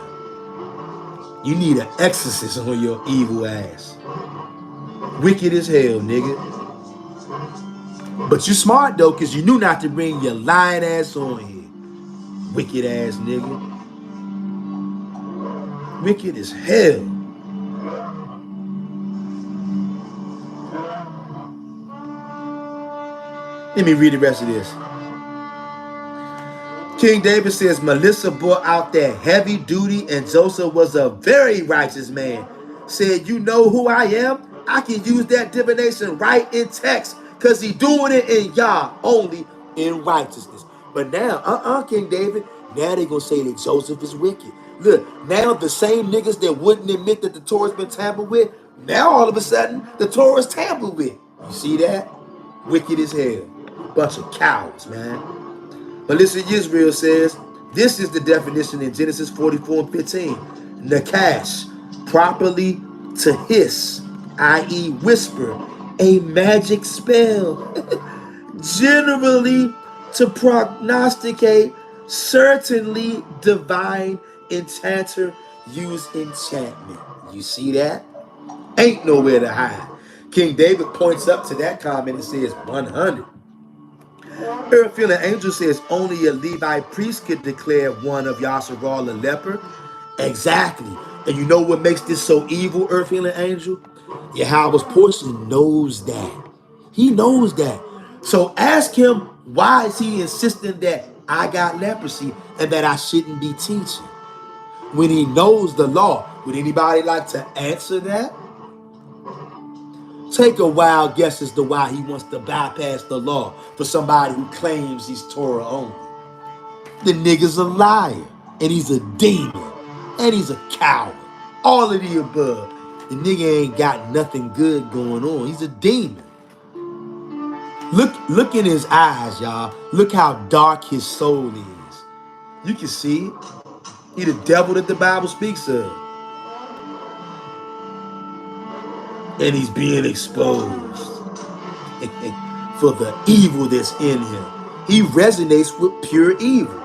You need an exorcist on your evil ass. Wicked as hell, nigga. But you smart though, cause you knew not to bring your lying ass on here. Wicked ass nigga. Wicked as hell. Let me read the rest of this. King David says, Melissa brought out that heavy duty, and Joseph was a very righteous man. Said, you know who I am? I can use that divination right in text, because he doing it in Yah, only in righteousness. But now, King David, now they going to say that Joseph is wicked. Look, now the same niggas that wouldn't admit that the Torah's been tampered with, now all of a sudden, the Torah's tampered with. You see that? Wicked as hell. Bunch of cowards, man. Melissa Israel says, this is the definition in Genesis 44 and 15. Nakash, properly to hiss, i.e. whisper, a magic spell. Generally to prognosticate, certainly divine enchanter use enchantment. You see that? Ain't nowhere to hide. King David points up to that comment and says 100. Earth-feeling angel says only a Levite priest could declare one of Yasharal a leper. Exactly. And you know what makes this so evil, earth-feeling angel? Yahweh's portion knows that. He knows that. So ask him, why is he insisting that I got leprosy and that I shouldn't be teaching? When he knows the law, would anybody like to answer that? Take a wild guess as to why he wants to bypass the law for somebody who claims he's Torah only. The nigga's a liar, and he's a demon, and he's a coward. All of the above. The nigga ain't got nothing good going on. He's a demon. Look in his eyes, y'all. Look how dark his soul is. You can see it. He the devil that the Bible speaks of. And he's being exposed for the evil that's in him. He resonates with pure evil.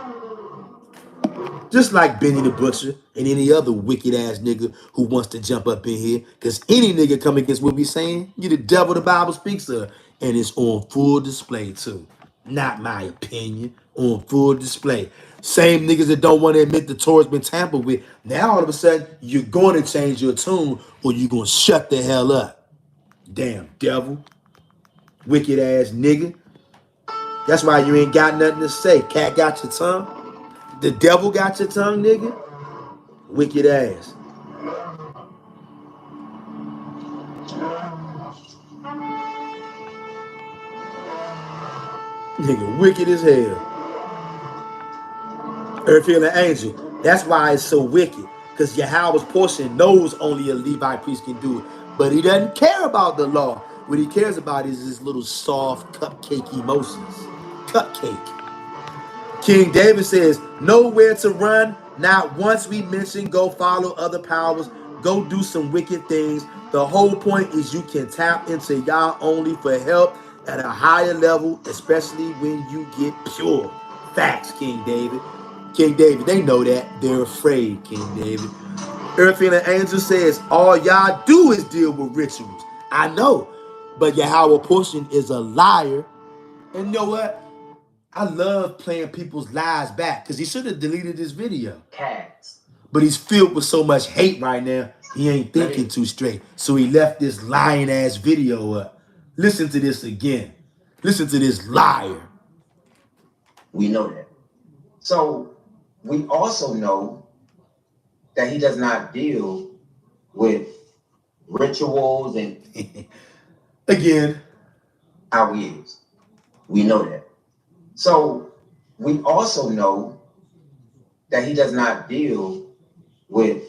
Just like Benny the Butcher and any other wicked ass nigga who wants to jump up in here. Because any nigga come against what we saying, you the devil the Bible speaks of. And it's on full display too. Not my opinion. On full display. Same niggas that don't want to admit the Torah's been tampered with. Now all of a sudden, you're going to change your tune or you're going to shut the hell up. Damn devil. Wicked ass nigga. That's why you ain't got nothing to say. Cat got your tongue. The devil got your tongue, nigga. Wicked ass. Nigga, wicked as hell. Earth-feeling angel. That's why it's so wicked. Because Yahweh's portion knows only a Levite priest can do it. But he doesn't care about the law. What he cares about is his little soft cupcake emotions. Cupcake. King David says, nowhere to run. Not once we mention go follow other powers. Go do some wicked things. The whole point is you can tap into Yah only for help at a higher level, especially when you get pure. Facts, King David. King David, they know that. They're afraid, King David. Earth-feeling angel says, all y'all do is deal with rituals. I know. But Yahweh portion is a liar. And you know what? I love playing people's lies back because he should have deleted this video. Cats. But he's filled with so much hate right now, he ain't thinking too straight. So he left this lying ass video up. Listen to this again. Listen to this liar. We know that. So we also know that he does not deal with rituals and again, how he is. We know that. So we also know that he does not deal with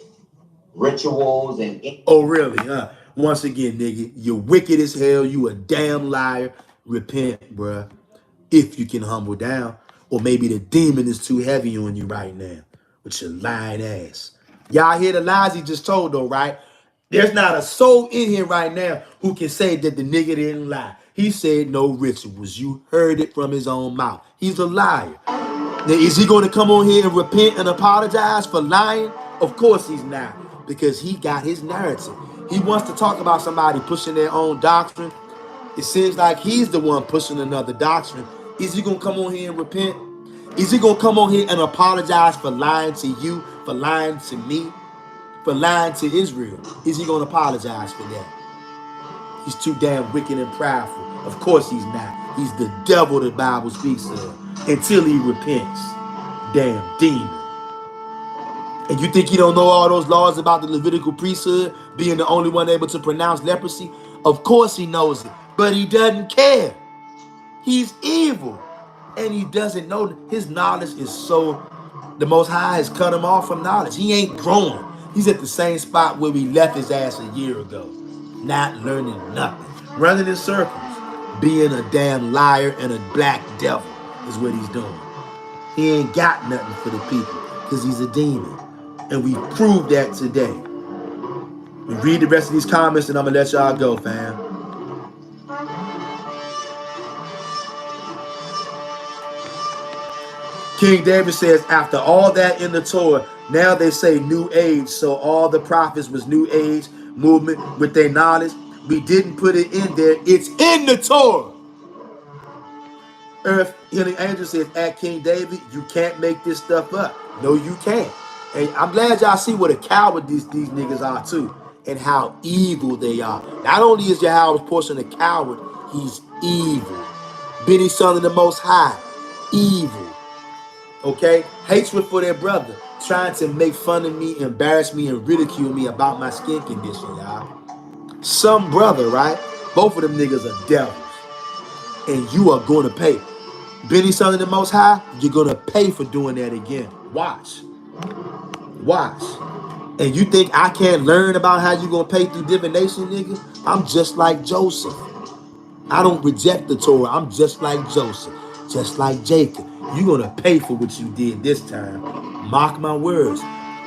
rituals and... Oh, really, huh? Once again, nigga, you're wicked as hell. You a damn liar. Repent, bruh. If you can humble down. Or maybe the demon is too heavy on you right now with your lying ass. Y'all hear the lies he just told, though, right? There's not a soul in here right now who can say that the nigga didn't lie. He said no rituals. You heard it from his own mouth. He's a liar. Now, is he going to come on here and repent and apologize for lying? Of course he's not, because he got his narrative. He wants to talk about somebody pushing their own doctrine. It seems like he's the one pushing another doctrine. Is he going to come on here and repent? Is he going to come on here and apologize for lying to you, for lying to me, for lying to Israel? Is he going to apologize for that? He's too damn wicked and prideful. Of course he's not. He's the devil the Bible speaks of until he repents. Damn demon. And you think he don't know all those laws about the Levitical priesthood being the only one able to pronounce leprosy? Of course he knows it, but he doesn't care. He's evil, and he doesn't know. His knowledge is so, the Most High has cut him off from knowledge. He ain't growing. He's at the same spot where we left his ass a year ago, not learning nothing, running in circles, being a damn liar and a black devil is what he's doing. He ain't got nothing for the people because he's a demon. And we proved that today. We read the rest of these comments and I'm going to let y'all go, fam. King David says, after all that in the Torah, now they say New Age. So all the prophets was New Age movement with their knowledge. We didn't put it in there. It's in the Torah. Earth Healing Angel says, at King David, you can't make this stuff up. No, you can't. And I'm glad y'all see what a coward these niggas are too, and how evil they are. Not only is Yahweh's portion a coward, he's evil. Benny, son of the Most High, evil. Okay? Hatred for their brother, trying to make fun of me, embarrass me, and ridicule me about my skin condition, y'all. Some brother, right? Both of them niggas are devils. And you are going to pay. Benny, son of the Most High, you're going to pay for doing that again. Watch. Watch. And you think I can't learn about how you going to pay through divination, nigga? I'm just like Joseph. I don't reject the Torah. I'm just like Joseph. Just like Jacob. You're going to pay for what you did this time. Mark my words.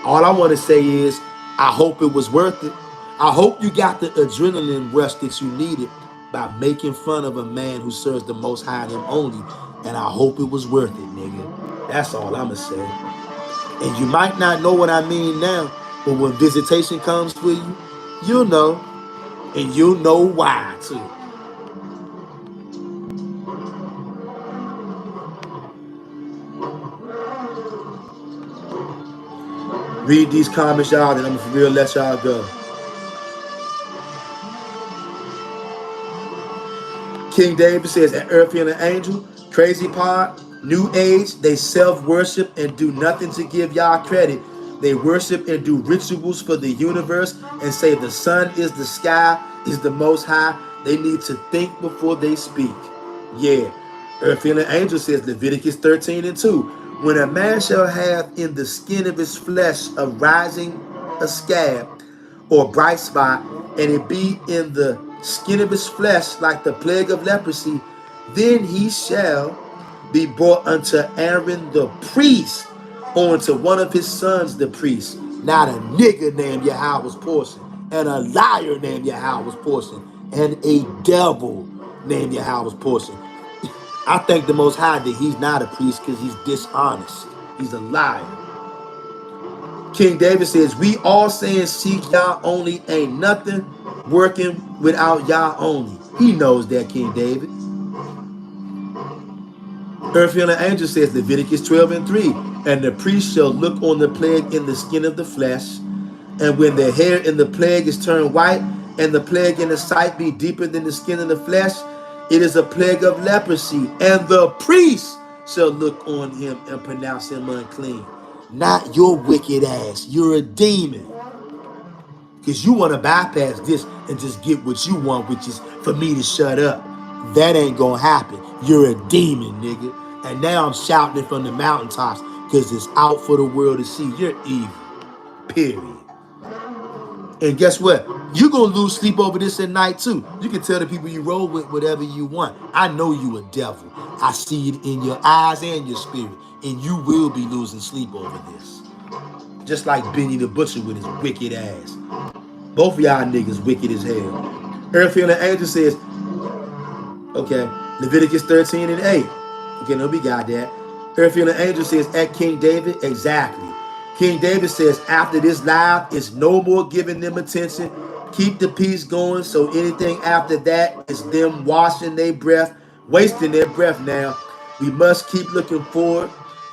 All I want to say is, I hope it was worth it. I hope you got the adrenaline rush that you needed by making fun of a man who serves the Most High and him only. And I hope it was worth it, nigga. That's all I'm going to say. And you might not know what I mean now, but when visitation comes for you, you'll know. And you'll know why, too. Read these comments, y'all, and I'm for real let y'all go. King David says, an earth healing angel, crazy part, New Age, they self-worship and do nothing to give y'all credit. They worship and do rituals for the universe and say the sun is the sky, is the Most High. They need to think before they speak. Yeah. Earth healing angel says, Leviticus 13:2. When a man shall have in the skin of his flesh a rising, a scab, or bright spot, and it be in the skin of his flesh like the plague of leprosy, then he shall be brought unto Aaron the priest, or unto one of his sons the priest. Not a nigga named Yahweh's portion, and a liar named Yahweh's portion, and a devil named Yahweh's portion. I thank the Most High that he's not a priest because he's dishonest. He's a liar. King David says, we all saying seek Yah only, ain't nothing working without Yah only. He knows that, King David. Earth healing angel says, Leviticus 12:3, and the priest shall look on the plague in the skin of the flesh, and when the hair in the plague is turned white, and the plague in the sight be deeper than the skin of the flesh, it is a plague of leprosy, and the priest shall look on him and pronounce him unclean. Not your wicked ass. You're a demon. Because you want to bypass this and just get what you want, which is for me to shut up. That ain't going to happen. You're a demon, nigga. And now I'm shouting it from the mountaintops because it's out for the world to see. You're evil. Period. And guess what? You're going to lose sleep over this at night too. You can tell the people you roll with whatever you want. I know you a devil. I see it in your eyes and your spirit. And you will be losing sleep over this. Just like Benny the Butcher with his wicked ass. Both of y'all niggas wicked as hell. Earth healing angel says, okay, Leviticus 13:8. Okay, no, we got that. Earthfield Angel says, at King David, exactly. King David says, after this live, it's no more giving them attention. Keep the peace going, so anything after that is them washing their breath, wasting their breath now. We must keep looking forward.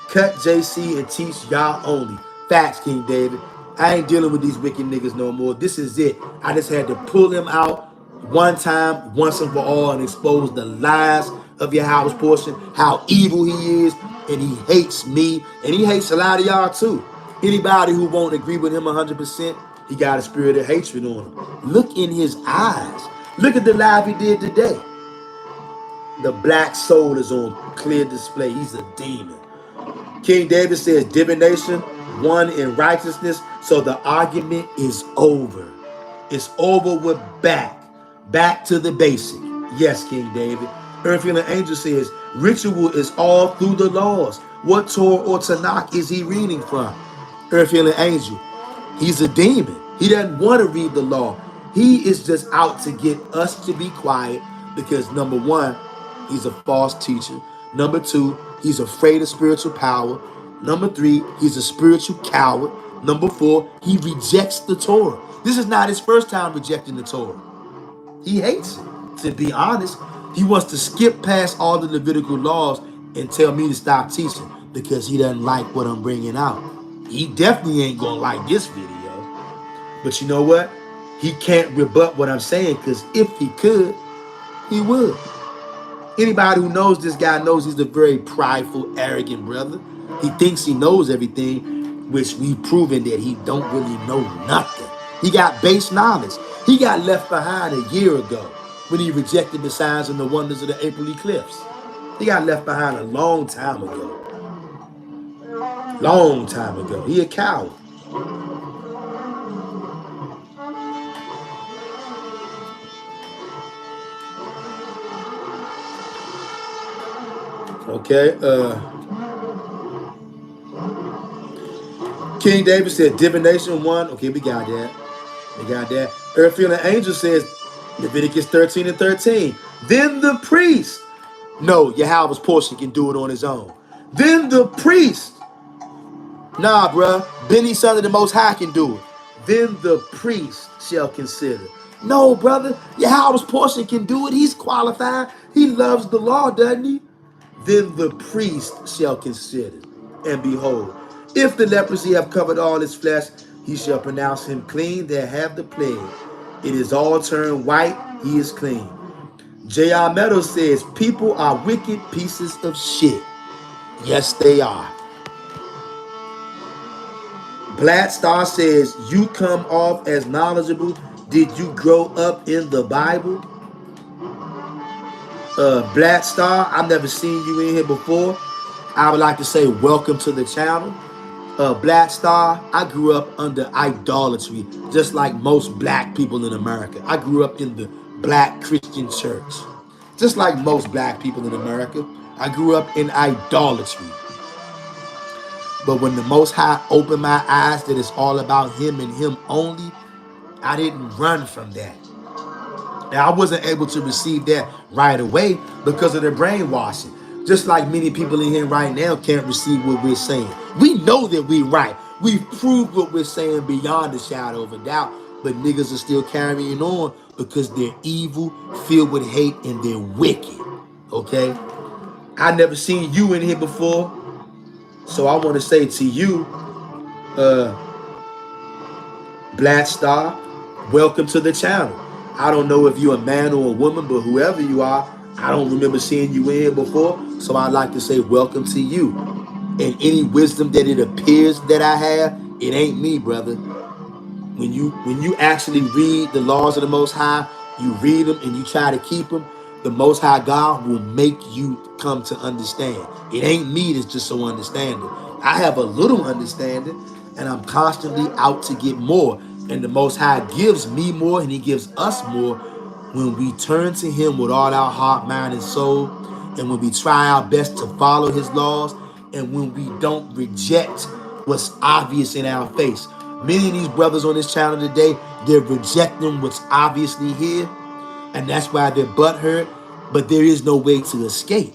Cut JC and teach y'all only. Facts, King David. I ain't dealing with these wicked niggas no more. This is it. I just had to pull them out one time, once and for all, and expose the lies of your house portion, how evil he is, and he hates me, and he hates a lot of y'all too. Anybody who won't agree with him 100%, he got a spirit of hatred on him. Look in his eyes. Look at the live he did today. The black soul is on clear display. He's a demon. King David says, divination won in righteousness, so the argument is over. It's over with back to the basic. Yes, King David. Earthfield Angel says, ritual is all through the laws. What Torah or Tanakh is he reading from? Earthfield Angel, he's a demon. He doesn't want to read the law. He is just out to get us to be quiet because, number one, he's a false teacher. Number two, he's afraid of spiritual power. Number three, he's a spiritual coward. Number four, he rejects the Torah. This is not his first time rejecting the Torah. He hates it. To be honest, he wants to skip past all the Levitical laws and tell me to stop teaching because he doesn't like what I'm bringing out. He definitely ain't gonna like this video. But you know what? He can't rebut what I'm saying because if he could, he would. Anybody who knows this guy knows he's a very prideful, arrogant brother. He thinks he knows everything, which we've proven that he don't really know nothing. He got base knowledge. He got left behind a year ago when he rejected the signs and the wonders of the April eclipse. He got left behind a long time ago. Long time ago. He a coward. Okay, King David said divination won. Okay, we got that. Earthfield Angel says Leviticus 13:13. Then the priest. No, Yahweh's portion can do it on his own. Then the priest. Nah, bruh. Benny, son of the Most High, can do it. Then the priest shall consider. No, brother. Yahweh's portion can do it. He's qualified. He loves the law, doesn't he? Then the priest shall consider. And behold, if the leprosy have covered all his flesh, he shall pronounce him clean that have the plague. It is all turned white, he is clean. J.R. Meadows says, people are wicked pieces of shit. Yes, they are. Black Star says, you come off as knowledgeable. Did you grow up in the Bible? Black Star, I've never seen you in here before. I would like to say welcome to the channel. Black Star, I grew up under idolatry, just like most black people in America. I grew up in the black Christian church. Just like most black people in America, I grew up in idolatry. But when the Most High opened my eyes that it's all about him and him only, I didn't run from that. Now, I wasn't able to receive that right away because of the brainwashing. Just like many people in here right now can't receive what we're saying. We know that we're right. We've proved what we're saying beyond a shadow of a doubt. But niggas are still carrying on because they're evil, filled with hate, and they're wicked. Okay? I never seen you in here before. So I want to say to you, Black Star, welcome to the channel. I don't know if you're a man or a woman, but whoever you are, I don't remember seeing you in here before. So I'd like to say welcome to you. And any wisdom that it appears that I have, it ain't me, brother. When you actually read the laws of the Most High, you read them and you try to keep them, the Most High God will make you come to understand. It ain't me that's just so understanding. I have a little understanding, and I'm constantly out to get more. And the Most High gives me more, and he gives us more when we turn to him with all our heart, mind, and soul, and when we try our best to follow his laws, and when we don't reject what's obvious in our face. Many of these brothers on this channel today, they're rejecting what's obviously here, and that's why they're butthurt, but there is no way to escape.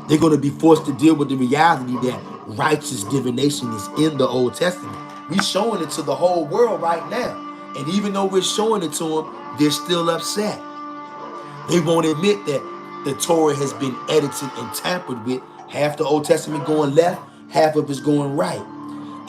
They're going to be forced to deal with the reality that righteous divination is in the Old Testament. We're showing it to the whole world right now. And even though we're showing it to them, they're still upset. They won't admit that the Torah has been edited and tampered with. Half the Old Testament going left, half of it's going right.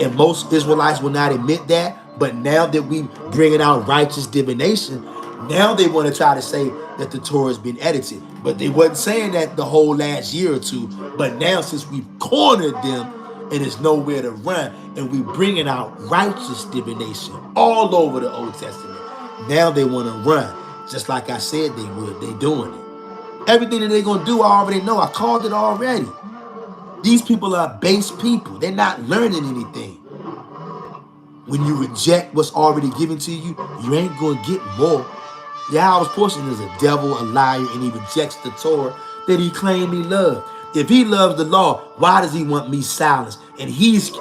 And most Israelites will not admit that. But now that we bringing out righteous divination, now they want to try to say that the Torah has been edited. But they wasn't saying that the whole last year or two. But now since we've cornered them and there's nowhere to run, and we bringing out righteous divination all over the Old Testament, now they want to run. Just like I said they would. They doing it. Everything that they're going to do, I already know. I called it already. These people are base people. They're not learning anything. When you reject what's already given to you, you ain't going to get more. Yahweh's portion is a devil, a liar, and he rejects the Torah that he claimed he loved. If he loves the law, why does he want me silenced? And he's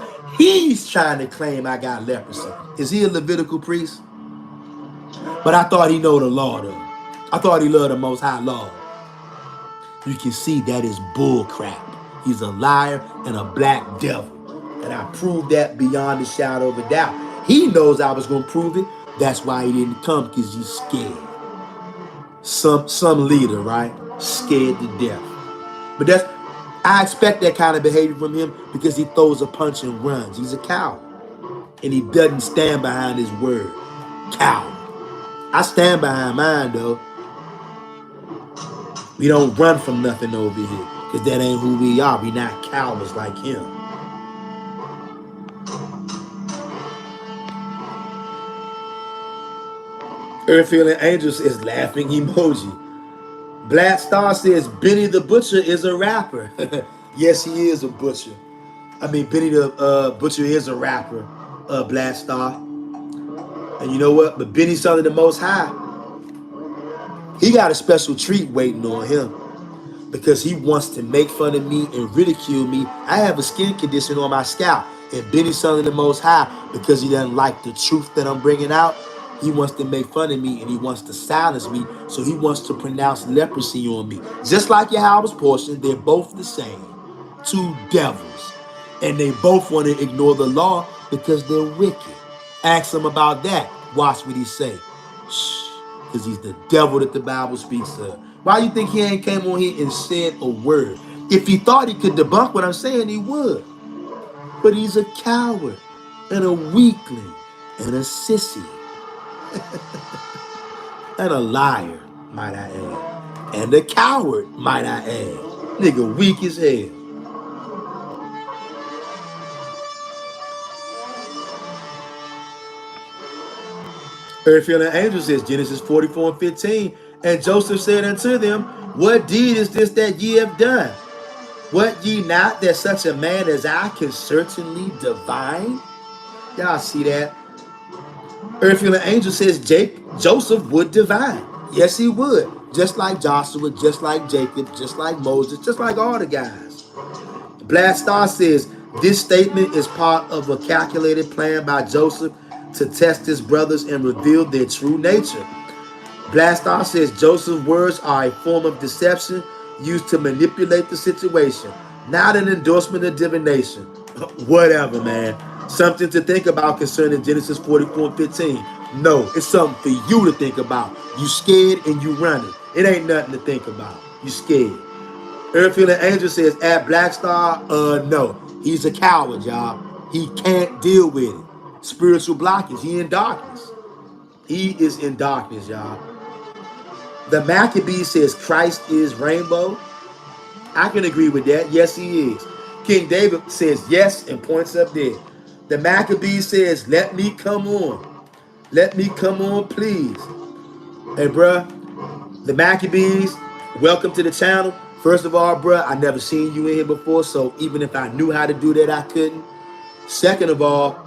trying to claim I got leprosy. Is he a Levitical priest? But I thought he know the law, though. I thought he loved the Most High law. You can see that is bull crap. He's a liar and a black devil. And I proved that beyond a shadow of a doubt. He knows I was going to prove it. That's why he didn't come, because he's scared. Some leader, right? Scared to death. But I expect that kind of behavior from him because he throws a punch and runs. He's a coward. And he doesn't stand behind his word. Coward. I stand behind mine, though. We don't run from nothing over here, because that ain't who we are. We not cowards like him. Earthfield and Angels is laughing emoji. Black Star says Benny the Butcher is a rapper. Yes, he is a butcher. I mean, Benny the Butcher is a rapper, Black Star. And you know what? But Benny, son of the Most High, he got a special treat waiting on him because he wants to make fun of me and ridicule me. I have a skin condition on my scalp. And Benny, son of the Most High, because he doesn't like the truth that I'm bringing out, he wants to make fun of me and he wants to silence me. So he wants to pronounce leprosy on me. Just like Yahweh's portion, they're both the same. Two devils. And they both want to ignore the law because they're wicked. Ask him about that. Watch what he say. Shh. Because he's the devil that the Bible speaks of. Why you think he ain't came on here and said a word? If he thought he could debunk what I'm saying, he would. But he's a coward and a weakling and a sissy. And a liar, might I add. And a coward, might I add. Nigga weak as hell. Earthfield and Angel says, Genesis 44:15. And Joseph said unto them, what deed is this that ye have done? What ye not that such a man as I can certainly divine? Y'all see that? Earthfield and Angel says Joseph would divine. Yes, he would. Just like Joshua, just like Jacob, just like Moses, just like all the guys. Black Star says, this statement is part of a calculated plan by Joseph to test his brothers and reveal their true nature. Black Star says Joseph's words are a form of deception used to manipulate the situation, not an endorsement of divination. Whatever, man. Something to think about concerning Genesis 44:15. No, it's something for you to think about. You scared and you running. It ain't nothing to think about. You scared. Earthfield and Angel says, at Black Star, no. He's a coward, y'all. He can't deal with it. Spiritual blockage. He in darkness. He is in darkness, y'all. The Maccabee says Christ is rainbow. I can agree with that. Yes, he is. King David says yes and points up there. The Maccabee says, let me come on. Let me come on, please. Hey, bruh, the Maccabees, welcome to the channel. First of all, bruh, I never seen you in here before, so even if I knew how to do that, I couldn't. Second of all,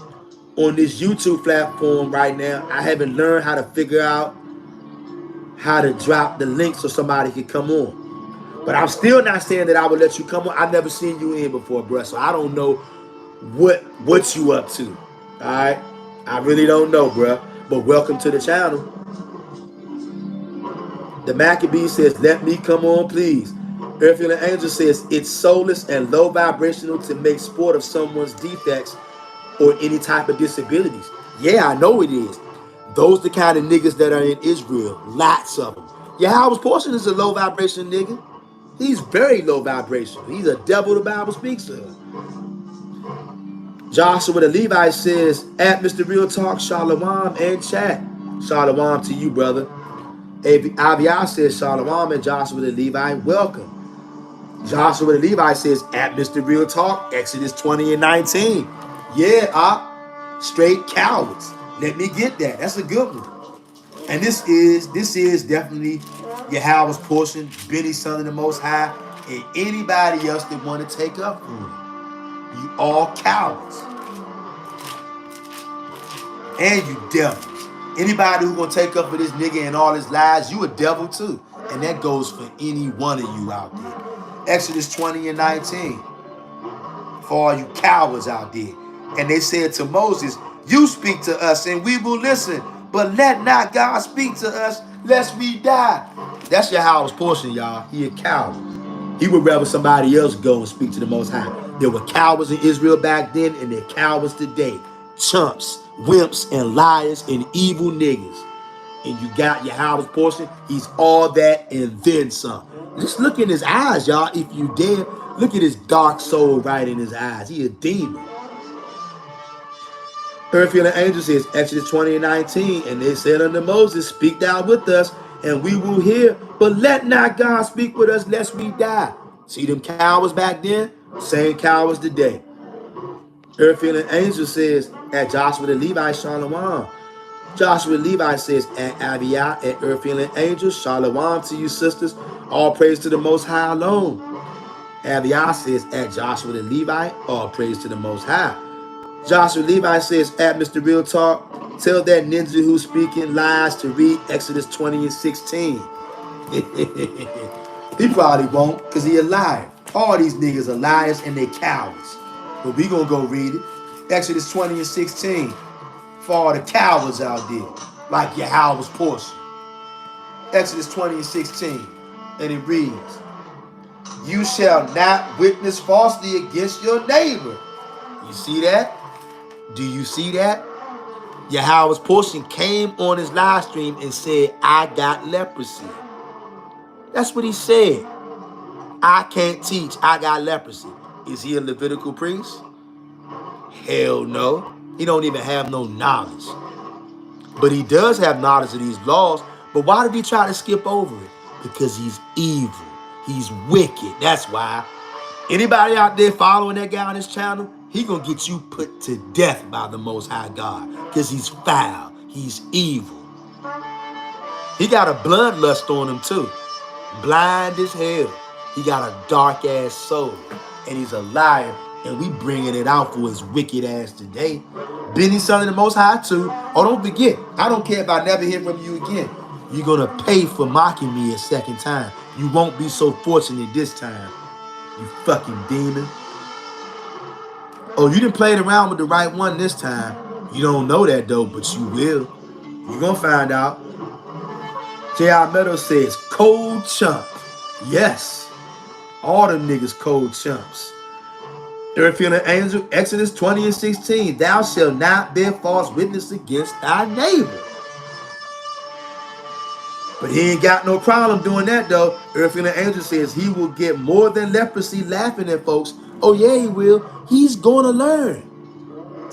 on this YouTube platform right now, I haven't learned how to figure out how to drop the link so somebody can come on. But I'm still not saying that I would let you come on. I've never seen you in here before, bruh, so I don't know what you up to. All right? I really don't know, bruh. But welcome to the channel. The Maccabee says, let me come on, please. Earthling Angel says it's soulless and low vibrational to make sport of someone's defects or any type of disabilities. Yeah, I know it is. Those the kind of niggas that are in Israel. Lots of them. Yahweh's portion is a low vibration nigga. He's very low vibration. He's a devil the Bible speaks of. Joshua the Levite says, at Mr. Real Talk, Shalom and chat. Shalom to you, brother. Aviyah says, Shalom and Joshua the Levite, welcome. Joshua the Levite says, at Mr. Real Talk, Exodus 20 and 19. Yeah, straight cowards. Let me get that. That's a good one. And this is definitely Yahweh's portion, Benny, son of the Most High, and anybody else that want to take up for it. You all cowards. And you devils. Anybody who gonna take up for this nigga and all his lies, you a devil too. And that goes for any one of you out there. Exodus 20 and 19. For all you cowards out there. And they said to Moses, you speak to us and we will listen. But let not God speak to us lest we die. That's Yahweh's portion, y'all. He a coward. He would rather somebody else go and speak to the Most High. There were cowards in Israel back then and they're cowards today. Chumps, wimps, and liars and evil niggas. And you got Yahweh's portion. He's all that and then some. Just look in his eyes, y'all. If you dare, look at his dark soul right in his eyes. He a demon. Earthling Angel says, Exodus 20 and 19, and they said unto Moses, speak thou with us, and we will hear, but let not God speak with us, lest we die. See them cowards back then? Same cowards today. Earthling Angel says, at Joshua the Levite, Shalom. Joshua the Levite says, at Abiyah, at Earthling Angel, Shalom to you sisters, all praise to the Most High alone. Abiyah says, at Joshua the Levite, all praise to the Most High. Joshua Levi says, at Mr. Real Talk, tell that ninja who's speaking lies to read Exodus 20 and 16. He probably won't, because he a liar. All these niggas are liars and they cowards. But we gonna go read it. Exodus 20 and 16. For all the cowards out there, like Yahweh's portion. Exodus 20 and 16. And it reads, you shall not witness falsely against your neighbor. You see that? Do you see that? Yahweh's portion came on his live stream and said, I got leprosy. That's what he said. I can't teach. I got leprosy. Is he a Levitical priest? Hell no. He don't even have no knowledge. But he does have knowledge of these laws. But why did he try to skip over it? Because he's evil. He's wicked. That's why. Anybody out there following that guy on his channel, he gonna get you put to death by the Most High God. Because he's foul. He's evil. He got a bloodlust on him too. Blind as hell. He got a dark ass soul. And he's a liar. And we bringing it out for his wicked ass today. Benny, son of the Most High too. Oh, don't forget. I don't care if I never hear from you again. You're gonna pay for mocking me a second time. You won't be so fortunate this time. You fucking demon. Oh, you didn't play it around with the right one this time. You don't know that though, but you will. You're gonna find out. J.R. Meadows says, cold chump. Yes. All them niggas cold chumps. Earthling Angel, Exodus 20 and 16. Thou shalt not bear false witness against thy neighbor. But he ain't got no problem doing that though. Earthling Angel says he will get more than leprosy laughing at folks. Oh yeah, he will. He's gonna learn.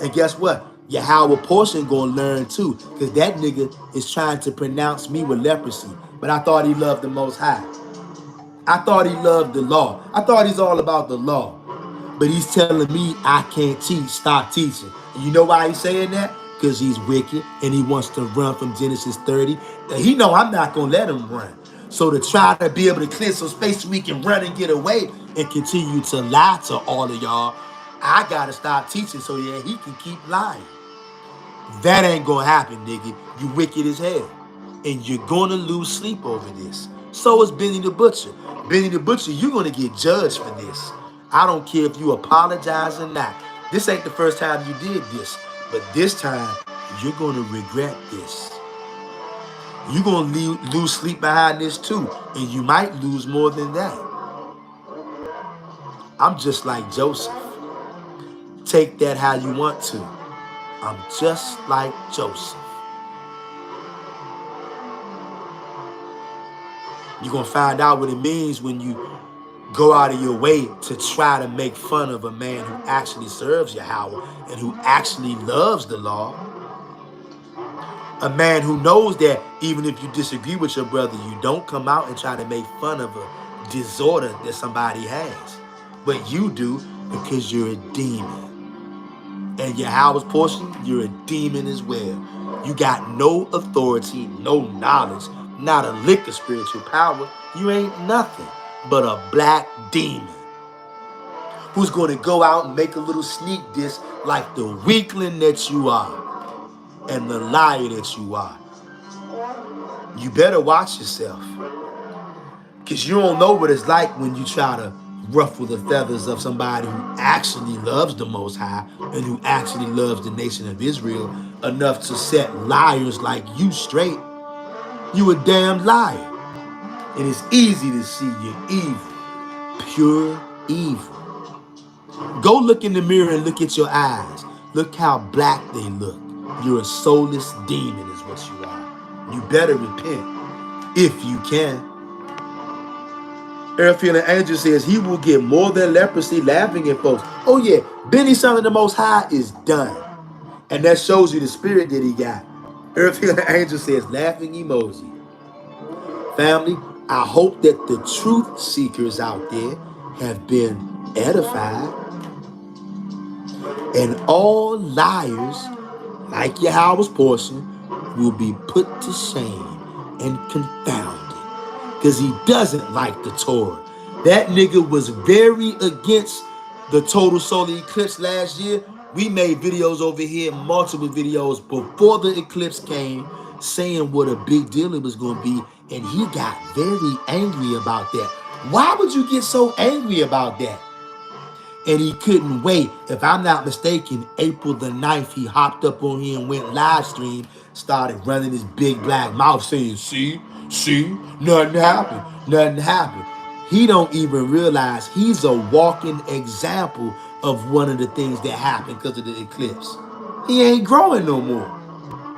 And guess what? Yahweh portion gonna learn too. Because that nigga is trying to pronounce me with leprosy. But I thought he loved the Most High. I thought he loved the law. I thought he's all about the law. But he's telling me I can't teach, stop teaching. And you know why he's saying that? Because he's wicked and he wants to run from Genesis 30. And he know I'm not going to let him run. So to try to be able to clear some space so we can run and get away and continue to lie to all of y'all, I got to stop teaching so yeah, he can keep lying. That ain't going to happen, nigga. You wicked as hell. And you're going to lose sleep over this. So is Benny the Butcher. Benny the Butcher, you're going to get judged for this. I don't care if you apologize or not. This ain't the first time you did this. But this time, you're going to regret this. You're going to lose sleep behind this too. And you might lose more than that. I'm just like Joseph. Take that how you want to. I'm just like Joseph. You're going to find out what it means when you go out of your way to try to make fun of a man who actually serves Yahweh and who actually loves the law. A man who knows that even if you disagree with your brother, you don't come out and try to make fun of a disorder that somebody has. But you do because you're a demon. And Yahweh's portion, you're a demon as well. You got no authority, no knowledge, not a lick of spiritual power. You ain't nothing but a black demon who's going to go out and make a little sneak diss like the weakling that you are and the liar that you are. You better watch yourself, because you don't know what it's like when you try to ruffle the feathers of somebody who actually loves the Most High and who actually loves the nation of Israel enough to set liars like you straight. You a damn liar. And it's easy to see you're evil, pure evil. Go look in the mirror and look at your eyes. Look how black they look. You're a soulless demon is what you are. You better repent if you can. Earthfield and Angel says he will get more than leprosy laughing at folks. Oh yeah, Benny Son of the Most High is done. And that shows you the spirit that he got. Earthfield and Angel says laughing emoji. Family, I hope that the truth seekers out there have been edified. And all liars, like Yahweh's portion, will be put to shame and confounded. Because he doesn't like the Torah. That nigga was very against the total solar eclipse last year. We made videos over here, multiple videos before the eclipse came, saying what a big deal it was going to be. And he got very angry about that. Why would you get so angry about that? And he couldn't wait. If I'm not mistaken, April the 9th, he hopped up on here and went live stream, started running his big black mouth saying, see, nothing happened. He don't even realize he's a walking example of one of the things that happened because of the eclipse. He ain't growing no more.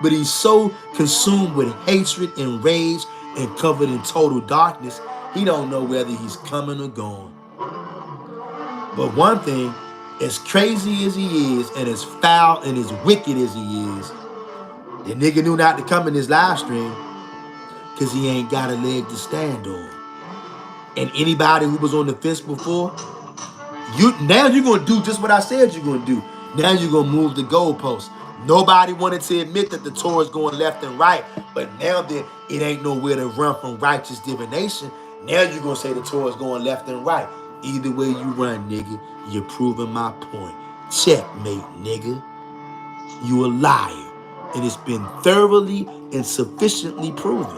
But he's so consumed with hatred and rage and covered in total darkness, he don't know whether he's coming or going. But one thing, as crazy as he is, and as foul and as wicked as he is, the nigga knew not to come in his live stream because he ain't got a leg to stand on. And anybody who was on the fence before, now you're going to do just what I said you're going to do. Now you're going to move the goalposts. Nobody wanted to admit that the Torah is going left and right, but now that it ain't nowhere to run from righteous divination, now you're going to say the Torah is going left and right. Either way you run, nigga, you're proving my point. Checkmate, nigga. You a liar. And it's been thoroughly and sufficiently proven.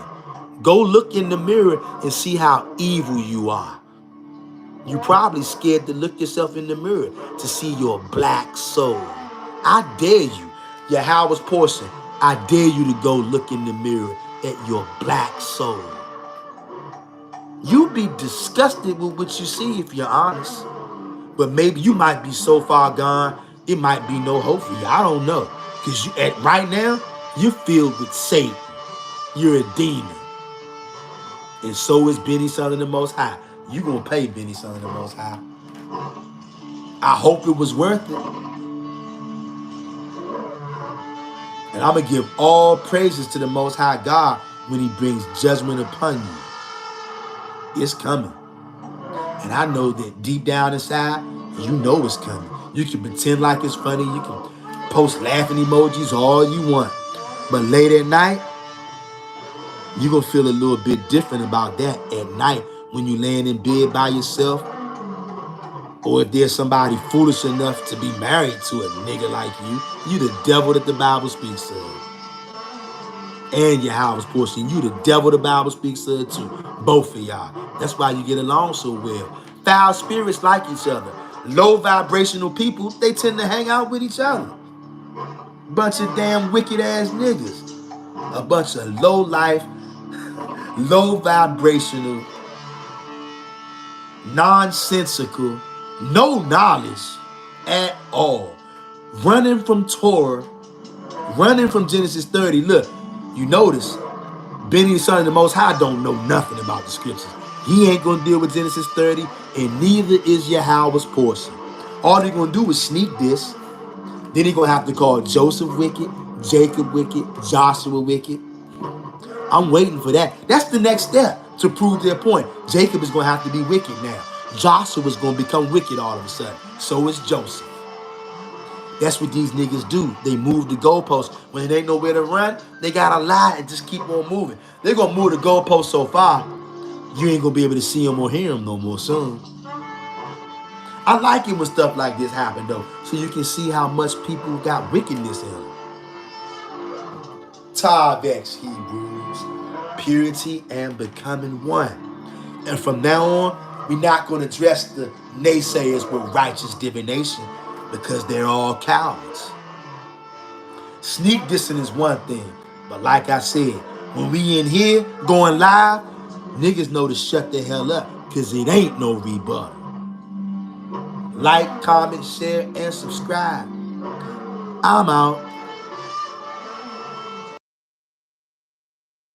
Go look in the mirror and see how evil you are. You probably scared to look yourself in the mirror to see your black soul. I dare you, Yahweh's portion, I dare you to go look in the mirror at your black soul. You'd be disgusted with what you see if you're honest. But maybe you might be so far gone, it might be no hope for you. I don't know. Because right now, you're filled with Satan. You're a demon. And so is Benny Son of the Most High. You're going to pay Benny Son of the Most High. I hope it was worth it. And I'm going to give all praises to the Most High God when he brings judgment upon you. It's coming. And I know that deep down inside, you know it's coming. You can pretend like it's funny. You can post laughing emojis all you want. But late at night, you're going to feel a little bit different about that at night when you're laying in bed by yourself. Or if there's somebody foolish enough to be married to a nigga like you the devil that the Bible speaks of. And Yahweh's portion, you the devil the Bible speaks of too. Both of y'all. That's why you get along so well. Foul spirits like each other. Low vibrational people, they tend to hang out with each other. Bunch of damn wicked ass niggas. A bunch of low life, low vibrational, nonsensical, No knowledge at all. Running from Torah, running from Genesis 30. Look, you notice Benny the Son of the Most High don't know nothing about the scriptures. He ain't gonna deal with Genesis 30, and neither is Yahweh's portion. All they're gonna do is sneak this. Then he gonna have to call Joseph wicked, Jacob wicked, Joshua wicked. I'm waiting for that. That's the next step to prove their point. Jacob is gonna have to be wicked now. Joshua is gonna become wicked all of a sudden. So is Joseph. That's what these niggas do. They move the goalposts. When they ain't nowhere to run, they gotta lie and just keep on moving. They're gonna move the goalposts so far, you ain't gonna be able to see them or hear them no more soon. I like it when stuff like this happen though, so you can see how much people got wickedness in them. Tavex, Hebrews, purity and becoming one. And from now on, we're not going to address the naysayers with righteous divination because they're all cowards. Sneak dissing is one thing, but like I said, when we in here going live, niggas know to shut the hell up because it ain't no rebuttal. Like, comment, share, and subscribe. I'm out.